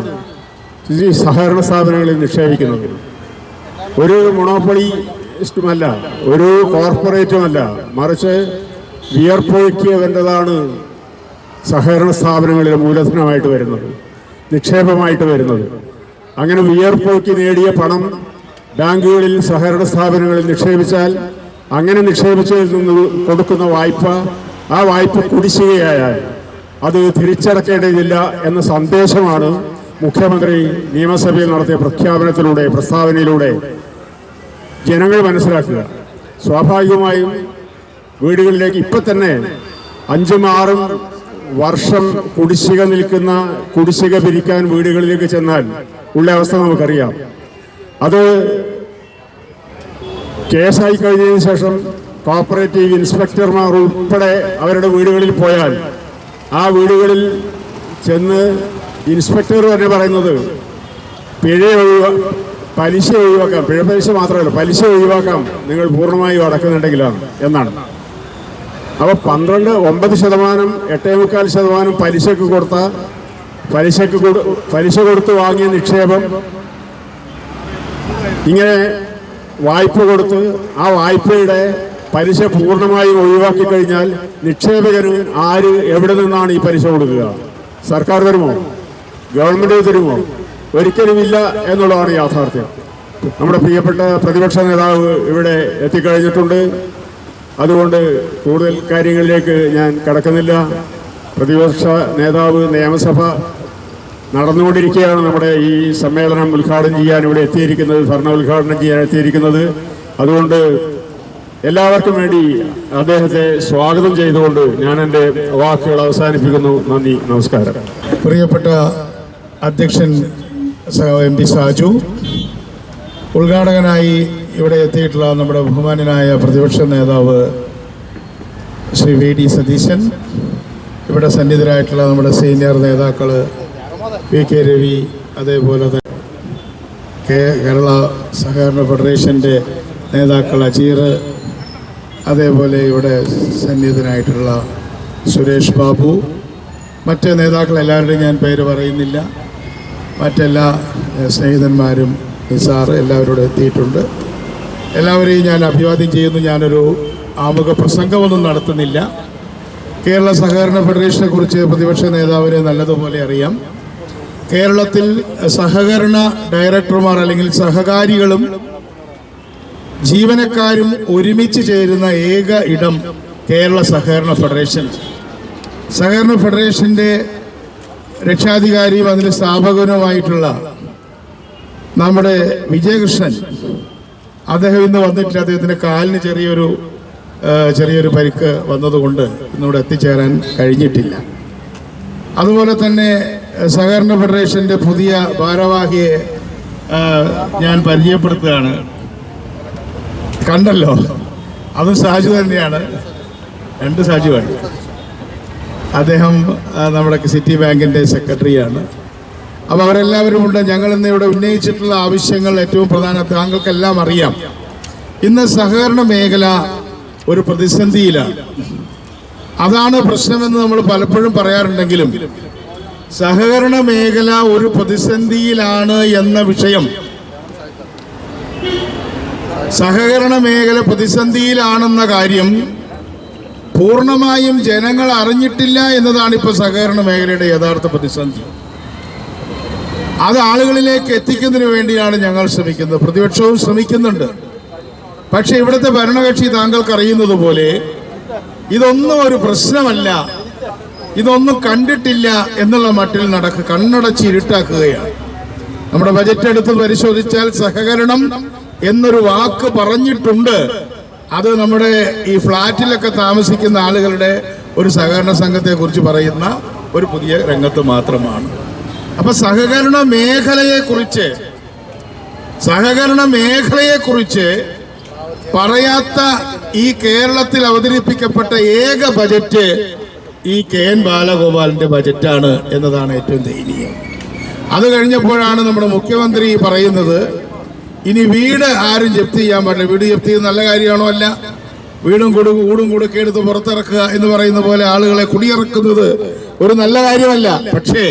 ഈ സഹകരണ സ്ഥാപനങ്ങളിൽ നിക്ഷേപിക്കുന്നത്? ഒരു മൊണോപ്പൊളിസ്റ്റുമല്ല, ഒരു കോർപ്പറേറ്റുമല്ല, മറിച്ച് വിയർപ്പൊഴുക്കിയവൻ്റെതാണ് സഹകരണ സ്ഥാപനങ്ങളിൽ മൂലധനമായിട്ട് വരുന്നത്, നിക്ഷേപമായിട്ട് വരുന്നത്. അങ്ങനെ വിയർപ്പൊഴുക്കി നേടിയ പണം ബാങ്കുകളിൽ, സഹകരണ സ്ഥാപനങ്ങളിൽ നിക്ഷേപിച്ചാൽ അങ്ങനെ നിക്ഷേപിച്ചതിൽ നിന്ന് കൊടുക്കുന്ന വായ്പ, ആ വായ്പ കുടിശ്ശികയായാൽ അത് തിരിച്ചടക്കേണ്ടതില്ല എന്ന സന്ദേശമാണ് മുഖ്യമന്ത്രി നിയമസഭയിൽ നടത്തിയ പ്രഖ്യാപനത്തിലൂടെ, പ്രസ്താവനയിലൂടെ ജനങ്ങൾ മനസ്സിലാക്കുക. സ്വാഭാവികമായും വീടുകളിലേക്ക് ഇപ്പം തന്നെ 5-6 വർഷം കുടിശ്ശിക നിൽക്കുന്ന, കുടിശ്ശിക പിരിക്കാൻ വീടുകളിലേക്ക് ചെന്നാൽ ഉള്ള അവസ്ഥ നമുക്കറിയാം. അത് കേസായി കഴിഞ്ഞതിന് ശേഷം കോപ്പറേറ്റീവ് ഇൻസ്പെക്ടർമാർ ഉൾപ്പെടെ അവരുടെ വീടുകളിൽ പോയാൽ ആ വീടുകളിൽ ചെന്ന് ഇൻസ്പെക്ടർ തന്നെ പറയുന്നത് പലിശ ഒഴിവാക്കാം, പലിശ മാത്രമല്ല, പലിശ ഒഴിവാക്കാം നിങ്ങൾ പൂർണ്ണമായും അടക്കുന്നുണ്ടെങ്കിലാണ് എന്നാണ്. അപ്പോൾ 9%, 8.25% പലിശ കൊടുത്ത് വാങ്ങിയ നിക്ഷേപം ഇങ്ങനെ വായ്പ കൊടുത്ത് ആ വായ്പയുടെ പലിശ പൂർണ്ണമായും ഒഴിവാക്കി കഴിഞ്ഞാൽ നിക്ഷേപകന് എവിടെ നിന്നാണ് ഈ പലിശ കൊടുക്കുക? സർക്കാർ തരുമോ? ഗവൺമെൻറ് തരുമോ? ഒരിക്കലുമില്ല എന്നുള്ളതാണ് യാഥാർത്ഥ്യം. നമ്മുടെ പ്രിയപ്പെട്ട പ്രതിപക്ഷ നേതാവ് ഇവിടെ എത്തിക്കഴിഞ്ഞിട്ടുണ്ട്. അതുകൊണ്ട് കൂടുതൽ കാര്യങ്ങളിലേക്ക് ഞാൻ കടക്കുന്നില്ല. പ്രതിപക്ഷ നേതാവ് നിയമസഭ നടന്നുകൊണ്ടിരിക്കുകയാണ്. നമ്മുടെ ഈ സമ്മേളനം ഉദ്ഘാടനം ചെയ്യാൻ ഇവിടെ എത്തിയിരിക്കുന്നത്, ഭരണ ഉദ്ഘാടനം ചെയ്യാൻ എത്തിയിരിക്കുന്നത്. അതുകൊണ്ട് എല്ലാവർക്കും വേണ്ടി അദ്ദേഹത്തെ സ്വാഗതം ചെയ്തുകൊണ്ട് ഞാൻ എൻ്റെ വാക്കുകൾ അവസാനിപ്പിക്കുന്നു. നന്ദി, നമസ്കാരം. പ്രിയപ്പെട്ട അധ്യക്ഷൻ MP സാജു, ഉദ്ഘാടകനായി ഇവിടെ എത്തിയിട്ടുള്ള നമ്മുടെ ബഹുമാന്യനായ പ്രതിപക്ഷ നേതാവ് ശ്രീ VD സതീശൻ, ഇവിടെ സന്നിധരായിട്ടുള്ള നമ്മുടെ സീനിയർ നേതാക്കൾ VK രവി, അതേപോലെ തന്നെ കേരള സഹകരണ ഫെഡറേഷൻ്റെ നേതാക്കൾ അജീർ, അതേപോലെ ഇവിടെ സന്നിധനായിട്ടുള്ള സുരേഷ് ബാബു, മറ്റ് നേതാക്കൾ എല്ലാവരുടെയും ഞാൻ പേര് പറയുന്നില്ല. മറ്റെല്ലാ സ്നേഹിതന്മാരും നിസാർ എല്ലാവരോടും എത്തിയിട്ടുണ്ട്. എല്ലാവരെയും ഞാൻ അഭിവാദ്യം ചെയ്യുന്നു. ഞാനൊരു ആമുഖ പ്രസംഗമൊന്നും നടത്തുന്നില്ല. കേരള സഹകരണ ഫെഡറേഷനെ കുറിച്ച് പ്രതിപക്ഷ നേതാവിനെ നല്ലതുപോലെ അറിയാം. കേരളത്തിൽ സഹകരണ ഡയറക്ടർമാർ അല്ലെങ്കിൽ സഹകാരികളും ജീവനക്കാരും ഒരുമിച്ച് ചേരുന്ന ഏക ഇടം കേരള സഹകരണ ഫെഡറേഷൻ. സഹകരണ ഫെഡറേഷൻ്റെ രക്ഷാധികാരിയും അതിൻ്റെ സ്ഥാപകനുമായിട്ടുള്ള നമ്മുടെ വിജയകൃഷ്ണൻ, അദ്ദേഹം ഇന്ന് വന്നിട്ടില്ല. അദ്ദേഹത്തിൻ്റെ കാലിന് ചെറിയൊരു പരിക്ക് വന്നതുകൊണ്ട് ഇന്നിവിടെ എത്തിച്ചേരാൻ കഴിഞ്ഞിട്ടില്ല. അതുപോലെ തന്നെ സഹകരണ ഫെഡറേഷൻ്റെ പുതിയ ഭാരവാഹിയെ ഞാൻ പരിചയപ്പെടുത്തുകയാണ്. കണ്ടല്ലോ, അതും സാജു തന്നെയാണ്. രണ്ട് സാജുവാണ്. അദ്ദേഹം നമ്മുടെ സിറ്റി ബാങ്കിൻ്റെ സെക്രട്ടറിയാണ്. അപ്പോൾ അവരെല്ലാവരും ഉണ്ട്. ഞങ്ങൾ ഇന്ന് ഇവിടെ ഉന്നയിച്ചിട്ടുള്ള ആവശ്യങ്ങൾ ഏറ്റവും പ്രധാന താങ്കൾക്കെല്ലാം അറിയാം. ഇന്ന് സഹകരണ മേഖല ഒരു പ്രതിസന്ധിയിലാണ്. അതാണ് പ്രശ്നമെന്ന് നമ്മൾ പലപ്പോഴും പറയാറുണ്ടെങ്കിലും സഹകരണ മേഖല ഒരു പ്രതിസന്ധിയിലാണ് എന്ന വിഷയം, സഹകരണ മേഖല പ്രതിസന്ധിയിലാണെന്ന കാര്യം പൂർണ്ണമായും ജനങ്ങൾ അറിഞ്ഞിട്ടില്ല എന്നതാണ് ഇപ്പോൾ സഹകരണ മേഖലയുടെ യഥാർത്ഥ പ്രതിസന്ധി. അത് ആളുകളിലേക്ക് എത്തിക്കുന്നതിന് വേണ്ടിയാണ് ഞങ്ങൾ ശ്രമിക്കുന്നത്, പ്രതിപക്ഷവും ശ്രമിക്കുന്നുണ്ട്. പക്ഷേ ഇവിടുത്തെ ഭരണകക്ഷി താങ്കൾക്ക് അറിയുന്നത് പോലെ ഇതൊന്നും ഒരു പ്രശ്നമല്ല, ഇതൊന്നും കണ്ടിട്ടില്ല എന്നുള്ള മട്ടിൽ കണ്ണടച്ച് ഇരുട്ടാക്കുകയാണ്. നമ്മുടെ ബജറ്റ് എടുത്ത് പരിശോധിച്ചാൽ സഹകരണം എന്നൊരു വാക്ക് പറഞ്ഞിട്ടുണ്ട്. അത് നമ്മുടെ ഈ ഫ്ലാറ്റിലൊക്കെ താമസിക്കുന്ന ആളുകളുടെ ഒരു സഹകരണ സംഘത്തെ കുറിച്ച് പറയുന്ന ഒരു പുതിയ രംഗത്ത് മാത്രമാണ്. അപ്പൊ സഹകരണ മേഖലയെക്കുറിച്ച് പറയാത്ത ഈ കേരളത്തിൽ അവതരിപ്പിക്കപ്പെട്ട ഏക ബജറ്റ് ഈ KN ബാലഗോപാലിന്റെ ബജറ്റാണ് എന്നതാണ് ഏറ്റവും ദയനീയം. അത് കഴിഞ്ഞപ്പോഴാണ് നമ്മുടെ മുഖ്യമന്ത്രി പറയുന്നത് ഇനി വീട് ആരും ജപ്തി ചെയ്യാൻ പാടില്ല. വീട് ജപ്തി ചെയ്യുന്ന നല്ല കാര്യമാണോ? അല്ല. വീടും കൊടുക്കെടുത്ത് പുറത്തിറക്കുക എന്ന് പറയുന്ന പോലെ ആളുകളെ കുടിയിറക്കുന്നത് ഒരു നല്ല കാര്യമല്ല. പക്ഷേ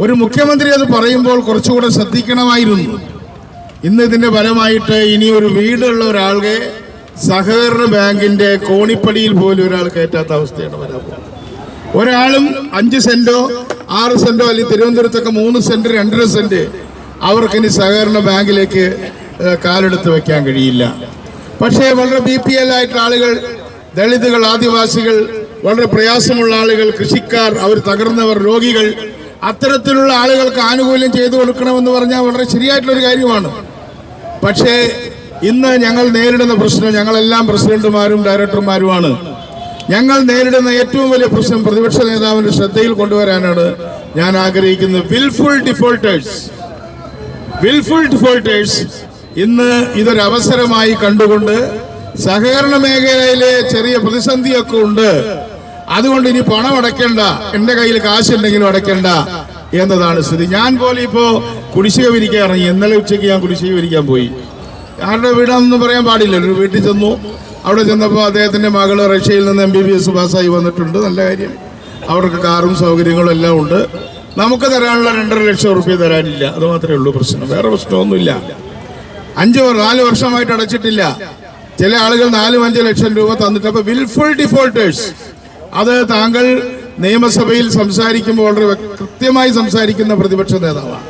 ഒരു മുഖ്യമന്ത്രി അത് പറയുമ്പോൾ കുറച്ചുകൂടെ ശ്രദ്ധിക്കണമായിരുന്നു. ഇന്ന് ഇതിന്റെ ഫലമായിട്ട് ഇനി ഒരു വീടുള്ള ഒരാളെ സഹകരണ ബാങ്കിന്റെ കോണിപ്പടിയിൽ പോലും ഒരാൾ കയറ്റാത്ത അവസ്ഥയാണ് വരാൻ പോകുന്നത്. ഒരാളും 5 സെന്റോ 6 സെന്റോ അല്ലെങ്കിൽ തിരുവനന്തപുരത്തൊക്കെ 3 സെന്റ് 2.5 സെന്റ് അവർക്കിനി സഹകരണ ബാങ്കിലേക്ക് കാലെടുത്ത് വെക്കാൻ കഴിയില്ല. പക്ഷേ വളരെ BPL ആയിട്ടുള്ള ആളുകൾ, ദളിതുകൾ, ആദിവാസികൾ, വളരെ പ്രയാസമുള്ള ആളുകൾ, കൃഷിക്കാർ, അവർ തകർന്നവർ, രോഗികൾ, അത്തരത്തിലുള്ള ആളുകൾക്ക് ആനുകൂല്യം ചെയ്തു കൊടുക്കണമെന്ന് പറഞ്ഞാൽ വളരെ ശരിയായിട്ടുള്ളൊരു കാര്യമാണ്. പക്ഷേ ഇന്ന് ഞങ്ങൾ നേരിടുന്ന പ്രശ്നം, ഞങ്ങളെല്ലാം പ്രസിഡന്റുമാരും ഡയറക്ടർമാരുമാണ്, ഞങ്ങൾ നേരിടുന്ന ഏറ്റവും വലിയ പ്രശ്നം പ്രതിപക്ഷ നേതാവിന്റെ ശ്രദ്ധയിൽ കൊണ്ടുവരാനാണ് ഞാൻ ആഗ്രഹിക്കുന്നത്. വിൽഫുൾ ഡിഫോൾട്ടേഴ്സ് ഇന്ന് ഇതൊരു അവസരമായി കണ്ടുകൊണ്ട് സഹകരണ മേഖലയിലെ ചെറിയ പ്രതിസന്ധിയൊക്കെ ഉണ്ട്, അതുകൊണ്ട് ഇനി പണം അടയ്ക്കണ്ട, എൻ്റെ കയ്യിൽ കാശുണ്ടെങ്കിലും അടയ്ക്കണ്ട എന്നതാണ് സ്ഥിതി. ഞാൻ പോലും ഇപ്പോൾ കുടിശ്ശിക പിരിക്കാൻ ഇറങ്ങി. ഇന്നലെ ഉച്ചയ്ക്ക് ഞാൻ കുടിശ്ശിക പിരിക്കാൻ പോയി. ആരുടെ വീടാണെന്ന് പറയാൻ പാടില്ലല്ലോ. ഒരു വീട്ടിൽ ചെന്നു. അവിടെ ചെന്നപ്പോൾ അദ്ദേഹത്തിൻ്റെ മകള് റഷ്യയിൽ നിന്ന് MBBS പാസ്സായി വന്നിട്ടുണ്ട്. നല്ല കാര്യം. അവർക്ക് കാറും സൗകര്യങ്ങളും എല്ലാം ഉണ്ട്. നമുക്ക് തരാനുള്ള 2.5 ലക്ഷം റുപ്യ തരാനില്ല. അത് മാത്രമേ ഉള്ളൂ പ്രശ്നം. വേറെ പ്രശ്നമൊന്നുമില്ല. 4 വർഷമായിട്ട് അടച്ചിട്ടില്ല. ചില ആളുകൾ 4-5 ലക്ഷം രൂപ തന്നിട്ട്. അപ്പോൾ വിൽഫുൾ ഡിഫോൾട്ടേഴ്സ്, അത് താങ്കൾ നിയമസഭയിൽ സംസാരിക്കുമ്പോൾ വളരെ കൃത്യമായി സംസാരിക്കുന്ന പ്രതിപക്ഷ നേതാവാണ്.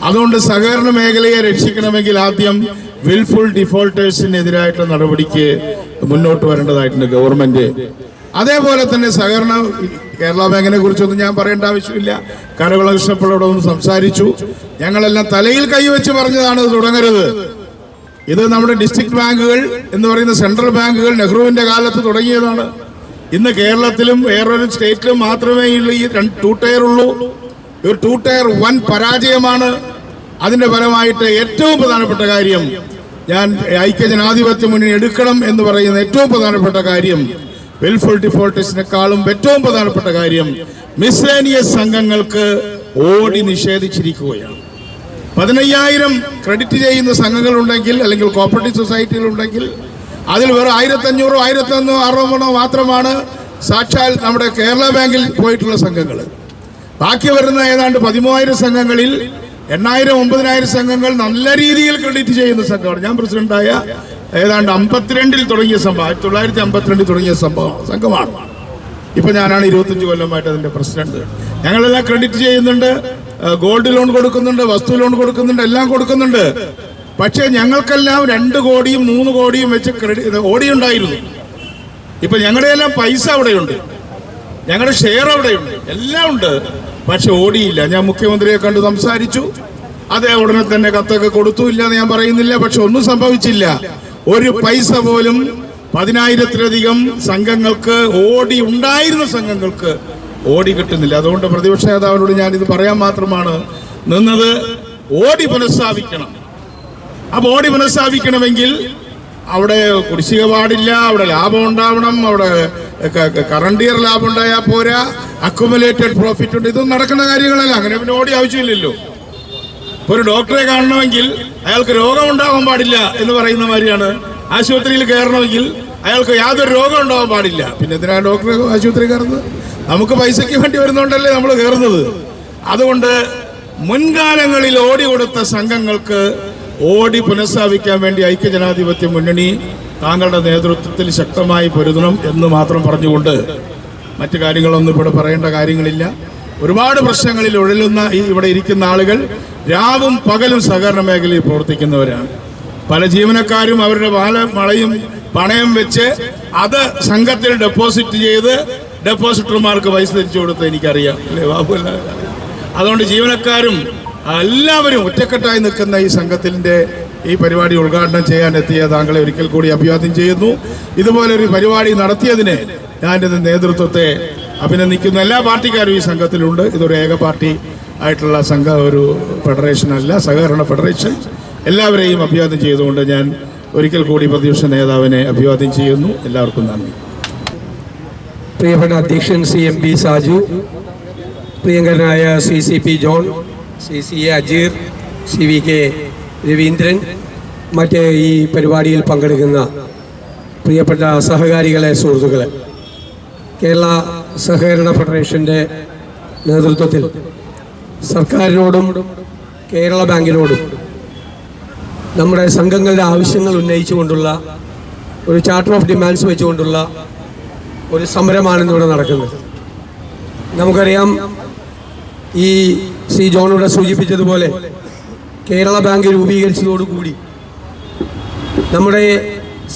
അതുകൊണ്ട് സഹകരണ മേഖലയെ രക്ഷിക്കണമെങ്കിൽ ആദ്യം വിൽഫുൾ ഡിഫോൾട്ടേഴ്സിനെതിരായിട്ടുള്ള നടപടിക്ക് മുന്നോട്ട് വരേണ്ടതായിട്ടുണ്ട് ഗവൺമെന്റ്. അതേപോലെ തന്നെ കേരള ബാങ്കിനെ കുറിച്ചൊന്നും ഞാൻ പറയേണ്ട ആവശ്യമില്ല. കരകുളം കൃഷ്ണപ്പിള്ളയോട് ഒന്ന് സംസാരിച്ചു. ഞങ്ങളെല്ലാം തലയിൽ കൈവച്ച് പറഞ്ഞതാണ് ഇത് തുടങ്ങരുത്. ഇത് നമ്മുടെ ഡിസ്ട്രിക്ട് ബാങ്കുകൾ എന്ന് പറയുന്ന സെൻട്രൽ ബാങ്കുകൾ നെഹ്റുവിന്റെ കാലത്ത് തുടങ്ങിയതാണ്. ഇന്ന് കേരളത്തിലും വേറൊരു സ്റ്റേറ്റിലും മാത്രമേ ഈ 2 ടയർ ഉള്ളൂ. ഒരു 2 ടയർ 1 പരാജയമാണ്. അതിന്റെ ഫലമായിട്ട് ഏറ്റവും പ്രധാനപ്പെട്ട കാര്യം, ഞാൻ ഐക്യജനാധിപത്യ മുന്നണി എടുക്കണം എന്ന് പറയുന്ന ഏറ്റവും പ്രധാനപ്പെട്ട കാര്യം, വിൽഫുൾ ഡിഫോൾട്ടേഴ്സിനെക്കാളും ഏറ്റവും പ്രധാനപ്പെട്ട കാര്യം മിസ്ലേനിയസ് സംഘങ്ങൾക്ക് ഓടി നിഷേധിച്ചിരിക്കുകയാണ്. 15,000 ക്രെഡിറ്റ് ചെയ്യുന്ന സംഘങ്ങളുണ്ടെങ്കിൽ അല്ലെങ്കിൽ കോപ്പറേറ്റീവ് സൊസൈറ്റികളുണ്ടെങ്കിൽ അതിൽ വേറെ 1,500 1,100 മാത്രമാണ് സാക്ഷാൽ നമ്മുടെ കേരള ബാങ്കിൽ പോയിട്ടുള്ള സംഘങ്ങൾ. ബാക്കി വരുന്ന ഏതാണ്ട് 13,000 സംഘങ്ങളിൽ 8,000-9,000 സംഘങ്ങൾ നല്ല രീതിയിൽ ക്രെഡിറ്റ് ചെയ്യുന്ന സംഘമാണ്. ഞാൻ പ്രസിഡന്റായ ഏതാണ്ട് 1952 തുടങ്ങിയ സംഭവം, 1952 തുടങ്ങിയ സംഘമാണ്. ഇപ്പൊ ഞാനാണ് 25 കൊല്ലമായിട്ട് അതിന്റെ പ്രസിഡന്റ്. ഞങ്ങളെല്ലാം ക്രെഡിറ്റ് ചെയ്യുന്നുണ്ട്, ഗോൾഡ് ലോൺ കൊടുക്കുന്നുണ്ട്, വസ്തു ലോൺ കൊടുക്കുന്നുണ്ട്, എല്ലാം കൊടുക്കുന്നുണ്ട്. പക്ഷേ ഞങ്ങൾക്കെല്ലാം 2 കോടിയും 3 കോടിയും വെച്ച് ഓടി ഉണ്ടായിരുന്നു. ഇപ്പൊ ഞങ്ങളുടെ എല്ലാം പൈസ അവിടെയുണ്ട്, ഞങ്ങളുടെ ഷെയർ അവിടെയുണ്ട്, എല്ലാം ഉണ്ട്. പക്ഷെ ഓടിയില്ല. ഞാൻ മുഖ്യമന്ത്രിയെ കണ്ട് സംസാരിച്ചു. അതേ ഉടനെ തന്നെ കത്തൊക്കെ കൊടുത്തു. ഇല്ല എന്ന് ഞാൻ പറയുന്നില്ല. പക്ഷെ ഒന്നും സംഭവിച്ചില്ല. ഒരു പൈസ പോലും 10,000-ലധികം സംഘങ്ങൾക്ക് ഉണ്ടായിരുന്ന സംഘങ്ങൾക്ക് ഓടി കിട്ടുന്നില്ല. അതുകൊണ്ട് പ്രതിപക്ഷ നേതാവിനോട് ഞാനിത് പറയാൻ മാത്രമാണ് നിന്നത്. ഓടി പുനഃസ്ഥാപിക്കണം. അപ്പോൾ ഓടി പുനഃസ്ഥാപിക്കണമെങ്കിൽ അവിടെ കുടിശ്ശിക പാടില്ല, അവിടെ ലാഭം ഉണ്ടാവണം, അവിടെ കറണ്ട് ഇയർ ലാഭം ഉണ്ടായാൽ പോരാ, അക്യുമുലേറ്റഡ് പ്രോഫിറ്റ് ഉണ്ട്. ഇതൊന്നും നടക്കുന്ന കാര്യങ്ങളല്ല. അങ്ങനെ പിന്നെ ഓടി ആവശ്യമില്ലല്ലോ. ഒരു ഡോക്ടറെ കാണണമെങ്കിൽ അയാൾക്ക് രോഗം ഉണ്ടാകാൻ പാടില്ല എന്ന് പറയുന്ന മാതിരിയാണ്. ആശുപത്രിയിൽ കയറണമെങ്കിൽ അയാൾക്ക് യാതൊരു രോഗം ഉണ്ടാകാൻ പാടില്ല. പിന്നെ എന്തിനാ ഡോക്ടർ ആശുപത്രി കയറുന്നത്? നമുക്ക് പൈസയ്ക്ക് വേണ്ടി വരുന്നോണ്ടല്ലേ നമ്മൾ കയറുന്നത്. അതുകൊണ്ട് മുൻകാലങ്ങളിൽ ഓടി കൊടുത്ത സംഘങ്ങൾക്ക് ഓടി പുനഃസ്ഥാപിക്കാൻ വേണ്ടി ഐക്യജനാധിപത്യ മുന്നണി താങ്കളുടെ നേതൃത്വത്തിൽ ശക്തമായി പൊരുതണം എന്ന് മാത്രം പറഞ്ഞുകൊണ്ട് മറ്റു കാര്യങ്ങളൊന്നും ഇവിടെ പറയേണ്ട കാര്യങ്ങളില്ല. ഒരുപാട് പ്രശ്നങ്ങളിൽ ഉഴലുന്ന ഇവിടെ ഇരിക്കുന്ന ആളുകൾ രാവും പകലും സഹകരണ മേഖലയിൽ പ്രവർത്തിക്കുന്നവരാണ്. പല ജീവനക്കാരും അവരുടെ വളയും പണയം വെച്ച് അത് സംഘത്തിൽ ഡെപ്പോസിറ്റ് ചെയ്ത് ഡെപ്പോസിറ്റർമാർക്ക് പൈസ തിരിച്ചു കൊടുത്ത് എനിക്കറിയാം, അല്ലേ ബാബു? അതുകൊണ്ട് ജീവനക്കാരും എല്ലാവരും ഒറ്റക്കെട്ടായി നിൽക്കുന്ന ഈ സംഘത്തിൻ്റെ ഈ പരിപാടി ഉദ്ഘാടനം ചെയ്യാൻ എത്തിയ താങ്കളെ ഒരിക്കൽ കൂടി അഭിവാദ്യം ചെയ്യുന്നു. ഇതുപോലൊരു പരിപാടി നടത്തിയതിന് ഞാൻ ഇതിൻ്റെ നേതൃത്വത്തെ അഭിനന്ദിക്കുന്നു. എല്ലാ പാർട്ടിക്കാരും ഈ സംഘത്തിലുണ്ട്. ഇതൊരു ഏക പാർട്ടി ആയിട്ടുള്ള ഒരു ഫെഡറേഷൻ അല്ല, സഹകരണ ഫെഡറേഷൻ. എല്ലാവരെയും അഭിവാദ്യം ചെയ്തുകൊണ്ട് ഞാൻ ഒരിക്കൽ കൂടി പ്രതിപക്ഷ നേതാവിനെ അഭിവാദ്യം ചെയ്യുന്നു. എല്ലാവർക്കും നന്ദി. പ്രിയപ്പെട്ട അധ്യക്ഷൻ CMP സാജു, പ്രിയങ്കരനായ CCP John, CCA Ajeer, CVK Raveendran, മറ്റ് ഈ പരിപാടിയിൽ പങ്കെടുക്കുന്ന പ്രിയപ്പെട്ട സഹകാരികളെ, സുഹൃത്തുക്കളെ, കേരള സഹകരണ ഫെഡറേഷൻ്റെ നേതൃത്വത്തിൽ സർക്കാരിനോടും കേരള ബാങ്കിനോടും നമ്മുടെ സംഘങ്ങളുടെ ആവശ്യങ്ങൾ ഉന്നയിച്ചുകൊണ്ടുള്ള ഒരു ചാർട്ടർ ഓഫ് ഡിമാൻഡ്സ് വെച്ചുകൊണ്ടുള്ള ഒരു സമരമാണ് ഇന്നിവിടെ നടക്കുന്നത്. നമുക്കറിയാം, ഈ സി ജോൺ ഇവിടെ സൂചിപ്പിച്ചതുപോലെ കേരള ബാങ്ക് രൂപീകരിച്ചതോടുകൂടി നമ്മുടെ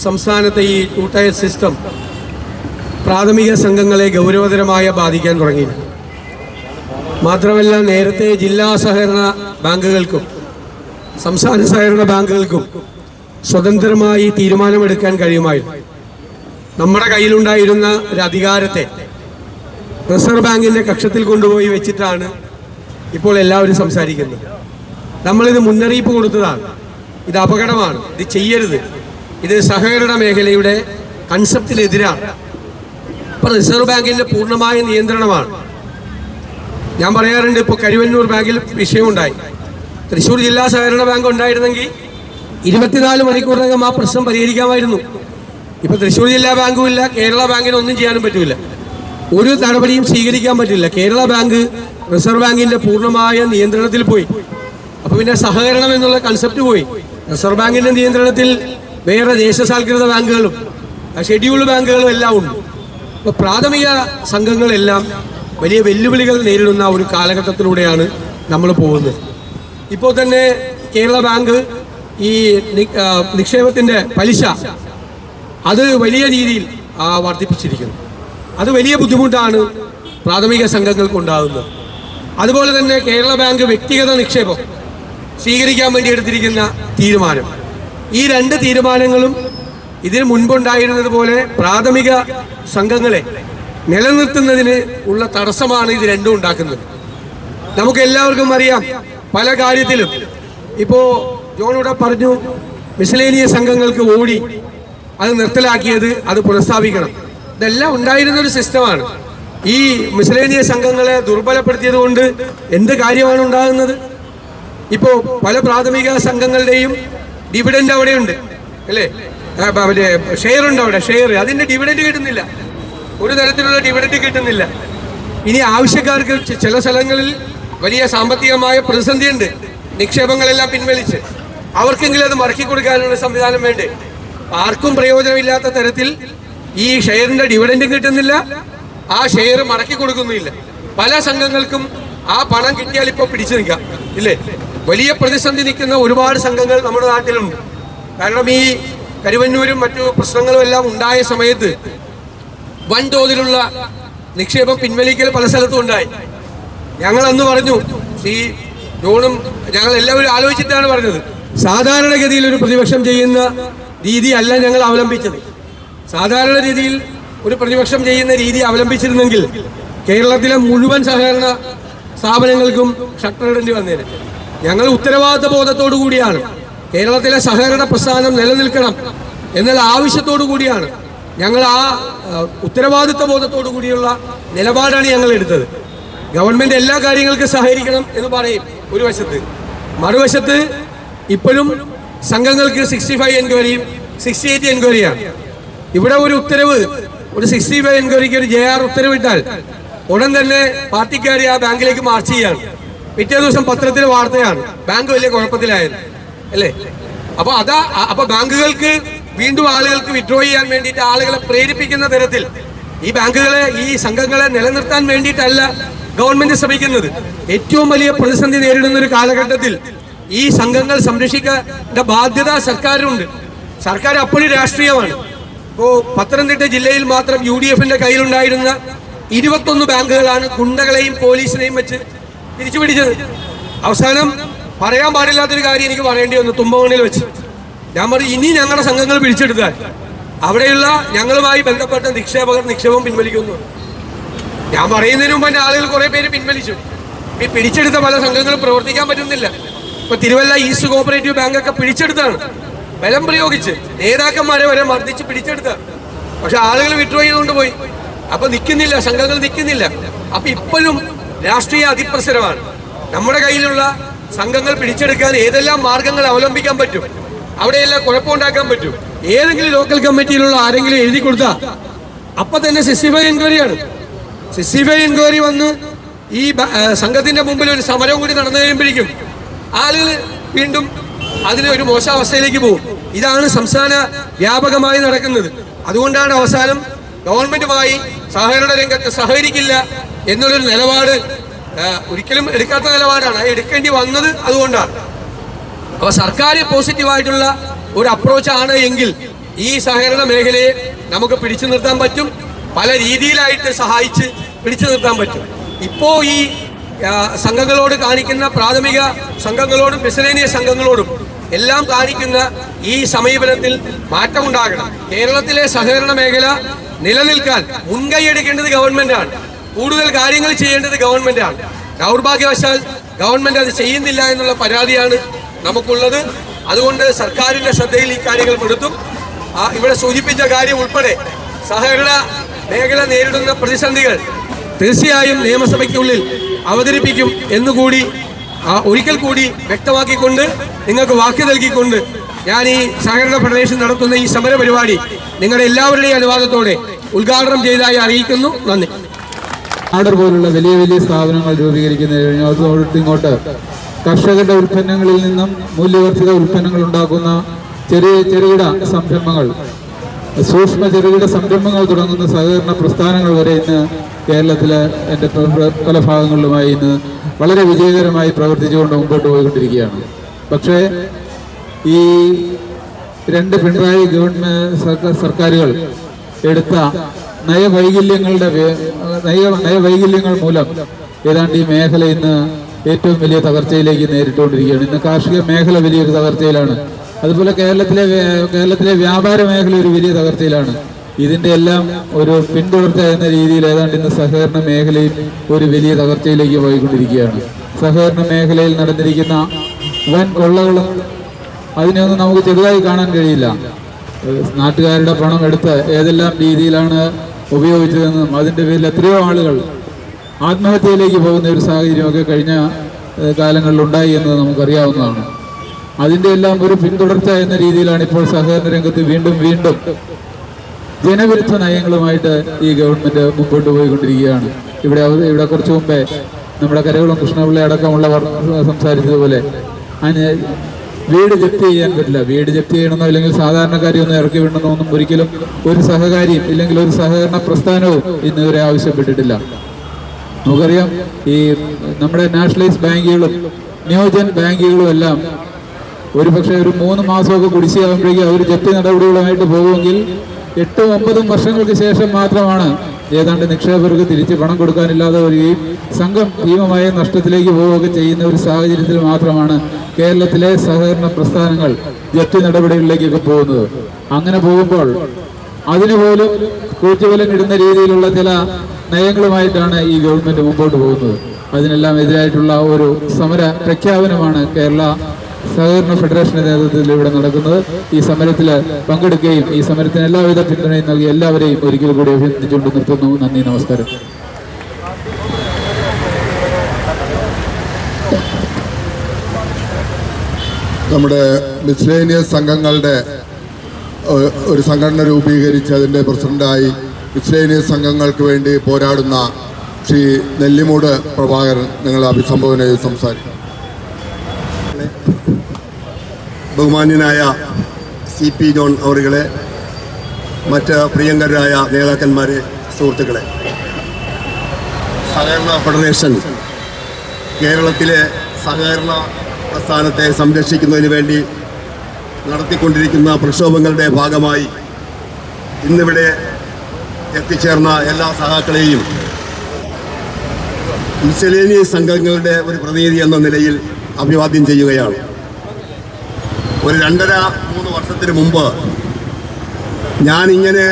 സംസ്ഥാനത്തെ ഈ 2 ടയർ സിസ്റ്റം പ്രാഥമിക സംഘങ്ങളെ ഗൗരവതരമായി ബാധിക്കാൻ തുടങ്ങി. മാത്രമല്ല, നേരത്തെ ജില്ലാ സഹകരണ ബാങ്കുകൾക്കും സംസ്ഥാന സഹകരണ ബാങ്കുകൾക്കും സ്വതന്ത്രമായി തീരുമാനമെടുക്കാൻ കഴിയുമായിരുന്നു. നമ്മുടെ കയ്യിലുണ്ടായിരുന്ന ഒരു അധികാരത്തെ റിസർവ് ബാങ്കിൻ്റെ കക്ഷത്തിൽ കൊണ്ടുപോയി വെച്ചിട്ടാണ് ഇപ്പോൾ എല്ലാവരും സംസാരിക്കുന്നത്. നമ്മളിത് മുന്നറിയിപ്പ് കൊടുത്തതാണ്. ഇത് അപകടമാണ്, ഇത് ചെയ്യരുത്, ഇത് സഹകരണ മേഖലയുടെ കൺസെപ്റ്റിനെതിരാണ്. ഇപ്പോൾ റിസർവ് ബാങ്കിൻ്റെ പൂർണ്ണമായ നിയന്ത്രണമാണ്. ഞാൻ പറയാറുണ്ട്, ഇപ്പോൾ കരുവന്നൂർ ബാങ്കിൽ വിഷയമുണ്ടായി. തൃശ്ശൂർ ജില്ലാ സഹകരണ ബാങ്ക് ഉണ്ടായിരുന്നെങ്കിൽ 24 മണിക്കൂറിനകം ആ പ്രശ്നം പരിഹരിക്കാമായിരുന്നു. ഇപ്പോൾ തൃശ്ശൂർ ജില്ലാ ബാങ്കും ഇല്ല, കേരള ബാങ്കിന് ഒന്നും ചെയ്യാനും പറ്റില്ല, ഒരു നടപടിയും സ്വീകരിക്കാൻ പറ്റില്ല. കേരള ബാങ്ക് റിസർവ് ബാങ്കിൻ്റെ പൂർണ്ണമായ നിയന്ത്രണത്തിൽ പോയി. അപ്പോൾ പിന്നെ സഹകരണം എന്നുള്ള കൺസെപ്റ്റ് പോയി. റിസർവ് ബാങ്കിൻ്റെ നിയന്ത്രണത്തിൽ വേറെ ദേശസാൽകൃത ബാങ്കുകളും ഷെഡ്യൂൾഡ് ബാങ്കുകളും എല്ലാം ഉണ്ട്. അപ്പോൾ പ്രാഥമിക സംഘങ്ങളെല്ലാം വലിയ വെല്ലുവിളികൾ നേരിടുന്ന ഒരു കാലഘട്ടത്തിലൂടെയാണ് നമ്മൾ പോകുന്നത്. ഇപ്പോൾ തന്നെ കേരള ബാങ്ക് ഈ നിക്ഷേപത്തിൻ്റെ പലിശ അത് വലിയ രീതിയിൽ വർദ്ധിപ്പിച്ചിരിക്കുന്നു. അത് വലിയ ബുദ്ധിമുട്ടാണ് പ്രാഥമിക സംഘങ്ങൾക്ക് ഉണ്ടാകുന്നത്. അതുപോലെ തന്നെ കേരള ബാങ്ക് വ്യക്തിഗത നിക്ഷേപം സ്വീകരിക്കാൻ വേണ്ടി എടുത്തിരിക്കുന്ന തീരുമാനം, ഈ 2 തീരുമാനങ്ങളും ഇതിന് മുൻപുണ്ടായിരുന്നത് പോലെ പ്രാഥമിക സംഘങ്ങളെ നിലനിർത്തുന്നതിന് ഉള്ള തടസ്സമാണ് ഇത് രണ്ടും ഉണ്ടാക്കുന്നത്. നമുക്ക് എല്ലാവർക്കും അറിയാം, പല കാര്യത്തിലും ഇപ്പോൾ ജോണിവിടെ പറഞ്ഞു, മിസലേനിയസ് സംഘങ്ങൾക്ക് ഓടി അത് നിർത്തലാക്കിയത്, അത് പുനഃസ്ഥാപിക്കണം. ഇതെല്ലാം ഉണ്ടായിരുന്നൊരു സിസ്റ്റമാണ്. ഈ മിസലേനിയസ് സംഘങ്ങളെ ദുർബലപ്പെടുത്തിയത് കൊണ്ട് എന്ത് കാര്യമാണ് ഉണ്ടാകുന്നത്? ഇപ്പോൾ പല പ്രാഥമിക സംഘങ്ങളുടെയും ഡിവിഡൻഡ് അവിടെയുണ്ട്, അല്ലേ? മറ്റേ ഷെയർ ഉണ്ട് അവിടെ, ഷെയർ, അതിൻ്റെ ഡിവിഡൻഡ് കിട്ടുന്നില്ല, ഒരു തരത്തിലുള്ള ഡിവിഡൻഡ് കിട്ടുന്നില്ല. ഇനി ആവശ്യക്കാർക്ക് ചില സ്ഥലങ്ങളിൽ വലിയ സാമ്പത്തികമായ പ്രതിസന്ധിയുണ്ട്, നിക്ഷേപങ്ങളെല്ലാം പിൻവലിച്ച് അവർക്കെങ്കിലും അത് മടക്കി കൊടുക്കാനുള്ള സംവിധാനം വേണ്ടേ? ആർക്കും പ്രയോജനമില്ലാത്ത തരത്തിൽ ഈ ഷെയറിൻ്റെ ഡിവിഡൻഡും കിട്ടുന്നില്ല, ആ ഷെയർ മടക്കി കൊടുക്കുന്നില്ല. പല സംഘങ്ങൾക്കും ആ പണം കിട്ടിയാൽ ഇപ്പോൾ പിടിച്ചു നിൽക്കാം, ഇല്ലേ? വലിയ പ്രതിസന്ധി നിൽക്കുന്ന ഒരുപാട് സംഘങ്ങൾ നമ്മുടെ നാട്ടിലുണ്ട്. കാരണം ഈ കരുവന്നൂരും മറ്റു പ്രശ്നങ്ങളും എല്ലാം ഉണ്ടായ സമയത്ത് വൻതോതിലുള്ള നിക്ഷേപം പിൻവലിക്കൽ പല സ്ഥലത്തും ഉണ്ടായി. ഞങ്ങൾ അന്ന് പറഞ്ഞു, ഈ ജോണും ഞങ്ങൾ എല്ലാവരും ആലോചിച്ചിട്ടാണ് പറഞ്ഞത്, സാധാരണഗതിയിൽ ഒരു പ്രതിപക്ഷം ചെയ്യുന്ന രീതി അല്ല ഞങ്ങൾ അവലംബിച്ചത്. സാധാരണ രീതിയിൽ ഒരു പ്രതിപക്ഷം ചെയ്യുന്ന രീതി അവലംബിച്ചിരുന്നെങ്കിൽ കേരളത്തിലെ മുഴുവൻ സഹകരണ സ്ഥാപനങ്ങൾക്കും ഷട്ടറിടേണ്ടി വന്നേനെ. ഞങ്ങൾ ഉത്തരവാദിത്ത ബോധത്തോടു കൂടിയാണ്, കേരളത്തിലെ സഹകരണ പ്രസ്ഥാനം നിലനിൽക്കണം എന്നുള്ള ആവശ്യത്തോടു കൂടിയാണ് ഞങ്ങൾ ആ ഉത്തരവാദിത്വ ബോധത്തോടു കൂടിയുള്ള നിലപാടാണ് ഞങ്ങൾ എടുത്തത്. ഗവൺമെൻറ് എല്ലാ കാര്യങ്ങൾക്കും സഹകരിക്കണം എന്ന് പറയും ഒരു വശത്ത്, മറുവശത്ത് ഇപ്പോഴും സംഘങ്ങൾക്ക് 65 എൻക്വയറിയും 68 എൻക്വയറിയാണ്. ഇവിടെ ഒരു ഉത്തരവ്, ഒരു 65 എൻക്വയറിക്ക് ഒരു JR ഉത്തരവിട്ടാൽ ഉടൻ തന്നെ പാർട്ടിക്കാർ ആ ബാങ്കിലേക്ക് മാർച്ച് ചെയ്യാണ്. പിറ്റേ ദിവസം പത്രത്തിൽ വാർത്തയാണ് ബാങ്ക് വലിയ കുഴപ്പത്തിലായത്, അല്ലേ? അപ്പൊ ബാങ്കുകൾക്ക് വീണ്ടും ആളുകൾക്ക് വിഡ്രോ ചെയ്യാൻ വേണ്ടിയിട്ട് ആളുകളെ പ്രേരിപ്പിക്കുന്ന തരത്തിൽ ഈ ബാങ്കുകളെ, ഈ സംഘങ്ങളെ നിലനിർത്താൻ വേണ്ടിയിട്ടല്ല ഗവൺമെന്റ് ശ്രമിക്കുന്നത്. ഏറ്റവും വലിയ പ്രതിസന്ധി നേരിടുന്ന ഒരു കാലഘട്ടത്തിൽ ഈ സംഘങ്ങൾ സംരക്ഷിക്കേണ്ട ബാധ്യത സർക്കാരിനുണ്ട്. സർക്കാർ അപ്പോഴും രാഷ്ട്രീയമാണ്. ഇപ്പോൾ പത്തനംതിട്ട ജില്ലയിൽ മാത്രം UDFന്റെ കയ്യിലുണ്ടായിരുന്ന 21 ബാങ്കുകളാണ് ഗുണ്ടകളെയും പോലീസിനെയും വെച്ച് തിരിച്ചു പിടിച്ചത്. അവസാനം പറയാൻ പാടില്ലാത്തൊരു കാര്യം എനിക്ക് പറയേണ്ടി വന്നു തുമ്പമണിയിൽ വെച്ച്. ഞാൻ പറഞ്ഞു, ഇനി ഞങ്ങളുടെ സംഘങ്ങൾ പിടിച്ചെടുത്താൽ അവിടെയുള്ള ഞങ്ങളുമായി ബന്ധപ്പെട്ട നിക്ഷേപകർ നിക്ഷേപം പിൻവലിക്കുന്നു. ഞാൻ പറയുന്നതിന് മുമ്പ് എൻ്റെ ആളുകൾ കുറേ പേര് പിൻവലിച്ചു. ഈ പിടിച്ചെടുത്ത പല സംഘങ്ങളും പ്രവർത്തിക്കാൻ പറ്റുന്നില്ല. ഇപ്പൊ തിരുവല്ല ഈസ്റ്റ് കോഓപ്പറേറ്റീവ് ബാങ്കൊക്കെ പിടിച്ചെടുത്താണ്, ബലം പ്രയോഗിച്ച് നേതാക്കന്മാരെ വരെ മർദ്ദിച്ച് പിടിച്ചെടുത്താണ്. പക്ഷെ ആളുകൾ വിഡ്രോ ചെയ്തുകൊണ്ട് പോയി. അപ്പൊ നിൽക്കുന്നില്ല, സംഘങ്ങൾ നിൽക്കുന്നില്ല. അപ്പൊ ഇപ്പോഴും രാഷ്ട്രീയ അതിപ്രസരമാണ്. നമ്മുടെ കയ്യിലുള്ള സംഘങ്ങൾ പിടിച്ചെടുക്കാൻ ഏതെല്ലാം മാർഗങ്ങൾ അവലംബിക്കാൻ പറ്റും, അവിടെയെല്ലാം കുഴപ്പമുണ്ടാക്കാൻ പറ്റും. ഏതെങ്കിലും ലോക്കൽ കമ്മിറ്റിയിലുള്ള ആരെങ്കിലും എഴുതി കൊടുത്താൽ അപ്പൊ തന്നെ 65 എൻക്വയറിയാണ്. 65 എൻക്വയറി വന്ന് ഈ സംഘത്തിന്റെ മുമ്പിൽ ഒരു സമരവും കൂടി നടന്നു കഴിയുമ്പോഴേക്കും ആളുകൾ വീണ്ടും അതിന് ഒരു മോശാവസ്ഥയിലേക്ക് പോകും. ഇതാണ് സംസ്ഥാന വ്യാപകമായി നടക്കുന്നത്. അതുകൊണ്ടാണ് അവസാനം ഗവൺമെന്റുമായി സഹകരണ രംഗത്ത് സഹകരിക്കില്ല എന്നുള്ളൊരു നിലപാട് ഒരിക്കലും എടുക്കാത്ത നിലപാടാണ്. അത് എടുക്കേണ്ടി വന്നത് അതുകൊണ്ടാണ്. അപ്പൊ സർക്കാർ പോസിറ്റീവായിട്ടുള്ള ഒരു അപ്രോച്ചാണ് എങ്കിൽ ഈ സഹകരണ മേഖലയെ നമുക്ക് പിടിച്ചു നിർത്താൻ പറ്റും. പല രീതിയിലായിട്ട് സഹായിച്ച് പിടിച്ചു നിർത്താൻ പറ്റും. ഇപ്പോൾ ഈ സംഘങ്ങളോട് കാണിക്കുന്ന, പ്രാഥമിക സംഘങ്ങളോടും മിസലേനിയസ് സംഘങ്ങളോടും എല്ലാം കാണിക്കുന്ന ഈ സമീപനത്തിൽ മാറ്റമുണ്ടാകണം. കേരളത്തിലെ സഹകരണ മേഖല നിലനിൽക്കാൻ മുൻകൈ എടുക്കേണ്ടത് ഗവൺമെന്റാണ്. കൂടുതൽ കാര്യങ്ങൾ ചെയ്യേണ്ടത് ഗവൺമെന്റാണ്. ദൗർഭാഗ്യവശാൽ ഗവൺമെന്റ് അത് ചെയ്യുന്നില്ല എന്നുള്ള പരാതിയാണ് നമുക്കുള്ളത്. അതുകൊണ്ട് സർക്കാരിന്റെ ശ്രദ്ധയിൽ ഈ കാര്യങ്ങൾ പെടുത്തും. ഇവിടെ സൂചിപ്പിച്ച കാര്യം ഉൾപ്പെടെ സഹകരണ മേഖല നേരിടുന്ന പ്രതിസന്ധികൾ തീർച്ചയായും നിയമസഭയ്ക്കുള്ളിൽ അവതരിപ്പിക്കും എന്നുകൂടി ഒരിക്കൽ കൂടി വ്യക്തമാക്കിക്കൊണ്ട്, നിങ്ങൾക്ക് വാക്ക് നൽകിക്കൊണ്ട് ഞാൻ ഈ സഹകരണ ഫെഡറേഷൻ നടത്തുന്ന ഈ സമര പരിപാടി നിങ്ങളുടെ എല്ലാവരുടെയും അനുവാദത്തോടെ ഉദ്ഘാടനം ചെയ്തതായി അറിയിക്കുന്നു. നന്ദി. ആർഡർ പോലുള്ള വലിയ വലിയ സ്ഥാപനങ്ങൾ രൂപീകരിക്കുന്നതിന് ഇങ്ങോട്ട് കർഷകരുടെ ഉൽപ്പന്നങ്ങളിൽ നിന്നും മൂല്യവർദ്ധിത ഉൽപ്പന്നങ്ങൾ ഉണ്ടാക്കുന്ന ചെറുകിട സംരംഭങ്ങൾ, സൂക്ഷ്മ ചെറുകിട സംരംഭങ്ങൾ തുടങ്ങുന്ന സഹകരണ പ്രസ്ഥാനങ്ങൾ വരെ ഇന്ന് കേരളത്തിലെ എൻ്റെ പല ഭാഗങ്ങളിലുമായി ഇന്ന് വളരെ വിജയകരമായി പ്രവർത്തിച്ചുകൊണ്ട് മുമ്പോട്ട് പോയിക്കൊണ്ടിരിക്കുകയാണ്. പക്ഷേ ഈ രണ്ട് പിണറായി ഗവൺമെൻറ് സർക്കാരുകൾ എടുത്ത നയവൈകല്യങ്ങൾ മൂലം ഏതാണ്ട് ഈ മേഖല ഇന്ന് ഏറ്റവും വലിയ തകർച്ചയിലേക്ക് നേരിട്ടുകൊണ്ടിരിക്കുകയാണ്. ഇന്ന് കാർഷിക മേഖല വലിയൊരു തകർച്ചയിലാണ്. അതുപോലെ കേരളത്തിലെ വ്യാപാര മേഖല ഒരു വലിയ തകർച്ചയിലാണ്. ഇതിൻ്റെ എല്ലാം ഒരു പിന്തുടർച്ച എന്ന രീതിയിൽ ഏതാണ്ട് ഇന്ന് സഹകരണ മേഖലയിൽ ഒരു വലിയ തകർച്ചയിലേക്ക് പോയിക്കൊണ്ടിരിക്കുകയാണ്. സഹകരണ മേഖലയിൽ നടന്നിരിക്കുന്ന വൻ കൊള്ളകളും അതിനെയൊന്നും നമുക്ക് ചെറുതായി കാണാൻ കഴിയില്ല. നാട്ടുകാരുടെ പണം എടുത്ത് ഏതെല്ലാം രീതിയിലാണ് ഉപയോഗിച്ചതെന്നും അതിൻ്റെ പേരിൽ എത്രയോ ആളുകൾ ആത്മഹത്യയിലേക്ക് പോകുന്ന ഒരു സാഹചര്യമൊക്കെ കഴിഞ്ഞ കാലങ്ങളിൽ ഉണ്ടായി എന്നത് നമുക്കറിയാവുന്നതാണ്. അതിൻ്റെ എല്ലാം ഒരു പിന്തുടർച്ച എന്ന രീതിയിലാണ് ഇപ്പോൾ സഹകരണ രംഗത്ത് വീണ്ടും ജനവിരുദ്ധ നയങ്ങളുമായിട്ട് ഈ ഗവൺമെൻറ് മുമ്പോട്ട് പോയിക്കൊണ്ടിരിക്കുകയാണ്. ഇവിടെ കുറച്ച് മുമ്പേ നമ്മുടെ കരകുളം കൃഷ്ണപിള്ള അടക്കമുള്ളവർ സംസാരിച്ചതുപോലെ വീട് ജപ്തി ചെയ്യാൻ പറ്റില്ല. വീട് ജപ്തി ചെയ്യണമെന്നോ അല്ലെങ്കിൽ സാധാരണക്കാരി ഒന്നും ഇറക്കി വിടണമെന്നോ ഒന്നും ഒരിക്കലും ഒരു സഹകാരിയും ഇല്ലെങ്കിൽ ഒരു സഹകരണ പ്രസ്ഥാനവും ഇന്നുവരെ ആവശ്യപ്പെട്ടിട്ടില്ല. നമുക്കറിയാം, ഈ നമ്മുടെ നാഷണലൈസ് ബാങ്കുകളും നിയോജൻ ബാങ്കുകളും എല്ലാം പക്ഷേ ഒരു 3 മാസമൊക്കെ കുടിശ്ശിയാകുമ്പോഴേക്കും അവർ ജപ്തി നടപടികളുമായിട്ട് പോകുമെങ്കിൽ 8-9 വർഷങ്ങൾക്ക് ശേഷം മാത്രമാണ് ഏതാണ്ട് നിക്ഷേപകർക്ക് തിരിച്ച് പണം കൊടുക്കാനില്ലാതെ വരികയും സംഘം ഭീമമായ നഷ്ടത്തിലേക്ക് പോവുകയൊക്കെ ചെയ്യുന്ന ഒരു സാഹചര്യത്തിൽ മാത്രമാണ് കേരളത്തിലെ സഹകരണ പ്രസ്ഥാനങ്ങൾ ജപ്തി നടപടികളിലേക്കൊക്കെ പോകുന്നത്. അങ്ങനെ പോകുമ്പോൾ അതിനുപോലും കൂച്ചുബലം ഇടുന്ന രീതിയിലുള്ള ചില നയങ്ങളുമായിട്ടാണ് ഈ ഗവൺമെൻറ് മുമ്പോട്ട് പോകുന്നത്. അതിനെല്ലാം എതിരായിട്ടുള്ള ഒരു സമര പ്രഖ്യാപനമാണ് കേരള സഹകരണ ഫെഡറേഷന്റെ നേതൃത്വത്തിൽ ഇവിടെ നടക്കുന്നത്. ഈ സമരത്തിൽ പങ്കെടുക്കുകയും ഈ സമരത്തിന് എല്ലാവിധ പിന്തുണയും നൽകി എല്ലാവരെയും ഒരിക്കൽ കൂടി അഭിനന്ദിച്ചുകൊണ്ട് നിർത്തുന്നു. നന്ദി, നമസ്കാരം. നമ്മുടെ മിസ്ലേനിയസ് സംഘങ്ങളുടെ ഒരു സംഘടന രൂപീകരിച്ച് അതിൻ്റെ പ്രസിഡന്റായി മിസ്ലേനിയസ് സംഘങ്ങൾക്ക് വേണ്ടി പോരാടുന്ന ശ്രീ നെല്ലിമൂട് പ്രഭാകരൻ നിങ്ങളെ അഭിസംബോധന ചെയ്ത് സംസാരിക്കും. ബഹുമാന്യനായ CP ജോൺ അവറുകളെ, മറ്റ് പ്രിയങ്കരായ നേതാക്കന്മാരെ, സുഹൃത്തുക്കളെ, സഹകരണ ഫെഡറേഷൻ കേരളത്തിലെ സഹകരണ പ്രസ്ഥാനത്തെ സംരക്ഷിക്കുന്നതിന് വേണ്ടി നടത്തിക്കൊണ്ടിരിക്കുന്ന പ്രക്ഷോഭങ്ങളുടെ ഭാഗമായി ഇന്നിവിടെ എത്തിച്ചേർന്ന എല്ലാ സഹാക്കളെയും മിസലേനിയസ് സംഘങ്ങളുടെ ഒരു പ്രതിനിധി എന്ന നിലയിൽ അഭിവാദ്യം ചെയ്യുകയാണ്. ഒരു 2.5-3 വർഷത്തിന് മുമ്പ് ഞാനിങ്ങനെ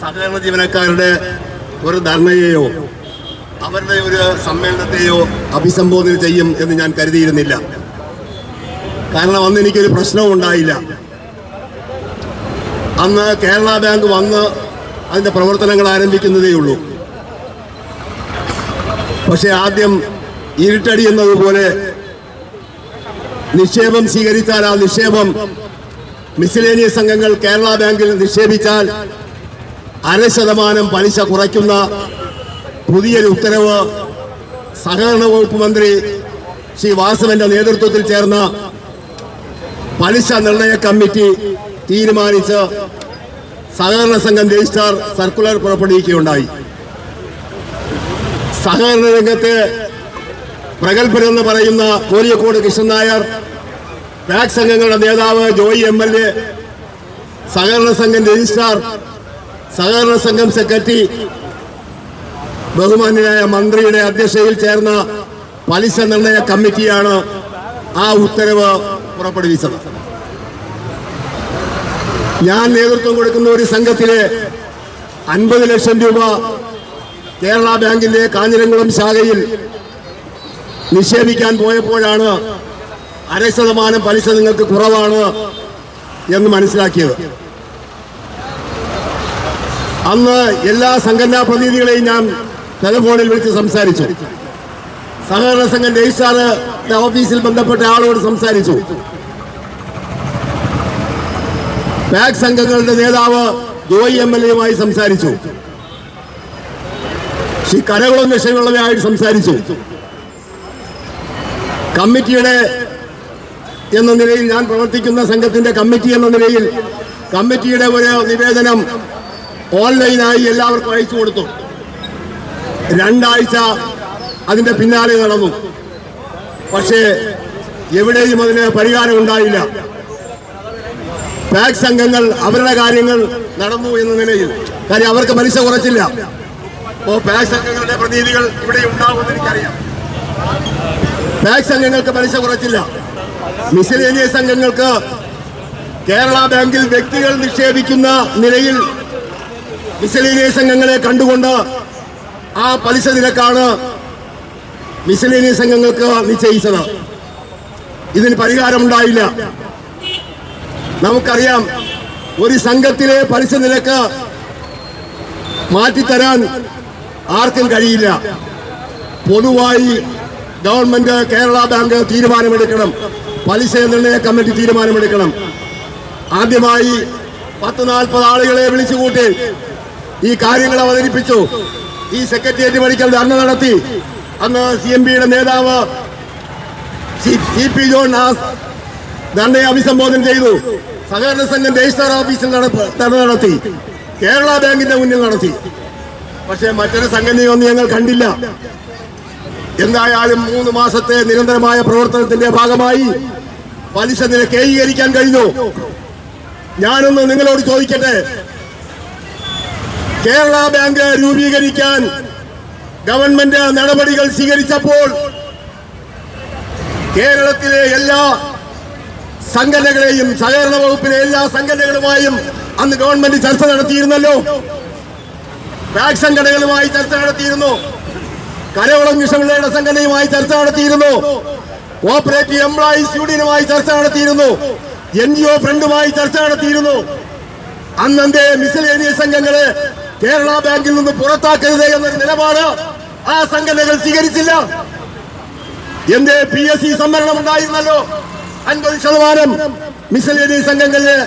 സഹകരണ ജീവനക്കാരുടെ ഒരു ധർണയെയോ അവരുടെ ഒരു സമ്മേളനത്തെയോ അഭിസംബോധന ചെയ്യും എന്ന് ഞാൻ കരുതിയിരുന്നില്ല. കാരണം അന്ന് എനിക്കൊരു പ്രശ്നവും ഉണ്ടായില്ല. അന്ന് കേരള ബാങ്ക് വന്ന് അതിൻ്റെ പ്രവർത്തനങ്ങൾ ആരംഭിക്കുന്നതേയുള്ളൂ. പക്ഷേ ആദ്യം ഇരുട്ടടി എന്നതുപോലെ നിക്ഷേപം സ്വീകരിച്ചാൽ ആ നിക്ഷേപം മിസലേനിയസ് സംഘങ്ങൾ കേരള ബാങ്കിൽ നിക്ഷേപിച്ചാൽ 0.5% പലിശ കുറയ്ക്കുന്ന പുതിയൊരു ഉത്തരവ് സഹകരണ വകുപ്പ് മന്ത്രി ശ്രീ വാസവന്റെ നേതൃത്വത്തിൽ ചേർന്ന പലിശ നിർണയ കമ്മിറ്റി തീരുമാനിച്ച് സഹകരണ സംഘം രജിസ്ട്രാർ സർക്കുലർ പുറപ്പെടുവിക്കുകയുണ്ടായി. സഹകരണ രംഗത്തെ പ്രഗത്ഭരെന്ന് പറയുന്ന കോലിയക്കോട് കൃഷ്ണൻ നായർ, ബാങ്ക് സംഘങ്ങളുടെ നേതാവ് ജോയി MLA, സഹകരണ സംഘം രജിസ്ട്രാർ, സഹകരണ സംഘം സെക്രട്ടറി, ബഹുമാന്യനായ മന്ത്രിയുടെ അധ്യക്ഷതയിൽ ചേർന്ന പലിശ നിർണയ കമ്മിറ്റിയാണ് ആ ഉത്തരവ് പുറപ്പെടുവിച്ചത്. ഞാൻ നേതൃത്വം കൊടുക്കുന്ന ഒരു സംഘത്തിലെ 50 ലക്ഷം രൂപ കേരള ബാങ്കിന്റെ കാഞ്ഞിരംകുളം ശാഖയിൽ നിക്ഷേപിക്കാൻ പോയപ്പോഴാണ് 0.5% പലിശ നിങ്ങൾക്ക് കുറവാണ് എന്ന് മനസ്സിലാക്കിയത്. അന്ന് എല്ലാ സംഘടനാ പ്രതിനിധികളെയും ഞാൻ ടെലിഫോണിൽ വിളിച്ച് സംസാരിച്ചു. സഹകരണ സംഘം രജിസ്ട്രാറുടെ ഓഫീസിൽ ബന്ധപ്പെട്ട ആളോട് സംസാരിച്ചു. ബാങ്ക് സംഘങ്ങളുടെ നേതാവ് ജോയി MLA സംസാരിച്ചു. ശ്രീ കരകുളം വിഷയമുള്ളവയായിട്ട് സംസാരിച്ചു. കമ്മിറ്റിയുടെ എന്ന നിലയിൽ ഞാൻ പ്രവർത്തിക്കുന്ന സംഘത്തിന്റെ കമ്മിറ്റി എന്ന നിലയിൽ കമ്മിറ്റിയുടെ ഒരു നിവേദനം ഓൺലൈനായി എല്ലാവർക്കും അയച്ചു കൊടുത്തു. 2 ആഴ്ച അതിന്റെ പിന്നാലെ നടന്നു. പക്ഷേ എവിടെയും അതിന് പരിഹാരം ഉണ്ടായില്ല. ബാങ്ക് സംഘങ്ങൾ അവരുടെ കാര്യങ്ങൾ നടന്നു എന്ന നിലയിൽ, കാര്യം അവർക്ക് പലിശ കുറച്ചില്ല. അപ്പോൾ ബാങ്ക് സംഘങ്ങളുടെ പ്രതിനിധികൾ ഇവിടെ ഉണ്ടാകുമെന്ന് എനിക്കറിയാം. ബാങ്ക് സംഘങ്ങൾക്ക് പലിശ കുറച്ചില്ല. മിസലേനിയസ് സംഘങ്ങൾക്ക് കേരള ബാങ്കിൽ വ്യക്തികൾ നിക്ഷേപിക്കുന്ന നിലയിൽ മിസലേനിയസ് സംഘങ്ങളെ കണ്ടുകൊണ്ട് ആ പലിശ നിരക്കാണ് മിസലേനിയസ് സംഘങ്ങൾക്ക് നിശ്ചയിച്ചത്. ഇതിന് പരിഹാരമുണ്ടായില്ല. നമുക്കറിയാം, ഒരു സംഘത്തിലെ പലിശ നിരക്ക് മാറ്റിത്തരാൻ ആർക്കും കഴിയില്ല. പൊതുവായി ഗവൺമെന്റ് കേരള ബാങ്ക് തീരുമാനമെടുക്കണം. പലിശ നിർണയ കമ്മിറ്റി തീരുമാനമെടുക്കണം. ആദ്യമായി 10-40 ആളുകളെ വിളിച്ചുകൂട്ടി ഈ കാര്യങ്ങൾ അവതരിപ്പിച്ചു. ഈ സെക്രട്ടേറിയറ്റ് പടിക്കൽ ധർണ നടത്തി. അന്ന് CMBയുടെ നേതാവ് CP ജോൺ ആ ധർണയെ അഭിസംബോധന ചെയ്തു. സഹകരണ സംഘം രജിസ്ട്രാർ ഓഫീസിൽ ധർണ നടത്തി. കേരള ബാങ്കിന്റെ മുന്നിൽ നടത്തി. പക്ഷേ മറ്റൊരു സംഘടനയൊന്നും ഞങ്ങൾ കണ്ടില്ല. എന്തായാലും 3 മാസത്തെ നിരന്തരമായ പ്രവർത്തനത്തിന്റെ ഭാഗമായി പലിശ നിരക്ക് ഏകീകരിക്കാൻ കഴിഞ്ഞു. ഞാനൊന്ന് നിങ്ങളോട് ചോദിക്കട്ടെ, കേരള ബാങ്ക് രൂപീകരിക്കാൻ ഗവൺമെന്റ് നടപടികൾ സ്വീകരിച്ചപ്പോൾ കേരളത്തിലെ എല്ലാ സംഘടനകളെയും, സഹകരണ വകുപ്പിലെ എല്ലാ സംഘടനകളുമായും അന്ന് ഗവൺമെന്റ് ചർച്ച നടത്തിയിരുന്നല്ലോ. ബാങ്ക് സംഘടനകളുമായി ചർച്ച നടത്തിയിരുന്നു. കരകുളം വിഷമുള്ളയുടെ സംഘടനയുമായി ചർച്ച നടത്തിയിരുന്നു. കോഓപ്പറേറ്റീവ് എംപ്ലോയീസ് യൂണിയനുമായി ചർച്ച നടത്തിയിരുന്നു, NGO ഫ്രണ്ടുമായി ചർച്ച നടത്തിയിരുന്നു. അന്നത്തെ മിസലേനിയസ് സംഘങ്ങളെ കേരള ബാങ്കിൽ നിന്ന് പുറത്താക്കരുത് എന്നൊരു നിലപാട് ആ സംഘടനകൾ സ്വീകരിച്ചില്ല. എന്റെ PSC സംവരണം ഉണ്ടായിരുന്നല്ലോ, 50% മിസലേനിയസ് സംഘങ്ങളിലെ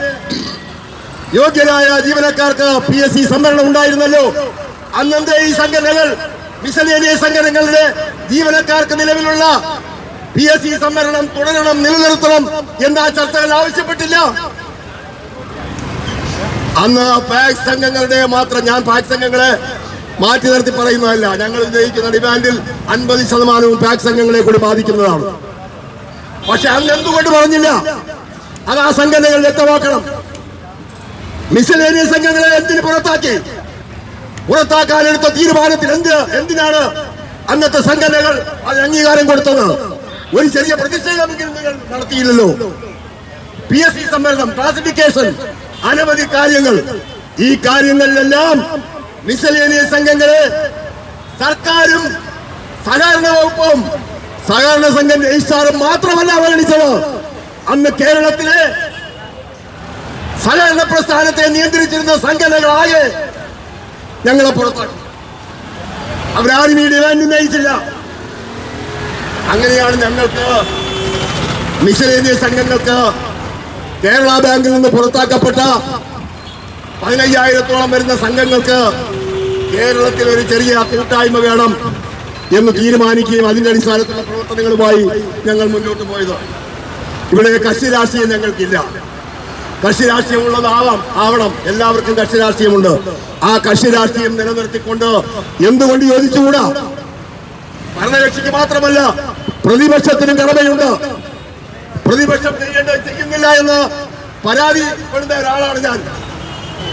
യോഗ്യരായ ജീവനക്കാർക്ക് PSC സംവരണം ഉണ്ടായിരുന്നല്ലോ. അന്നത്തെ ഈ സംഘടനകൾ മിസലേനിയസ് സംഘടനകളുടെ ജീവനക്കാർക്ക് നിലവിലുള്ള PSC സംവരണം തുടരണം, നിലനിർത്തണം എന്ന ചർച്ചകൾ ആവശ്യപ്പെട്ടില്ല. അന്ന് പാക് സംഘങ്ങളുടെ മാത്രം, ഞാൻ പാക് സംഘങ്ങളെ മാറ്റി നിർത്തി പറയുന്നതല്ല, ഞങ്ങൾ ഉന്നയിക്കുന്ന ഡിമാൻഡിൽ 50% പാക് സംഘങ്ങളെ കൂടി ബാധിക്കുന്നതാണ്. പക്ഷെ അന്ന് എന്തുകൊണ്ട് പറഞ്ഞില്ല? അത് ആ സംഘടനകൾ വ്യക്തമാക്കണം. മിസലേനിയസ് സംഘങ്ങളെ എന്തിന് പുറത്താക്കി? പുറത്താക്കാനെടുത്ത തീരുമാനത്തിൽ എന്തിനാണ് അന്നത്തെ സംഘടനകൾ അതിന് അംഗീകാരം കൊടുത്തത്? ഒരു ചെറിയ പ്രതിഷേധമെങ്കിലും നിങ്ങൾ നടത്തിയില്ലല്ലോ. PSC സംവരണം, ക്ലാസിഫിക്കേഷൻ, അനവധി കാര്യങ്ങൾ. ഈ കാര്യങ്ങളിലെല്ലാം മിസലേനിയസ് സംഘങ്ങളെ സർക്കാരും സഹകരണ വകുപ്പും സഹകരണ സംഘം രജിസ്ട്രാറും മാത്രമല്ല അവഗണിച്ചത്, അന്ന് കേരളത്തിലെ സഹകരണ പ്രസ്ഥാനത്തെ നിയന്ത്രിച്ചിരുന്ന സംഘടനകളാകെ ഞങ്ങളെ പുറത്താക്കി. അവരാരും ഈ ഡിമാൻഡ് ഉന്നയിച്ചില്ല. അങ്ങനെയാണ് ഞങ്ങൾക്ക് മിസലേനിയസ് സംഘങ്ങൾക്ക് കേരള ബാങ്കിൽ നിന്ന് പുറത്താക്കപ്പെട്ട 15,000-ഓളം വരുന്ന സംഘങ്ങൾക്ക് കേരളത്തിൽ ഒരു ചെറിയ കൂട്ടായ്മ വേണം എന്ന് തീരുമാനിക്കുകയും അതിന്റെ അടിസ്ഥാനത്തിലുള്ള പ്രവർത്തനങ്ങളുമായി ഞങ്ങൾ മുന്നോട്ട് പോയത്. ഇവിടെ കക്ഷി രാഷ്ട്രീയം ഞങ്ങൾക്കില്ല. കക്ഷി രാഷ്ട്രീയമുള്ളതാവണം, എല്ലാവർക്കും കക്ഷി രാഷ്ട്രീയമുണ്ട്. ആ കക്ഷി രാഷ്ട്രീയം നിലനിർത്തിക്കൊണ്ട് എന്തുകൊണ്ട് യോജിച്ചുകൂടാ? ഭരണകക്ഷിക്ക് മാത്രമല്ല പ്രതിപക്ഷത്തിനും കടമയുണ്ട്. പ്രതിപക്ഷം ചെയ്യുന്നില്ല എന്ന് പരാതിപ്പെടുന്ന ഒരാളാണ് ഞാൻ.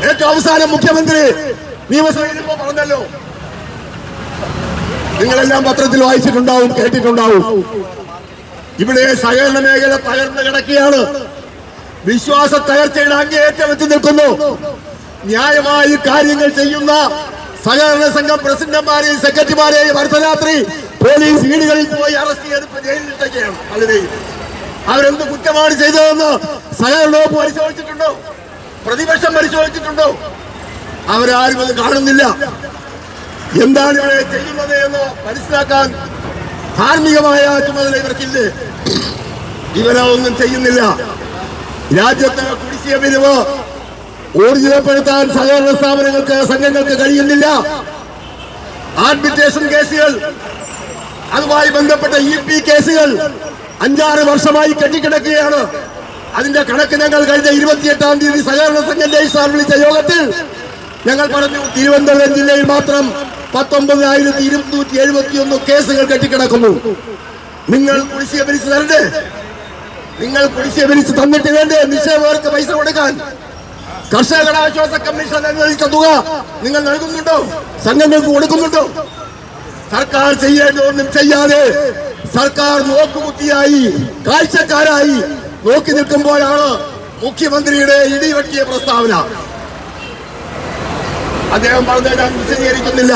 ഏറ്റവും അവസാനം മുഖ്യമന്ത്രി നിയമസഭയിൽ ഇപ്പോ പറഞ്ഞല്ലോ, നിങ്ങളെല്ലാം പത്രത്തിൽ വായിച്ചിട്ടുണ്ടാവും, കേട്ടിട്ടുണ്ടാവും. ഇവിടെ സഹകരണ മേഖല തകർന്നു കിടക്കുകയാണ്. വിശ്വാസ തകർച്ചയുടെ അങ്ങേയറ്റം എത്തി നിൽക്കുന്നു. ന്യായമായി കാര്യങ്ങൾ ചെയ്യുന്ന സഹകരണ സംഘം പ്രസിഡന്റുമാരെയും സെക്രട്ടറിമാരെയും അർദ്ധരാത്രി പോലീസ് വീടുകളിൽ പോയി അറസ്റ്റ് ചെയ്ത് ജയിലിലിട്ടൊക്കെയാണ് പലരെയും. അവരെന്ത് കുറ്റമാണ് ചെയ്തതെന്ന് സഹകരണ വകുപ്പ് പരിശോധിച്ചിട്ടുണ്ടോ? പ്രതിപക്ഷം പരിശോധിച്ചിട്ടുണ്ടോ? അവരാരും അത് കാണുന്നില്ല. എന്താണ് ഇവിടെ ചെയ്യുന്നത് എന്ന് മനസ്സിലാക്കാൻ ധാർമ്മികമായ ചുമതല ഇവർക്കില്ലേ? ഇവരൊന്നും ചെയ്യുന്നില്ല. രാജ്യത്ത് കുടിശ്ശിക പിരിവ് ഊർജിതപ്പെടുത്താൻ സഹകരണ സ്ഥാപനങ്ങൾക്ക്, സംഘങ്ങൾക്ക് കഴിയുന്നില്ല. ആർബിട്രേഷൻ കേസുകൾ, അതുമായി ബന്ധപ്പെട്ട EP കേസുകൾ 5-6 വർഷമായി കെട്ടിക്കിടക്കുകയാണ്. അതിന്റെ കണക്ക് ഞങ്ങൾ കഴിഞ്ഞ 28-ാം തീയതി സഹകരണ സംഘം രജിസ്ട്രാർ വിളിച്ച യോഗത്തിൽ ഞങ്ങൾ പറഞ്ഞു, തിരുവനന്തപുരം ജില്ലയിൽ മാത്രം 19,271 കേസുകൾ കെട്ടിക്കിടക്കുന്നു. നിങ്ങൾ കുടിശ്ശിക പിരിച്ച് തരണ്ടേ? നിങ്ങൾ കുടിശ്ശിക പിരിച്ച് തന്നിട്ട് വേണ്ടേ നിക്ഷേപകർക്ക് പൈസ കൊടുക്കാൻ? കർഷകരുടെ ആശ്വാസ കമ്മീഷൻ അനുവദിച്ച തുക നിങ്ങൾ നൽകുന്നുണ്ടോ? സംഘങ്ങൾക്ക് കൊടുക്കുന്നുണ്ടോ? സർക്കാർ ചെയ്യേണ്ടതൊന്നും ചെയ്യാതെ സർക്കാർ നോക്കുകുത്തിയായി, കാഴ്ചക്കാരായി നോക്കി നിൽക്കുമ്പോഴാണ് മുഖ്യമന്ത്രിയുടെ ഇടിവെട്ടിയ പ്രസ്താവന. അദ്ദേഹം പറഞ്ഞത് ഞാൻ വിശദീകരിക്കുന്നില്ല.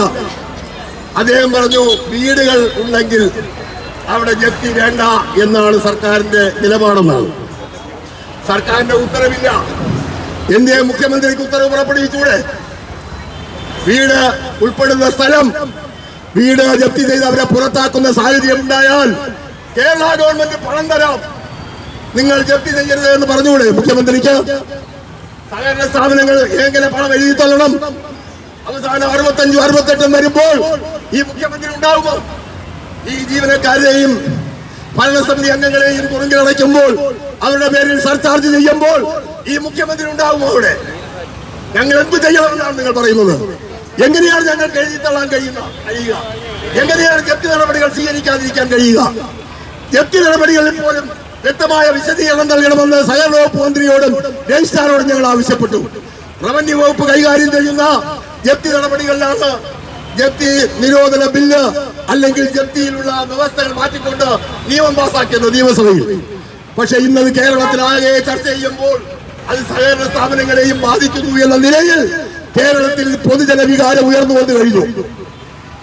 അദ്ദേഹം പറഞ്ഞു, വീടുകൾ ഉണ്ടെങ്കിൽ അവിടെ ജപ്തി വേണ്ട എന്നാണ് സർക്കാരിന്റെ നിലപാടെന്നാണ്. സർക്കാരിന്റെ ഉത്തരവില്ല. എന്തേ മുഖ്യമന്ത്രിക്ക് ഉത്തരവ് പുറപ്പെടുവിച്ചൂടെ? വീട് ഉൾപ്പെടുന്ന സ്ഥലം, വീട് ജപ്തി ചെയ്ത് അവരെ പുറത്താക്കുന്ന സാഹചര്യം ഉണ്ടായാൽ കേരള ഗവൺമെന്റ് പണം തരാം, നിങ്ങൾ ജപ്തി ചെയ്യരുത് എന്ന് പറഞ്ഞുകൂടെ മുഖ്യമന്ത്രിക്ക്? സഹകരണ സ്ഥാപനങ്ങൾ എങ്ങനെ പണം എഴുതി തള്ളണം? അവസാനം 65-68 വരുമ്പോൾ ഈ മുഖ്യമന്ത്രി ഉണ്ടാവുമോ? ഈ ജീവനക്കാരെയും ഭരണസമിതി അംഗങ്ങളെയും തുറങ്കിലടയ്ക്കുമ്പോൾ, അവരുടെ പേരിൽ സർചാർജ് ചെയ്യുമ്പോൾ ഈ മുഖ്യമന്ത്രി ഉണ്ടാവുമോ അവിടെ? ഞങ്ങൾ എന്ത് ചെയ്യണമെന്നാണ് നിങ്ങൾ പറയുന്നത്? എങ്ങനെയാണ് ഞങ്ങൾക്ക് എഴുതി തള്ളാൻ കഴിയുക? എങ്ങനെയാണ് ജപ്തി നടപടികൾ സ്വീകരിക്കാതിരിക്കാൻ കഴിയുക? ജപ്തി നടപടികളിൽ പോലും വ്യക്തമായ വിശദീകരണം നൽകണമെന്ന് സഹകരണ വകുപ്പ് മന്ത്രിയോടും രജിസ്ട്രാറോടും ഞങ്ങൾ ആവശ്യപ്പെട്ടു. റവന്യൂ വകുപ്പ് കൈകാര്യം ചെയ്യുന്ന ജപ്തി നടപടികളിലാണ് ജപ്തി നിരോധന ബില്ല് അല്ലെങ്കിൽ ജപ്തിയിലുള്ള വ്യവസ്ഥകൾ മാറ്റിക്കൊണ്ട് നിയമം പാസാക്കിയത് നിയമസഭയിൽ. പക്ഷെ ഇന്നത് കേരളത്തിലാകെ ചർച്ച ചെയ്യുമ്പോൾ അത് സഹകരണ സ്ഥാപനങ്ങളെയും ബാധിക്കുന്നു എന്ന നിലയിൽ കേരളത്തിൽ പൊതുജന വികാരം ഉയർന്നു വന്നു കഴിഞ്ഞു.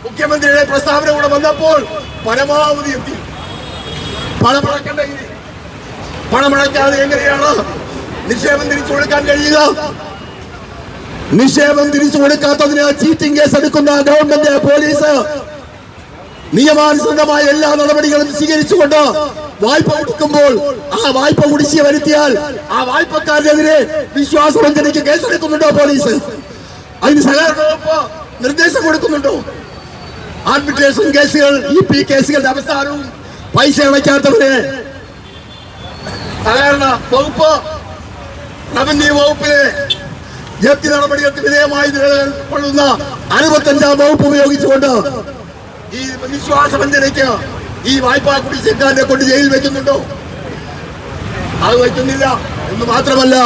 മുഖ്യമന്ത്രിയുടെ പ്രസ്താവന കൂടെ വന്നപ്പോൾ പരമാവധി എത്തി. പണമടക്കണ്ടെങ്കിൽ പണമടയ്ക്കാതെ എങ്ങനെയാണ് നിക്ഷേപം തിരിച്ചു കൊടുക്കാൻ കഴിയുക? നിക്ഷേപം തിരിച്ചു കൊടുക്കാത്തതിന് ചീറ്റിംഗ് കേസ് എടുക്കുന്ന ഗവൺമെന്റ് പോലീസ് നിയമാനുസൃതമായ എല്ലാ നടപടികളും സ്വീകരിച്ചുകൊണ്ട് വായ്പ കൊടുക്കുമ്പോൾ ആ വായ്പ കുടിശ്ശിക വരുത്തിയാൽ ആ വായ്പക്കാരനെതിരെ വിശ്വാസവഞ്ചനയ്ക്ക് കേസെടുക്കുന്നുണ്ടോ പോലീസ്? അതിന് സഹകരണ വകുപ്പ് നിർദ്ദേശം കൊടുക്കുന്നുണ്ടോ? ആർബിട്രേഷൻ കേസുകൾ, EP കേസുകളുടെ അവസാനവും പൈസ അടയ്ക്കാത്തവരെ സഹകരണ വകുപ്പ്, റവന്യൂ വകുപ്പിലെ ജപ്തി നടപടികൾക്ക് വിധേയമായി നിലകൊള്ളുന്ന 65-ാം വകുപ്പ് ഉപയോഗിച്ചുകൊണ്ട് ഈ വിശ്വാസവഞ്ചനയ്ക്ക് ഈ വായ്പാ കുടിശ്ശിക്കാരനെ കൊണ്ട് ജയിലിൽ വെക്കുന്നുണ്ടോ? അത് വയ്ക്കുന്നില്ല എന്ന് മാത്രമല്ല,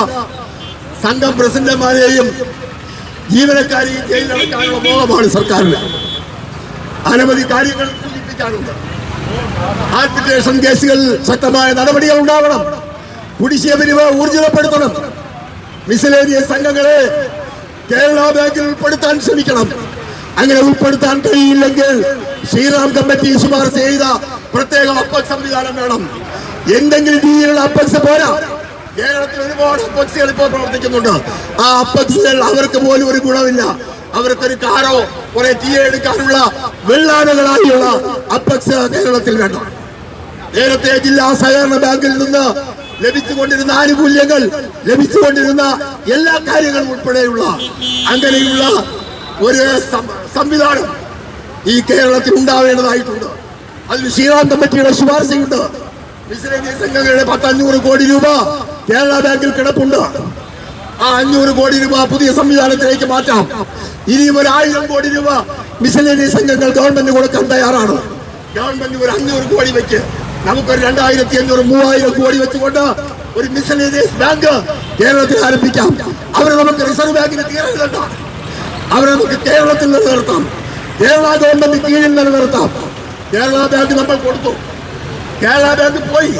സംഘം പ്രസിഡന്റുമാരെയും ജീവനക്കാരെയും ജയിലിലടക്കാനുള്ള മോഹമാണ് സർക്കാരിന്. അനവധി കാര്യങ്ങൾ സൂചിപ്പിക്കാനുണ്ട്. ആർബിട്രേഷൻ കേസുകൾ ശക്തമായ നടപടികൾ ഉണ്ടാവണം. കുടിശ്ശിക പിരിവ് ഊർജിതപ്പെടുത്തണം. മിസലേനിയസ് സംഘങ്ങളെ കേരള ബാങ്കിൽ ഉൾപ്പെടുത്താൻ ശ്രമിക്കണം. അങ്ങനെ ഉൾപ്പെടുത്താൻ കഴിയില്ലെങ്കിൽ ശ്രീറാം കമ്മിറ്റി ശുപാർശ ചെയ്ത പ്രത്യേക അപ്പക്സ് സംവിധാനം വേണം. എന്തെങ്കിലും രീതിയിലുള്ള അപ്പക്സ് പോരാ. കേരളത്തിൽ ഒരുപാട് അപ്പക്സുകൾ ഇപ്പോൾ പ്രവർത്തിക്കുന്നുണ്ട്. ആ അപ്പക്സുകൾ അവർക്ക് പോലും ഒരു ഗുണമില്ല. അവർക്കൊരു കാറോ കുറെ ടീ എടുക്കാനുള്ള വെള്ളാനകളായുള്ള അപ്പക്സ് കേരളത്തിൽ വേണം. നേരത്തെ ജില്ലാ സഹകരണ ബാങ്കിൽ നിന്ന് ലഭിച്ചുകൊണ്ടിരുന്ന ആനുകൂല്യങ്ങൾ, ലഭിച്ചുകൊണ്ടിരുന്ന എല്ലാ കാര്യങ്ങളും ഉൾപ്പെടെയുള്ള അങ്ങനെയുള്ള ഒരു സംവിധാനം ഈ കേരളത്തിൽ ഉണ്ടാവേണ്ടതായിട്ടുണ്ട്. അതിന് ശ്രീറാം കമ്മിറ്റിയുടെ ശുപാർശയുണ്ട്. മിസലേനിയസ് സംഘങ്ങളുടെ 500 കോടി രൂപ കേരള ബാങ്കിൽ കിടപ്പുണ്ട്. ആ 500 കോടി രൂപ പുതിയ സംവിധാനത്തിലേക്ക് മാറ്റാം. ഇനിയും ഒരു 1000 കോടി രൂപ മിസലേനിയസ് സംഘങ്ങൾ ഗവൺമെന്റ് കൊടുക്കാൻ തയ്യാറാണ്. ഗവൺമെന്റ് ഒരു 500 കോടി വെച്ച് നമുക്കൊരു 2500, 3000 കോടി വെച്ചുകൊണ്ട് ഒരു മിസലേനിയസ് ബാങ്ക് കേരളത്തിൽ ആരംഭിക്കാം. അവരെ നമുക്ക് റിസർവ് ബാങ്കിന് തീരണ്ട. അവരെ നമുക്ക് കേരളത്തിൽ നിലനിർത്താം. കേരള ഗവൺമെന്റ് കീഴിൽ നിലനിർത്താം. കേരള ബാങ്ക് നമ്മൾ കൊടുത്തു. കേരള ബാങ്ക് പോയി.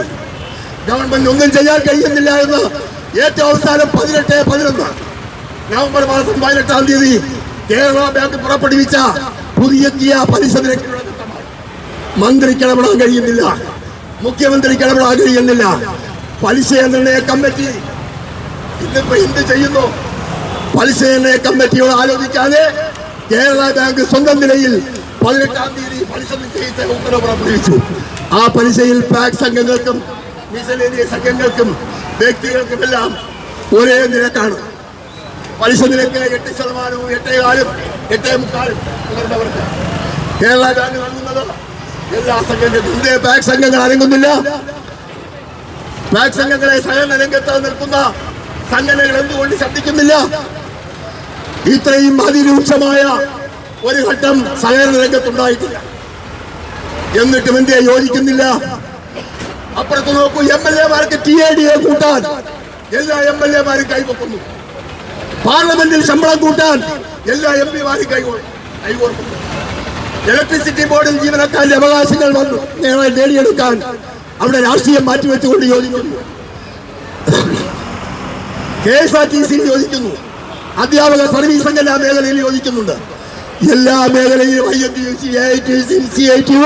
ഗവൺമെന്റ് ഒന്നും ചെയ്യാൻ കഴിയുന്നില്ല എന്ന് ഏറ്റവും അവസാനം 18-11 നവംബർ മാസം 18-ാം തീയതി കേരള ബാങ്ക് പുറപ്പെടുവിച്ച പുതിയ പലിശ നിരക്കുള്ള മന്ത്രിക്ക് ഇടപെടാൻ കഴിയുന്നില്ല, മുഖ്യമന്ത്രിക്ക് ഇടപെടാൻ കഴിയുന്നില്ല. പലിശ നിർണയ കമ്മിറ്റി ഇന്നിപ്പോ എന്ത് ചെയ്യുന്നു? പലിശ നിർണയ കമ്മിറ്റിയോട് ആലോചിക്കാതെ കേരള ബാങ്ക് സ്വന്തം നിലയിൽ 18-ാം തീയതി പലിശ നിശ്ചയിച്ച ഉത്തരവ് പുറപ്പെടുവിച്ചു. ആ പലിശയിൽ പാക് സംഘങ്ങൾക്കും മിസലേനിയസ് സംഘങ്ങൾക്കും വ്യക്തികൾക്കുമെല്ലാം ഒരേ നിരക്കാണ്. പലിശ നിരക്ക് 8%, 8.4%, 8.75% കേരള ബാങ്ക് നൽകുന്നത് എല്ലാ സംഘങ്ങൾക്കും. ഇന്ത്യ പാക് സംഘങ്ങൾ അനങ്ങുന്നില്ല. പാക് സംഘങ്ങളെ സഹകരണ രംഗത്ത് നിൽക്കുന്ന സംഘടനകൾ എന്തുകൊണ്ട് ശബ്ദിക്കുന്നില്ല? ഇത്രയും അതിരൂക്ഷമായ ഒരു ഘട്ടം സഹകരണ രംഗത്തുണ്ടായിട്ടില്ല. എന്നിട്ടും ഇന്ത്യ യോജിക്കുന്നില്ല. അപ്പുറത്ത് നോക്കൂ, MLA-മാർക്ക് TADA കൂട്ടാൻ എല്ലാ MLA-മാരും കൈവക്കുന്നു. പാർലമെന്റിൽ ശമ്പളം കൂട്ടാൻ എല്ലാ MP-മാരും കൈകോർക്കുന്നു. ഇലക്ട്രിസിറ്റി ബോർഡിൽ ജീവനക്കാരുടെ അവകാശങ്ങൾ നേടിയെടുക്കാൻ അവിടെ രാഷ്ട്രീയം മാറ്റിവെച്ചുകൊണ്ട് യോജിക്കുന്നു. KSRTC യോജിക്കുന്നു. അധ്യാപക സർവീസ് സംഘടനാ മേഖലയിൽ യോജിക്കുന്നുണ്ട്. എല്ലാ മേഖലയിലും INTUC, AITUC, CITU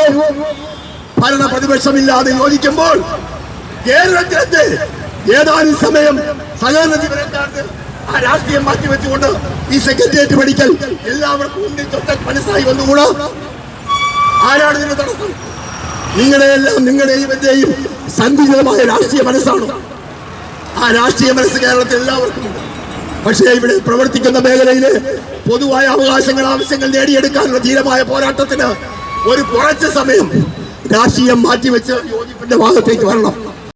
ഭരണ പ്രതിപക്ഷമില്ലാതെ യോജിക്കുമ്പോൾ കേരളത്തിലെത്തി ഏതാനും സമയം സഹകരണ ജീവനക്കാർക്ക് ആ രാഷ്ട്രീയം മാറ്റിവെച്ചുകൊണ്ട് ഈ സെക്രട്ടേറിയറ്റ് പഠിക്കൽ എല്ലാവർക്കും ഉണ്ടി തൊട്ട മനസ്സായി വന്നുകൂടാ? ആരാണ് ഇതിന് തടസ്സം? നിങ്ങളുടെയും എന്റെയും സന്തുലിതമായ രാഷ്ട്രീയ മനസ്സാണ്. ആ രാഷ്ട്രീയ മനസ്സ് കേരളത്തിൽ എല്ലാവർക്കും ഉണ്ട്. പക്ഷേ ഇവിടെ പ്രവർത്തിക്കുന്ന മേഖലയിലെ പൊതുവായ അവകാശങ്ങൾ, ആവശ്യങ്ങൾ നേടിയെടുക്കാനുള്ള ധീരമായ പോരാട്ടത്തിന് ഒരു കുറച്ച് സമയം രാഷ്ട്രീയം മാറ്റിവെച്ച് യോജിപ്പിന്റെ ഭാഗത്തേക്ക് വരണം.